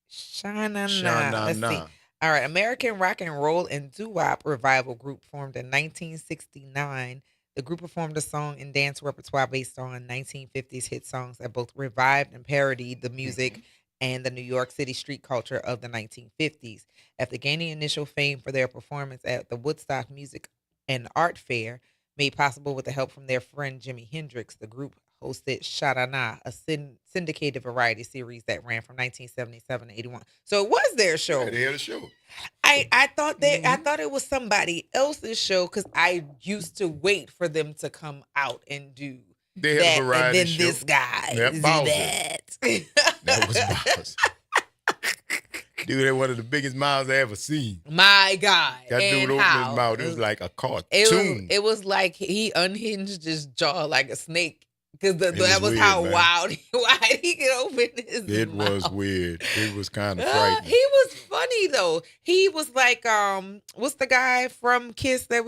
Sha-na-na. Let's see. All right. American Rock and Roll and Doo-Wop revival group formed in 1969. The group performed a song and dance repertoire based on 1950s hit songs that both revived and parodied the music and the New York City street culture of the 1950s. After gaining initial fame for their performance at the Woodstock Music and Art Fair, made possible with the help from their friend Jimi Hendrix, the group hosted Sha-na-na, a syndicated variety series that ran from 1977 to 81. So it was their show. Yeah, they had a show. I thought it was somebody else's show because I used to wait for them to come out and do they had that, a variety and then show. this guy That do Bowser. that. That was Bowser. Dude, they're one of the biggest mouths I ever seen. My God. That and dude opened how? his mouth. It was like a cartoon. It was like he unhinged his jaw like a snake Because that was weird, how man. wide he could open his It mouth. was weird. It was kind of frightening. He was funny though. He was like, what's the guy from Kiss that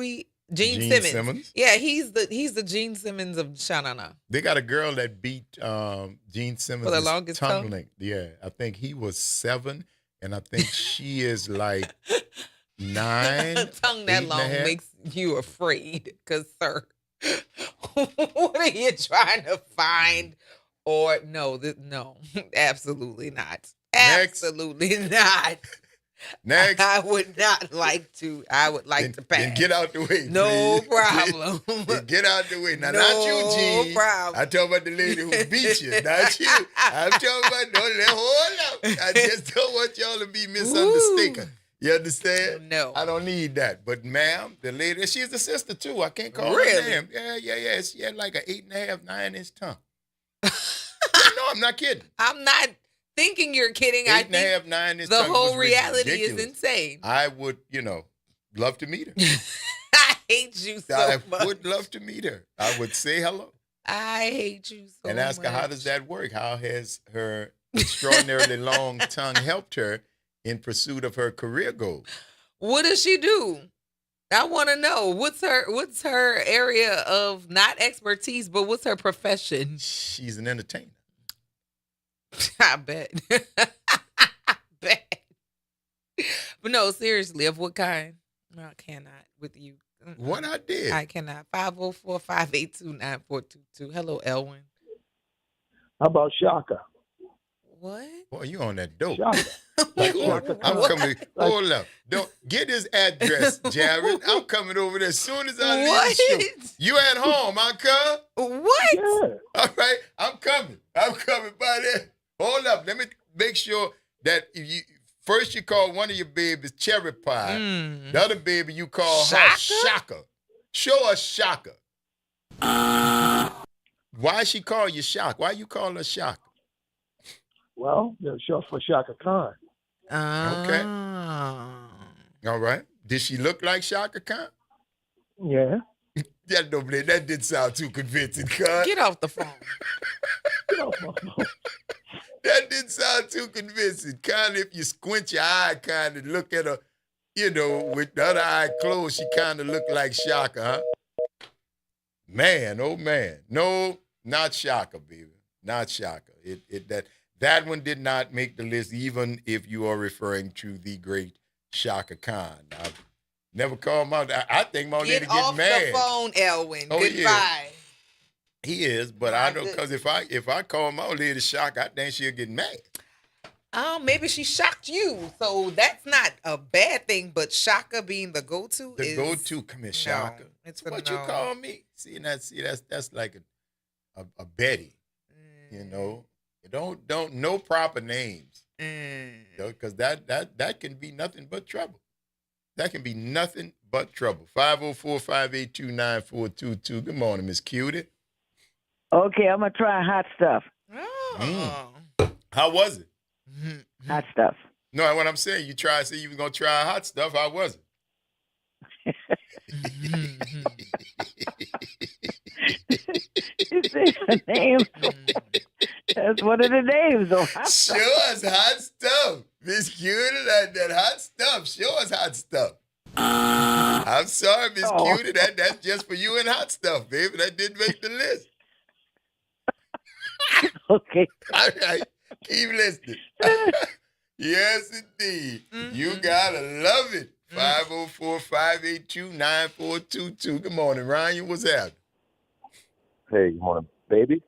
Gene Simmons. Yeah, he's the Gene Simmons of Sha-Na-Na. They got a girl that beat Gene Simmons for the longest tongue length. Yeah, I think he was 7, and I think she is like 9. A tongue that long makes you afraid, because sir, what are you trying to find? Or no, absolutely not. Absolutely not. Next. I would not like to. I would like to pass. Then get out the way. No please. problem. Then get out the way. Now, No not you, Gene. problem. I'm talking about the lady who beat you. Not you. I'm talking about, hold up. I just don't want y'all to be misunderstood. You understand? No. I don't need that. But, ma'am, the lady, she's the sister, too. I can't call her name. Yeah. She had like an 8.5, 9-inch tongue. No, I'm not kidding. I'm not thinking you're kidding. 8.5, 9-inch the tongue whole was reality ridiculous. is insane. I would, love to meet her. I hate you so much. I would love to meet her. I would say hello. I hate you so much. And ask her, how does that work? How has her extraordinarily long tongue helped her in pursuit of her career goals? What does she do? I want to know. What's her area of not expertise, but what's her profession? She's an entertainer. I bet. I bet. But no, seriously, of what kind? No, I cannot with you. What I did? I cannot. 504-582-9422. Hello, Elwin. How about Shaka? What? Boy, you on that dope. Shaka. I'm coming. Hold up. Don't get his address, Jared. I'm coming over there as soon as I leave the show. You at home, huh, cuz? What? Yeah. All right. I'm coming by there. Hold up. Let me make sure that first you call one of your babies Cherry Pie. The other baby you call her Shaka. Show us Shaka. Why she call you Shaka? Why you call her Shaka? Well, they're short for Shaka Khan. Okay. All right. Did she look like Shaka Khan? Yeah. That didn't sound too convincing, cuz. Get off the phone. Get off my phone. That didn't sound too convincing. Kind of, if you squint your eye, kind of look at her, with the other eye closed, she kind of looked like Shaka, huh? Man, oh man. No, not Shaka, baby. Not Shaka. That one did not make the list, even if you are referring to the great Shaka Khan. I've never called him out. I think my lady get mad. Get off the phone, Elwin. Oh, Goodbye. Yeah. He is, but I know, because if I call my lady Shaka, I think she'll get mad. Maybe she shocked you, so that's not a bad thing. But Shaka being the go-to The go-to, come here, Shaka. No, it's what no. you call me? See, that's like a Betty. Don't no proper names. Because that can be nothing but trouble. That can be nothing but trouble. 504-582-9422. Good morning, Miss Cutie. Okay, I'm going to try hot stuff. How was it? Hot stuff. No, what I'm saying, you said you were going to try hot stuff. How was it? You say the name. That's one of the names. Though. Show us hot stuff. Miss Cutie, that hot stuff. Show us hot stuff. I'm sorry, Miss Cutie. That's just for you and hot stuff, baby. That didn't make the list. Okay. All right. Keep listening. Yes, indeed. You got to love it. 504-582-9422. Good morning, Ryan. What's happening? Hey, good morning, baby.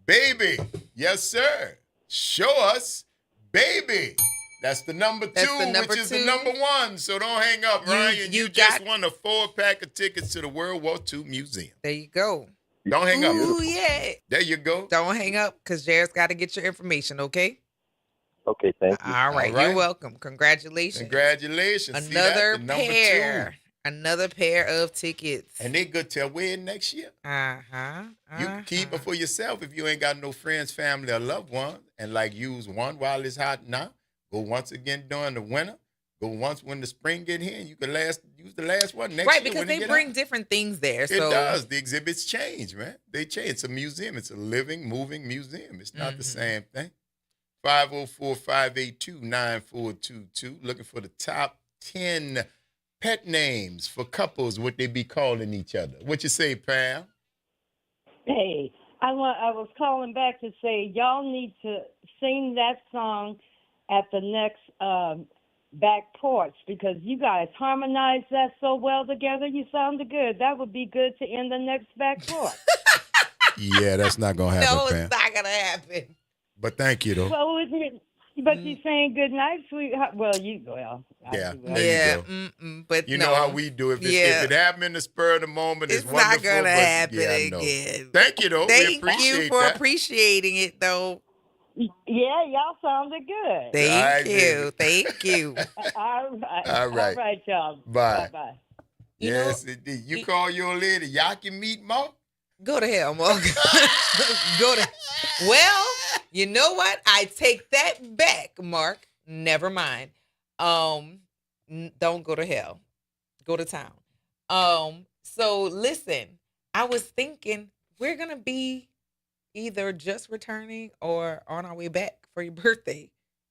Baby. Yes, sir. Show us, baby. That's the number 2, which is the number 1. So don't hang up, Ryan. You just won a 4-pack of tickets to the World War II Museum. There you go. Don't hang up. Ooh, yeah. There you go. Don't hang up, because Jared's got to get your information, okay? Okay, thank you. All right. You're welcome. Congratulations. Congratulations. Another See, pair. Another pair of tickets. And they good till when next year? You can keep them for yourself if you ain't got no friends, family, or loved ones. And use one while it's hot now. Go once again during the winter. Go once when the spring get here, and you can use the last one next Right, year. because when they bring different things there. It So does. The exhibits change, man. They change. It's a museum. It's a living, moving museum. It's not the same thing. 504-582-9422. Looking for the top 10 pet names for couples, what they be calling each other. What you say, Pam? Hey, I was calling back to say y'all need to sing that song at the next back porch because you guys harmonized that so well together. You sounded good. That would be good to end the next back porch. Yeah, that's not gonna happen, no, Pam. it's not gonna happen. But thank you, though. Well, but you saying good night, sweetheart. Well, you Yeah, well. there you go. But you know how we do. If it happened in the spur of the moment, it's wonderful. It's not gonna happen again. Thank you, though. Thank we appreciate you for that. appreciating it, though. Yeah, y'all sounded good. Thank you. Thank you. All right. All right. All right, y'all. Bye. Bye-bye. Yes, indeed. You call your lady. Y'all can meet Mark? Go to hell, Mark. Well, you know what? I take that back, Mark. Never mind. Don't go to hell. Go to town. So listen, I was thinking we're gonna be either just returning or on our way back for your birthday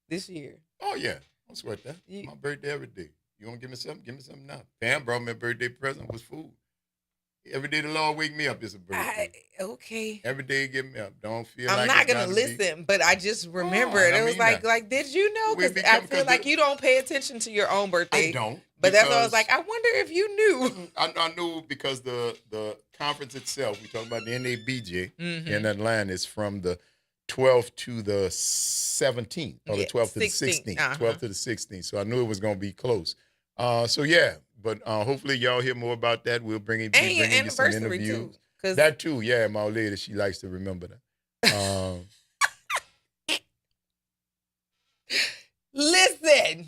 this year. Oh yeah, don't sweat that. My birthday every day. You want to give me something? Give me something now. Pam brought me a birthday present. Was food. Every day the Lord wake me up is a birthday. Okay. Every day get me up. Don't feel I'm like not it's gonna gotta listen, but I just remembered. It was like, did you know? Because I feel like you don't pay attention to your own birthday. I don't. But that's why I was like, I wonder if you knew. I knew because the conference itself, we talking about the NABJ in Atlanta, is from the 12th to the 17th, or the 12th to the 16th, 12th to the 16th. So I knew it was going to be close. So yeah, but hopefully y'all hear more about that. We'll bring it. And your you some anniversary interviews. too. That too, yeah. My old lady, she likes to remember that. Listen,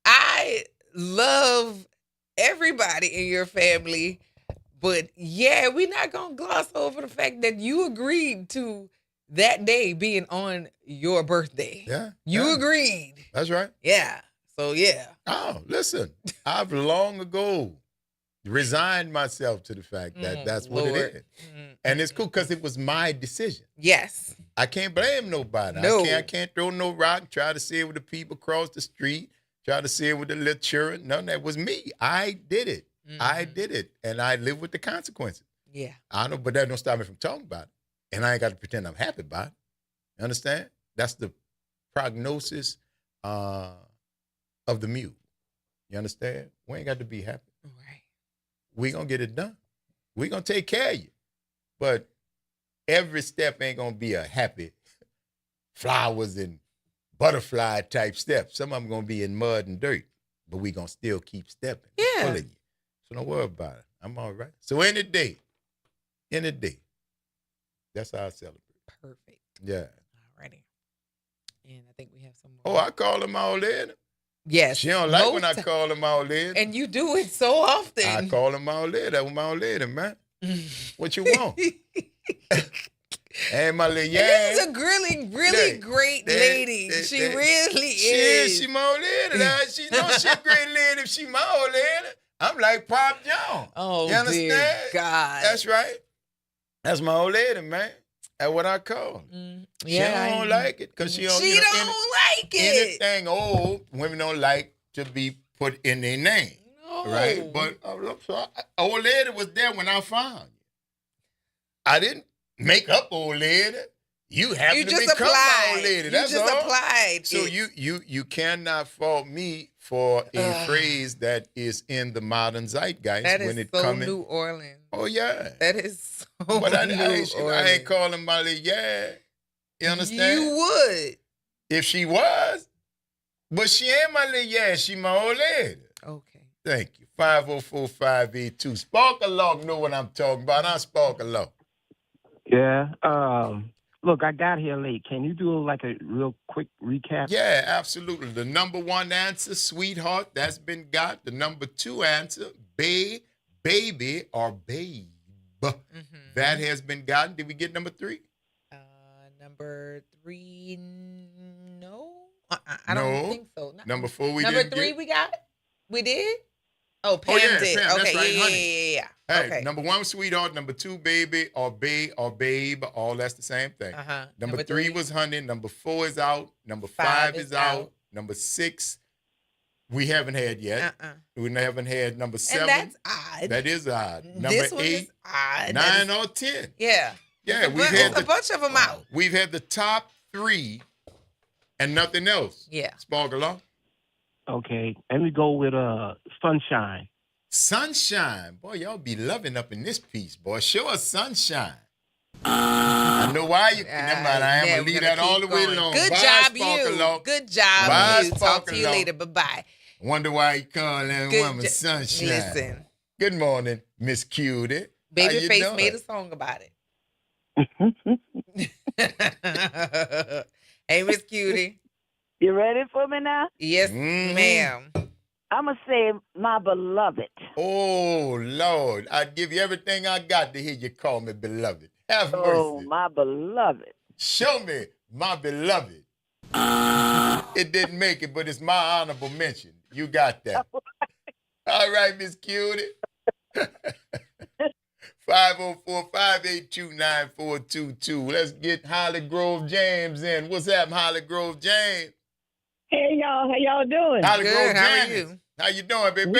I love everybody in your family, but yeah, we're not gonna gloss over the fact that you agreed to that day being on your birthday. Yeah. You agreed. That's right. Yeah. So yeah. Oh, listen, I've long ago resigned myself to the fact that that's what it is. And it's cool because it was my decision. Yes. I can't blame nobody. No. I can't throw no rock, try to say it with the people across the street, try to say it with the little children. None of that was me. I did it. I did it. And I live with the consequences. Yeah. I know, but that don't stop me from talking about it. And I ain't got to pretend I'm happy about it. You understand? That's the prognosis of the mule. You understand? We ain't got to be happy. Right. We gonna get it done. We gonna take care of you. But every step ain't gonna be a happy flowers and butterfly type step. Some of them gonna be in mud and dirt, but we gonna still keep stepping. Yeah. Pulling you. So don't worry about it. I'm all right. So any day, that's how I celebrate. Perfect. Yeah. Alrighty. And I think we have some more. Oh, I call them all in. Yes. She don't like when I call them all in. And you do it so often. I call them all in. That was my old lady, man. What you want? Hey, my little This is a really great lady. She really is. She my old lady. She know she a great lady if she my old lady. I'm like Pop John. Oh, you understand? dear God. That's right. That's my old lady, man. That's what I call her. Yeah, she don't like it because she don't like it. Anything old, women don't like to be put in their name. No. Right? But old lady was there when I found you. I didn't make up old lady. You happened to become my old lady. That's all. You just applied. So you cannot fault me for a phrase that is in the modern zeitgeist that when is it so coming. New Orleans. Oh yeah. That is so But I Orleans. ain't calling my lady. Yeah. You understand? You would. If she was. But she ain't my lady. Yeah, she my old lady. Okay. Thank you. 504-582. Spark Along know what I'm talking about. I'm Spark Along. Yeah. Look, I got here late. Can you do like a real quick recap? Yeah, absolutely. The number one answer, sweetheart, that's been got. The number two answer, baby, or babe. That has been gotten. Did we get number three? Number three, no. I don't think so. No. Number 4 we Number didn't 3 get. we got? We did? Oh, Pam did. Pam, okay, that's right, yeah, honey. yeah. Hey, Okay. number 1 was Sweetheart. Number 2, Baby or Babe, all that's the same thing. Number 3 was Honey. Number 4 is out. Number 5 is out. Number 6 we haven't had yet. We haven't had number 7. And that's odd. That is odd. Number This one 8, is odd. 9 or 10. Yeah. Yeah, we've had a bunch of them out. We've had the top 3 and nothing else. Yeah. Sparkle on. Okay, let me go with Sunshine. Sunshine. Boy, y'all be loving up in this piece, boy. Show us Sunshine. I know why you. Never mind, I am going to leave that all the way alone. Good Bye, job, Sparkle you. on. Good job, Bye, you. Talk Sparkle to you on. later. Bye-bye. Wonder why you call that woman Sunshine. Listen. Good morning, Miss Cutie. Babyface made a song about it. Hey, Miss Cutie. You ready for me now? Yes, ma'am. I'm going to say My Beloved. Oh, Lord. I'd give you everything I got to hear you call me beloved. Have mercy. Oh, My Beloved. Show me my beloved. It didn't make it, but it's my honorable mention. You got that. All right, Miss Cutie. 504-582-9422. Let's get Holly Grove James in. What's happening, Holly Grove James? Hey, y'all. How y'all doing? Holly Good. Grove How are James. you? How you doing, baby?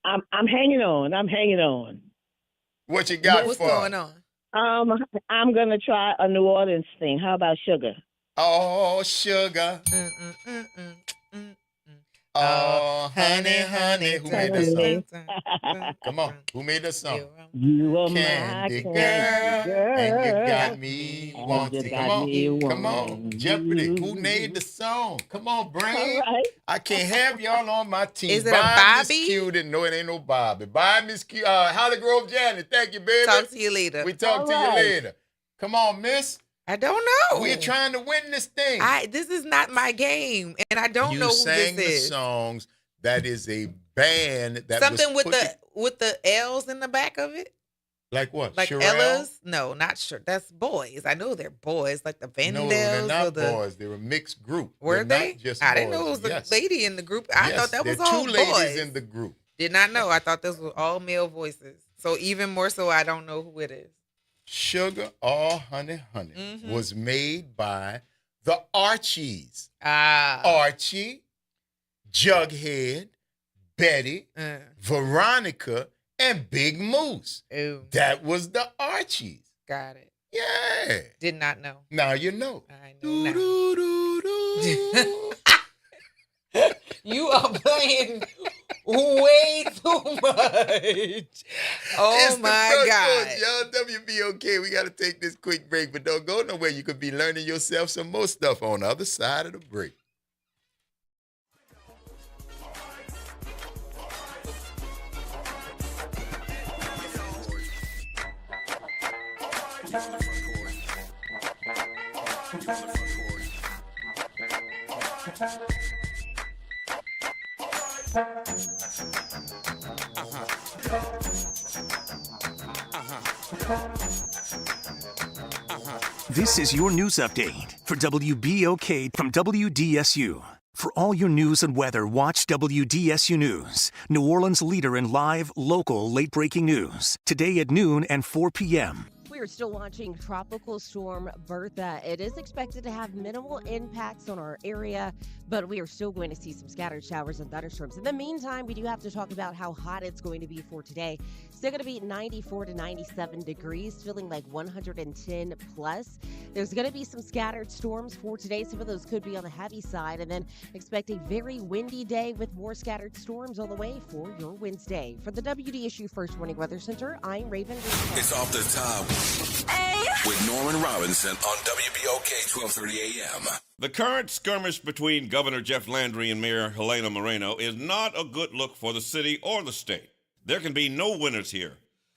I'm hanging on. I'm hanging on. What you got What's for? going on? I'm going to try a New Orleans thing. How about Sugar? Oh, sugar. Oh, honey, who made the song? Come on, who made the song? You are Candy my girl, candy girl. and you got me wanting. you Come got on, me come on, wanting Jeopardy. you. Who made the song? Come on, Brain. All right. I can't have y'all on my team. Is it a Bye, Miss Bobby? Cutie. No, it ain't no Bobby. Bye, Miss Q. Holly Grove Janet. Thank you, baby. Talk to you later. We talk to you later. Come on, Miss. I don't know. We're trying to win this thing. This is not my game, and I don't know who sang this the is. songs. That is a band that Something was with the L's in the back of it. like what? Like Sherelle? Ella's? No, not sure. That's boys. I know they're boys, like the Vandals. No, they're or not the, boys. They're a mixed group. Were They're they? Not just I didn't boys. know it was a Yes. lady in the group. I Yes, thought that was there are all two boys. ladies in the group. Did not know. I thought this was all male voices. So even more so, I don't know who it is. Sugar or Honey was made by the Archies. Archie, Jughead, Betty, Veronica, and Big Moose. Ooh. That was the Archies. Got it. Yeah. Did not know. Now you know. I know now. You are playing way too much. Oh It's the my Front God. Porch, y'all. WBOK. We got to take this quick break, but don't go nowhere. You could be learning yourself some more stuff on the other side of the break. This is your news update for WBOK from WDSU. For all your news and weather, watch WDSU News, New Orleans' leader in live, local, late-breaking news. Today at noon and 4 p.m. We are still watching Tropical Storm Bertha. It is expected to have minimal impacts on our area, but we are still going to see some scattered showers and thunderstorms. In the meantime, we do have to talk about how hot it's going to be for today. Still going to be 94 to 97 degrees, feeling like 110 plus. There's going to be some scattered storms for today. Some of those could be on the heavy side, and then expect a very windy day with more scattered storms on the way for your Wednesday. For the WDSU First Warning Weather Center, I'm Raven. It's off the top with Norman Robinson on WBOK 1230 AM. The current skirmish between Governor Jeff Landry and Mayor Helena Moreno is not a good look for the city or the state. There can be no winners here.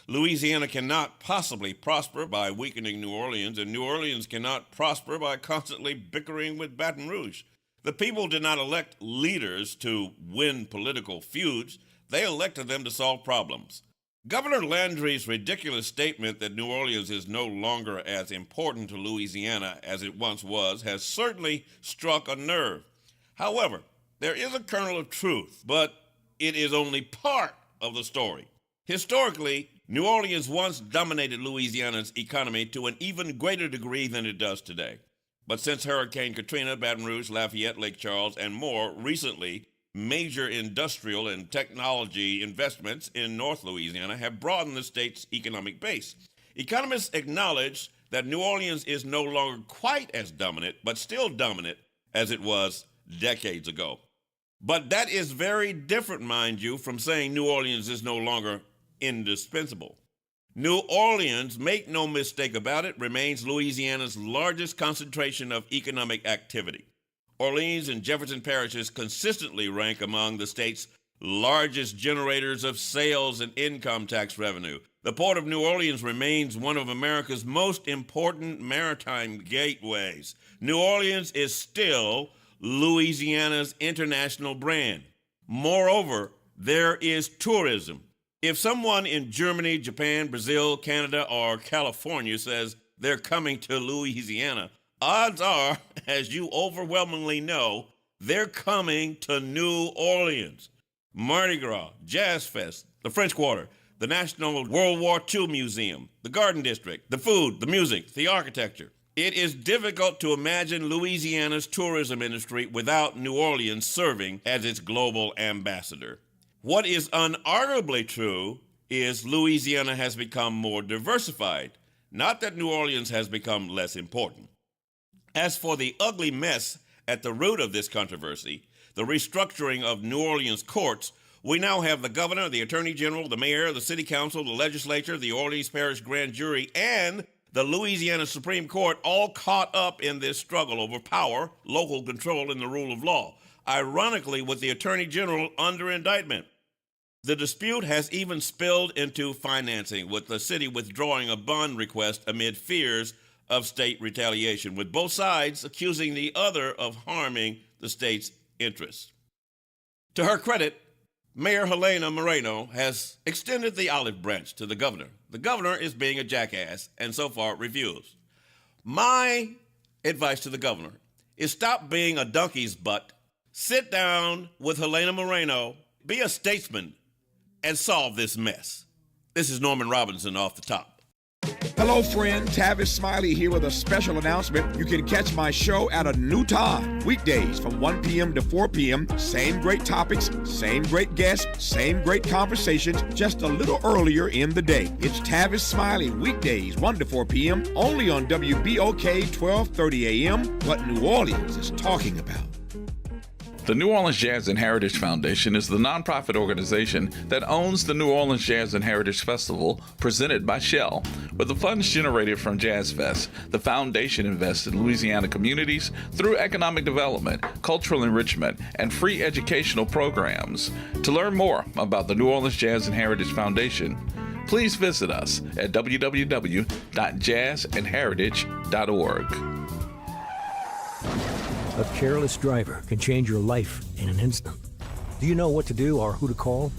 Louisiana cannot possibly prosper by weakening New Orleans, and New Orleans cannot prosper by constantly bickering with Baton Rouge. The people did not elect leaders to win political feuds. They elected them to solve problems. Governor Landry's ridiculous statement that New Orleans is no longer as important to Louisiana as it once was has certainly struck a nerve. However, there is a kernel of truth, but it is only part of the story. Historically, New Orleans once dominated Louisiana's economy to an even greater degree than it does today. But since Hurricane Katrina, Baton Rouge, Lafayette, Lake Charles, and more recently, major industrial and technology investments in North Louisiana have broadened the state's economic base. Economists acknowledge that New Orleans is no longer quite as dominant, but still dominant as it was decades ago. But that is very different, mind you, from saying New Orleans is no longer indispensable. New Orleans, make no mistake about it, remains Louisiana's largest concentration of economic activity. Orleans and Jefferson parishes consistently rank among the state's largest generators of sales and income tax revenue. The Port of New Orleans remains one of America's most important maritime gateways. New Orleans is still Louisiana's international brand. Moreover, there is tourism. If someone in Germany, Japan, Brazil, Canada, or California says they're coming to Louisiana, odds are, as you overwhelmingly know, they're coming to New Orleans. Mardi Gras, Jazz Fest, the French Quarter, the National World War II Museum, the Garden District, the food, the music, the architecture. It is difficult to imagine Louisiana's tourism industry without New Orleans serving as its global ambassador. What is unarguably true is Louisiana has become more diversified, not that New Orleans has become less important. As for the ugly mess at the root of this controversy, the restructuring of New Orleans courts, we now have the governor, the attorney general, the mayor, the city council, the legislature, the Orleans Parish grand jury, and the Louisiana Supreme Court all caught up in this struggle over power, local control, and the rule of law, ironically with the attorney general under indictment. The dispute has even spilled into financing, with the city withdrawing a bond request amid fears of state retaliation, with both sides accusing the other of harming the state's interests. To her credit, Mayor Helena Moreno has extended the olive branch to the governor. The governor is being a jackass and so far refused. My advice to the governor is stop being a donkey's butt, sit down with Helena Moreno, be a statesman, and solve this mess. This is Norman Robinson off the top. Hello, friend. Tavis Smiley here with a special announcement. You can catch my show at a new time, weekdays from 1 p.m. to 4 p.m. Same great topics, same great guests, same great conversations, just a little earlier in the day. It's Tavis Smiley, weekdays 1 to 4 p.m. only on WBOK 1230 a.m. What New Orleans is talking about. The New Orleans Jazz and Heritage Foundation is the nonprofit organization that owns the New Orleans Jazz and Heritage Festival presented by Shell. With the funds generated from Jazz Fest, the foundation invests in Louisiana communities through economic development, cultural enrichment, and free educational programs. To learn more about the New Orleans Jazz and Heritage Foundation, please visit us at www.jazzandheritage.org. A careless driver can change your life in an instant. Do you know what to do or who to call?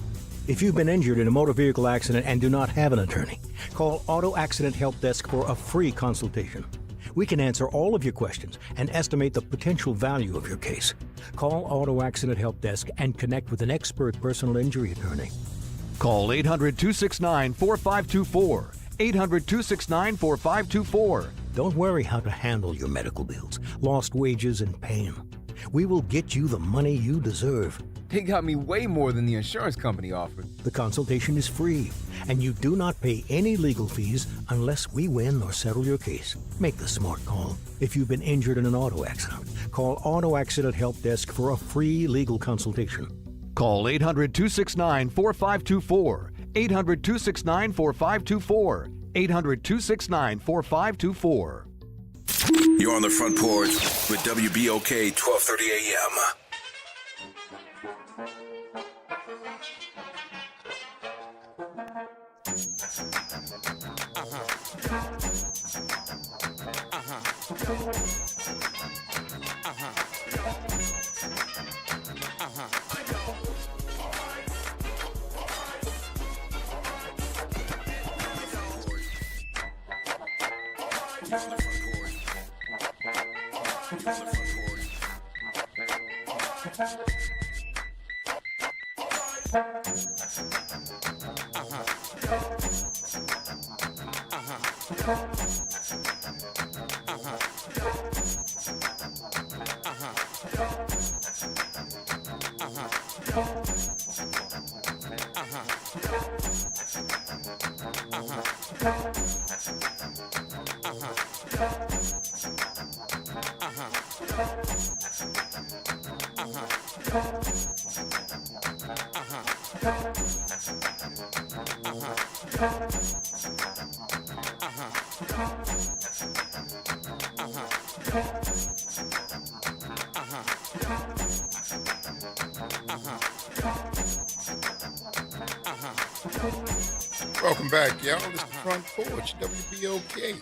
If you've been injured in a motor vehicle accident and do not have an attorney, call Auto Accident Help Desk for a free consultation. We can answer all of your questions and estimate the potential value of your case. Call Auto Accident Help Desk and connect with an expert personal injury attorney. Call 800-269-4524. 800-269-4524. Don't worry how to handle your medical bills, lost wages, and pain. We will get you the money you deserve. They got me way more than the insurance company offered. The consultation is free, and you do not pay any legal fees unless we win or settle your case. Make the smart call. If you've been injured in an auto accident, call Auto Accident Help Desk for a free legal consultation. Call 800-269-4524. 800-269-4524. 800-269-4524. You're on the Front Porch with WBOK 1230 AM. Welcome back, y'all. This is the Front Porch, WBOK.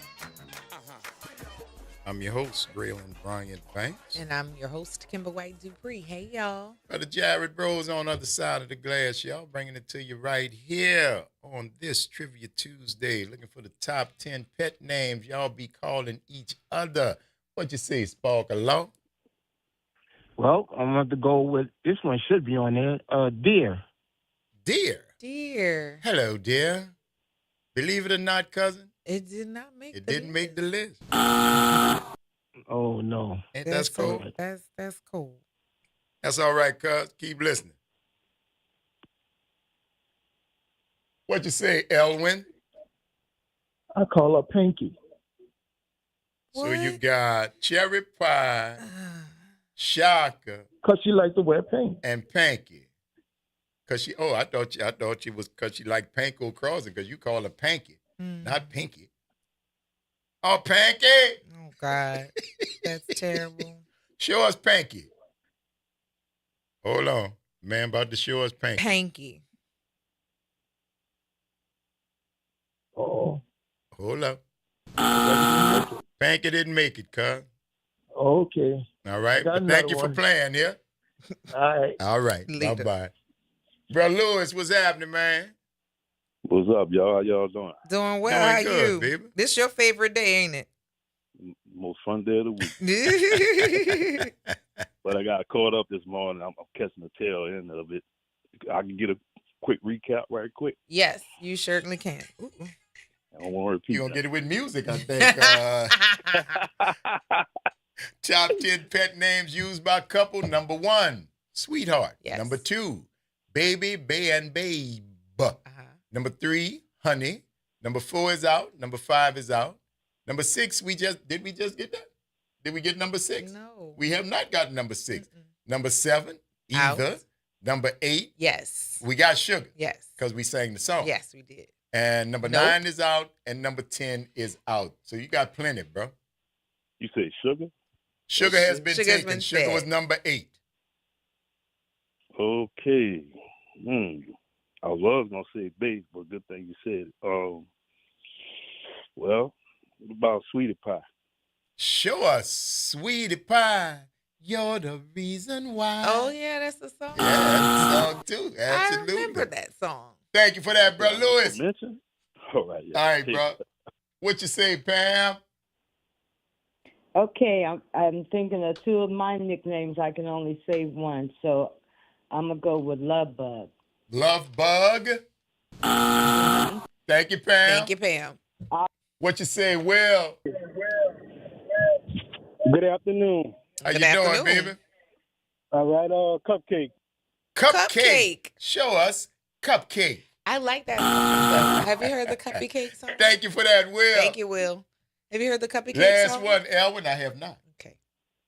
I'm your host, Braylon Bryant Banks. And I'm your host, Kimber White Dupree. Hey, y'all. Brother Jared Rose on the other side of the glass, y'all. Bringing it to you right here on this Trivia Tuesday. Looking for the top 10 pet names y'all be calling each other. What you say, Spark Law? Well, I'm going to go with, this one should be on there, Deer. Deer? Deer. Hello, dear. Believe it or not, cousin, it did not make it didn't make the list. Oh, no. Ain't that's cool? That's cool. That's all right, cuz. Keep listening. What you say, Elwin? I call her Pinky. So you got Cherry Pie, Shaka, Cause she like to wear pink. and Panky. Cause she, I thought she was cause she liked Panko Crossing, cause you call her Panky, not Pinky. Oh, Panky! Oh God, that's terrible. Show us Panky. Hold on, man, about to show us Panky. Panky. Oh. Hold up. Panky didn't make it, cuz. Okay. All right, Got but thank another you for one. playing, yeah? All right. All right, Later. bye-bye. Bro Lewis, what's happening, man? What's up, y'all? How y'all doing? Doing well. Doing How good, you? baby. This your favorite day, ain't it? Most fun day of the week. But I got caught up this morning. I'm catching the tail end of it. I can get a quick recap right quick. Yes, you certainly can. Ooh. I don't want to repeat You're going to that. get it with music, I think. Top 10 pet names used by couple. Number 1, sweetheart. Yes. Number 2, baby, bay, and babe. Number 3, honey. Number 4 is out. Number 5 is out. Number 6, did we just get that? Did we get number 6? No. We have not gotten number 6. Number 7, either. Out. Number 8, Yes. we got sugar. Yes. Because we sang the song. Yes, we did. And number Nope. 9 is out, and number 10 is out. So you got plenty, bro. You say sugar? Sugar has been Sugar's taken. been Sugar said. was number 8. Okay. I was going to say babe, but good thing you said it. Well, what about sweetie pie? Show us, sweetie pie. You're the reason why. Oh yeah, that's the song. Yeah, that's the song too. Absolutely. I remember that song. Thank you for that, bro. Lewis. Mention? All right. Yeah. All right, bro. What you say, Pam? Okay, I'm thinking of two of my nicknames. I can only say one, so I'm gonna go with Love Bug. Love Bug. Thank you, Pam. Thank you, Pam. What you say, Will? Good afternoon. How Good you doing, afternoon. baby? All right, cupcake. Cupcake. Show us Cupcake. I like that song. Have you heard the Cupcake song? Thank you for that, Will. Thank you, Will. Have you heard the Cupcake Last song? one, Elwin. I have not. Okay.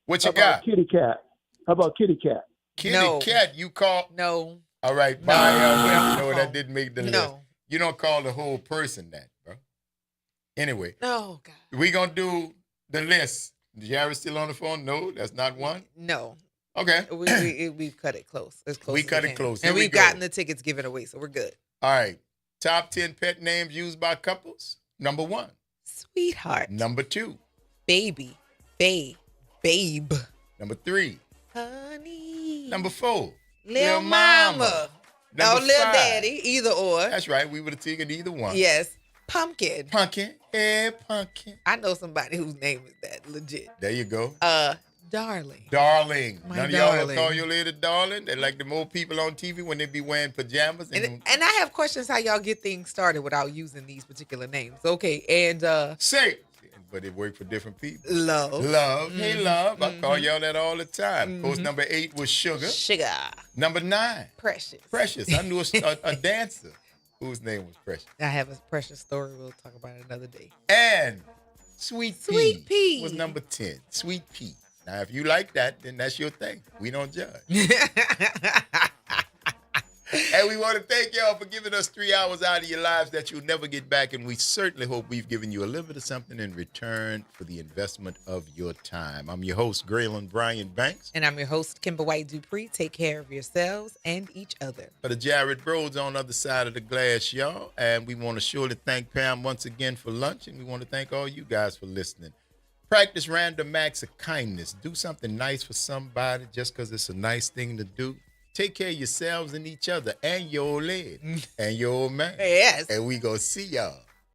What How you got? about Kitty Cat? How about Kitty Cat? Kitty No. Cat, you call. No. All right, No. bye, Elwin. No. No, that didn't make the list. No. You don't call the whole person that, bro. Anyway, Oh God. we going to do the list. Jared still on the phone? No, that's not one. No. Okay. We've cut it close. As close We as cut it can. close. And Here we we've go. gotten the tickets given away, so we're good. All right. Top 10 pet names used by couples. Number 1. Sweetheart. Number 2. Baby. Babe. Number 3. Honey. Number 4. Lil Mama. No, Number Lil 5. Daddy. Either or. That's right. We would have taken either one. Yes. Pumpkin. Pumpkin. Hey, Pumpkin. I know somebody whose name is that. Legit. There you go. Darling. Darling. My None of y'all darling. call your lady darling? They like the more people on TV when they be wearing pajamas. And I have questions how y'all get things started without using these particular names. Okay, and say, but it worked for different people. Love. Love. Hey, love. I call y'all that all the time. Of course, number 8 was Sugar. Sugar. Number 9. Precious. Precious. I knew a dancer whose name was Precious. I have a precious story. We'll talk about it another day. And Sweet Pea. Sweet Pea was number 10. Sweet Pea. Now, if you like that, then that's your thing. We don't judge. And we want to thank y'all for giving us 3 hours out of your lives that you'll never get back. And we certainly hope we've given you a little bit of something in return for the investment of your time. I'm your host, Graylin Brian Banks. And I'm your host, Kimber White Dupree. Take care of yourselves and each other. For the Jared Rhodes on the other side of the glass, y'all. And we want to surely thank Pam once again for lunch. And we want to thank all you guys for listening. Practice random acts of kindness. Do something nice for somebody just because it's a nice thing to do. Take care of yourselves and each other and your old lady and your old man. Yes. And we gonna see y'all